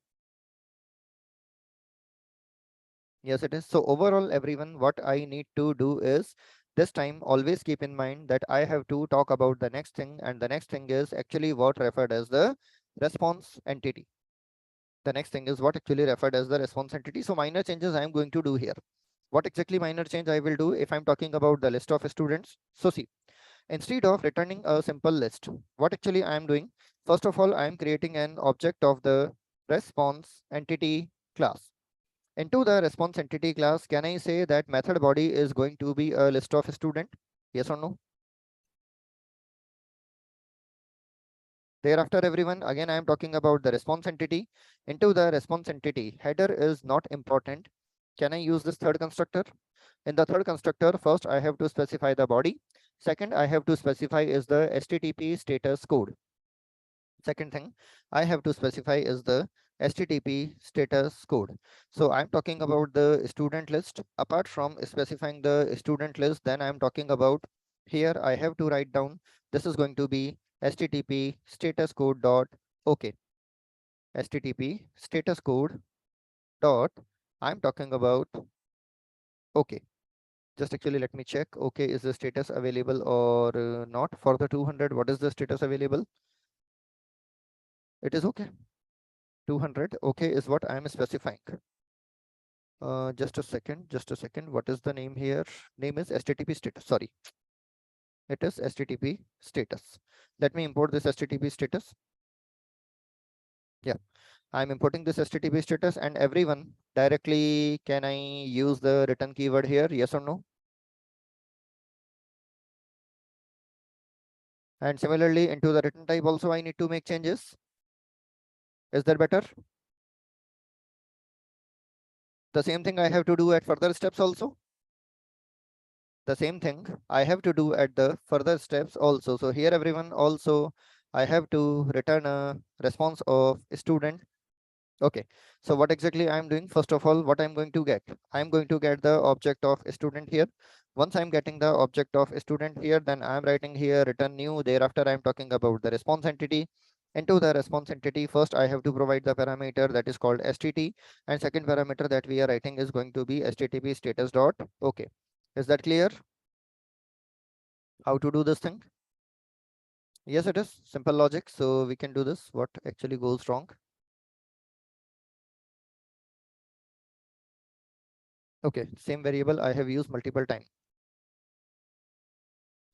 Yes, it is. So overall, everyone, what I need to do is this time always keep in mind that I have to talk about the next thing, and the next thing is actually what referred as the response entity. The next thing is what actually referred as the response entity. So minor changes I am going to do here. What exactly minor change I will do if I'm talking about the list of students? So see, instead of returning a simple list, what actually I am doing? First of all, I am creating an object of the response entity class. Into the response entity class, can I say that method body is going to be a list of student? Yes or no? Thereafter, everyone, again, I am talking about the response entity. Into the response entity, header is not important. Can I use this third constructor? In the third constructor, first I have to specify the body. Second, I have to specify is the HTTP status code. Second thing I have to specify is the HTTP status code. So I'm talking about the student list. Apart from specifying the student list, then I'm talking about here I have to write down this is going to be HTTP status code dot OK. HTTP status code dot I'm talking about OK. Just actually let me check. OK, is the status available or not for the 200? What is the status available? It is OK. 200 okay is what I am specifying. Just a second, what is the name here? Name is HTTP status. Sorry, it is HTTP status. Let me import this HTTP status. Yeah, I'm importing this HTTP status, and everyone directly can I use the return keyword here? Yes or no? And similarly into the return type also I need to make changes. Is that better? The same thing I have to do at further steps also. The same thing I have to do at the further steps also. So here everyone also I have to return a response of student. Okay, so what exactly I'm doing? First of all, what I'm going to get? I'm going to get the object of student here. Once I'm getting the object of student here, then I'm writing here return new. Thereafter, I'm talking about the response entity. Into the response entity, first I have to provide the parameter that is called STT, and second parameter that we are writing is going to be HTTP status dot okay. Is that clear? How to do this thing? Yes, it is simple logic. So we can do this. What actually goes wrong? Okay, same variable I have used multiple times.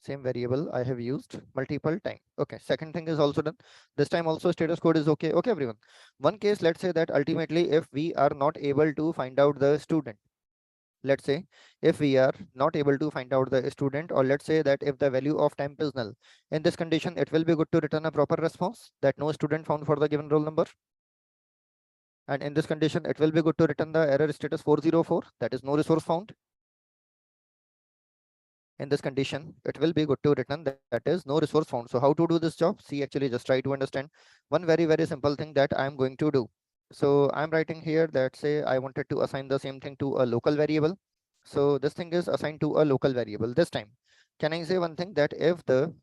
Same variable I have used multiple times. Okay, second thing is also done. This time also status code is okay. Okay, everyone. One case, let's say that ultimately if we are not able to find out the student, let's say if we are not able to find out the student, or let's say that if the value of temp is null, in this condition, it will be good to return a proper response that no student found for the given roll number. And in this condition, it will be good to return the error status 404, that is no resource found. In this condition, it will be good to return that is no resource found. So how to do this job? See, actually just try to understand one very simple thing that I am going to do. So I'm writing here that say I wanted to assign the same thing to a local variable. So this thing is assigned to a local variable this time. Can I say one thing that if the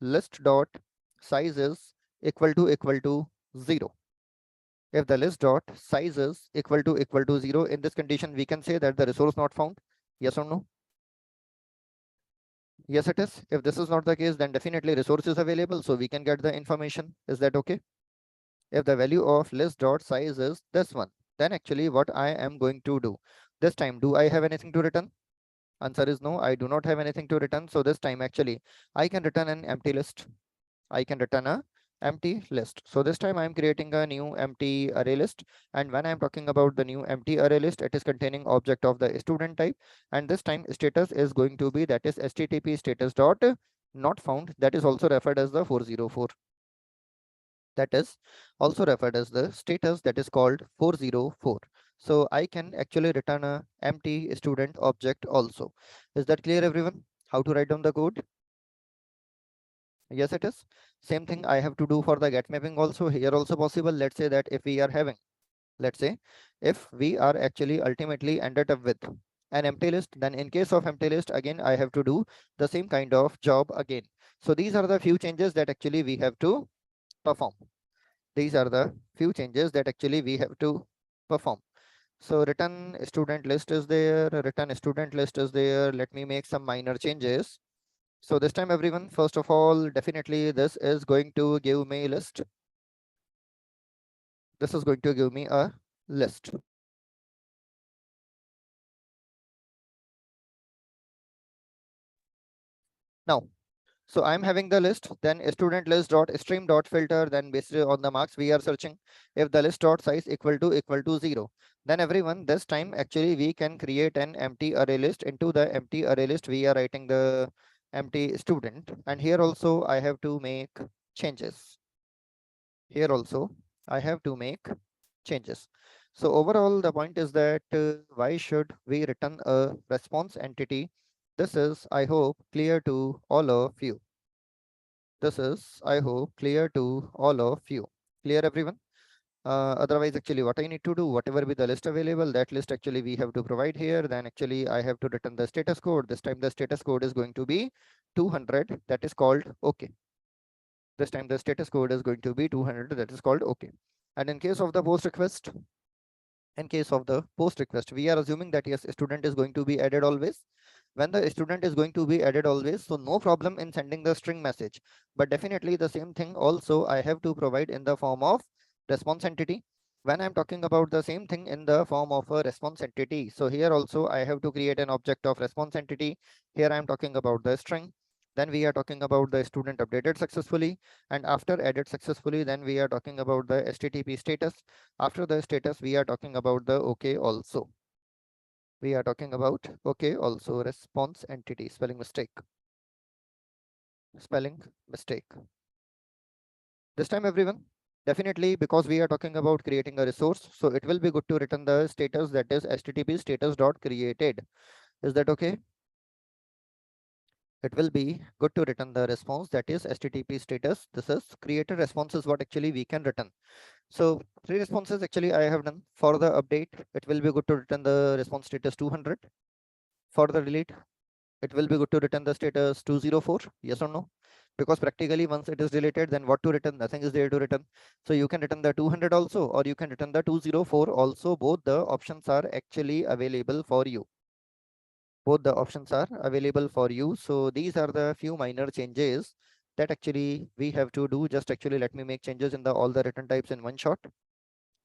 list dot size is equal to 0, if the list dot size is equal to 0, in this condition we can say that the resource not found. Yes or no? Yes, it is. If this is not the case, then definitely resource is available, so we can get the information. Is that okay? If the value of list dot size is this one, then actually what I am going to do this time, do I have anything to return? Answer is no, I do not have anything to return. So this time actually I can return an empty list. I can return a empty list. So this time I'm creating a new empty array list. And when I'm talking about the new empty array list, it is containing object of the student type. And this time status is going to be that is http status dot not found. That is also referred as the 404. That is also referred as the status that is called 404. So I can actually return a empty student object also. Is that clear, everyone? How to write down the code? Yes, it is. Same thing I have to do for the get mapping also. Here also possible. Let's say that if we are having, let's say, if we are actually ultimately ended up with an empty list, then in case of empty list, again, I have to do the same kind of job again. So these are the few changes that actually we have to perform. These are the few changes that actually we have to perform. So return student list is there, return student list is there. Let me make some minor changes. So this time, everyone, first of all, definitely this is going to give me a list. This is going to give me a list. Now, so I'm having the list, then student list dot stream dot filter, then based on the marks we are searching, if the list dot size equal to 0, then everyone, this time actually we can create an empty array list. Into the empty array list, we are writing the empty student, and here also I have to make changes. Here also I have to make changes. So overall, the point is that why should we return a response entity? This is, I hope, clear to all of you. This is, I hope, clear to all of you. Clear, everyone? Otherwise, actually, what I need to do, whatever be the list available, that list actually we have to provide here. Then actually, I have to return the status code. This time, the status code is going to be 200. That is called OK. This time, the status code is going to be 200. That is called OK. And in case of the post request, we are assuming that yes, student is going to be added always. When the student is going to be added always, so no problem in sending the string message, but definitely the same thing also I have to provide in the form of response entity. When I'm talking about the same thing in the form of a response entity, so here also I have to create an object of response entity. Here I'm talking about the string. Then we are talking about the student updated successfully, and after added successfully, then we are talking about the http status. After the status, we are talking about the OK also. We are talking about OK also, response entity, spelling mistake. Spelling mistake. This time, everyone, definitely because we are talking about creating a resource, so it will be good to return the status, that is http status dot created. Is that okay? It will be good to return the response, that is http status. This is created response is what actually we can return. So three responses actually I have done. For the update, it will be good to return the response status 200. For the delete, it will be good to return the status 204. Yes or no? Because practically once it is deleted, then what to return? Nothing is there to return. So you can return the 200 also, or you can return the 204 also. Both the options are actually available for you. Both the options are available for you. So these are the few minor changes that actually we have to do. Just actually let me make changes in the all the return types in one shot.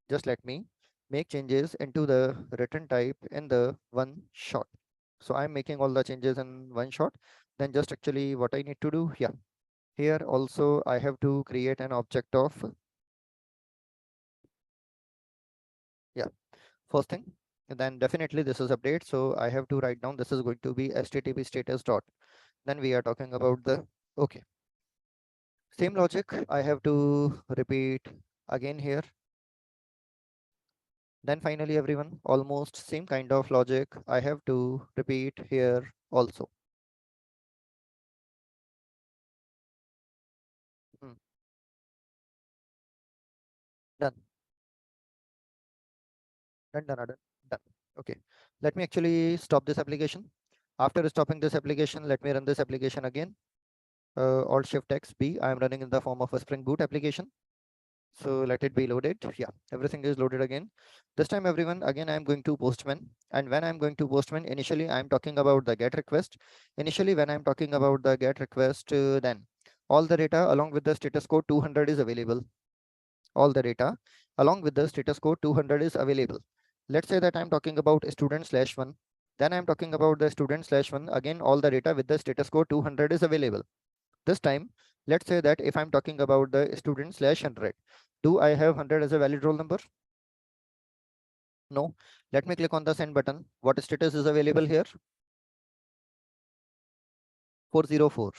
Just let me make changes into the return type in the one shot. So I'm making all the changes in one shot. Then just actually what I need to do, yeah. Here also I have to create an object of, yeah, first thing. And then definitely this is update. So I have to write down this is going to be http status dot. Then we are talking about the, okay. Same logic I have to repeat again here. Then finally, everyone, almost same kind of logic I have to repeat here also. Hmm. Done. Done. Done. Okay. Let me actually stop this application. After stopping this application, let me run this application again. Alt Shift X B. I am running in the form of a Spring Boot application. So let it be loaded. Yeah, everything is loaded again. This time, everyone, again, I'm going to Postman. And when I'm going to Postman, initially, I'm talking about the GET request. Initially, when I'm talking about the GET request, then all the data along with the status code 200 is available. All the data along with the status code 200 is available. Let's say that I'm talking about student slash one. Then I'm talking about the student slash one. Again, all the data with the status code 200 is available. This time, let's say that if I'm talking about the student slash 100, do I have 100 as a valid roll number? No. Let me click on the send button. What status is available here? 404.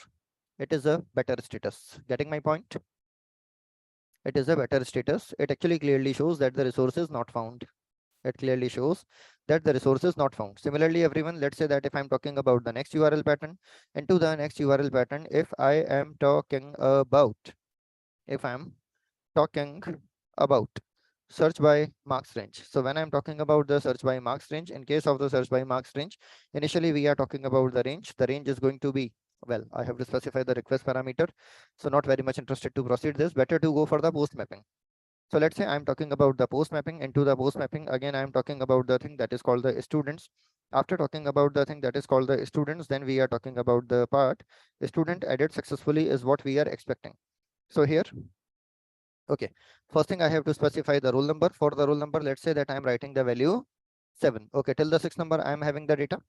It is a better status. Getting my point? It is a better status. It actually clearly shows that the resource is not found. It clearly shows that the resource is not found. Similarly, everyone, let's say that if I'm talking about the next URL pattern, into the next URL pattern, if I am talking about, if I'm talking about search by marks range. So when I'm talking about the search by marks range, in case of the search by marks range, initially we are talking about the range. The range is going to be, well, I have to specify the request parameter. So not very much interested to proceed this, better to go for the post mapping. So let's say I'm talking about the post mapping. Into the post mapping, again, I'm talking about the thing that is called the students. After talking about the thing that is called the students, then we are talking about the part student added successfully is what we are expecting. So here, okay, first thing I have to specify the roll number. For the roll number, let's say that I'm writing the value 7. Okay, till the 6th number I'm having the data.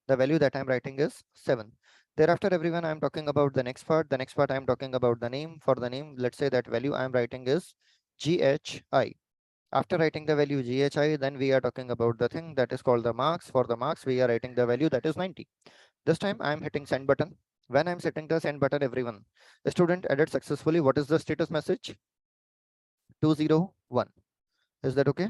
The value that I'm writing is 7. Thereafter, everyone, I'm talking about the next part. The next part I'm talking about the name. For the name, let's say that value I'm writing is GHI. After writing the value GHI, then we are talking about the thing that is called the marks. For the marks, we are writing the value that is 90. This time I'm hitting send button. When I'm setting the send button, everyone, the student added successfully. What is the status message? 201. Is that okay?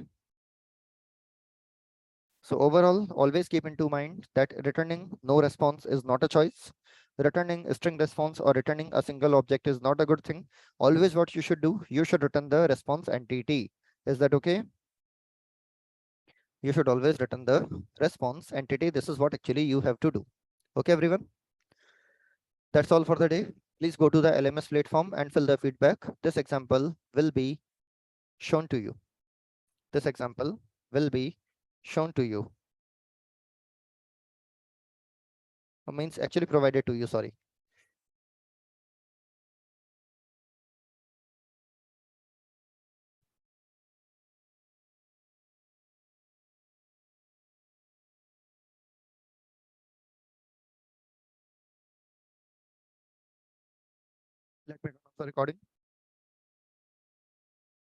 So overall, always keep into mind that returning no response is not a choice. Returning a string response or returning a single object is not a good thing. Always what you should do, you should return the response entity. Is that okay? You should always return the response entity. This is what actually you have to do. Okay, everyone. That's all for the day. Please go to the LMS platform and fill the feedback. This example will be shown to you. This example will be shown to you. Means actually provided to you, sorry. Let me turn off the recording.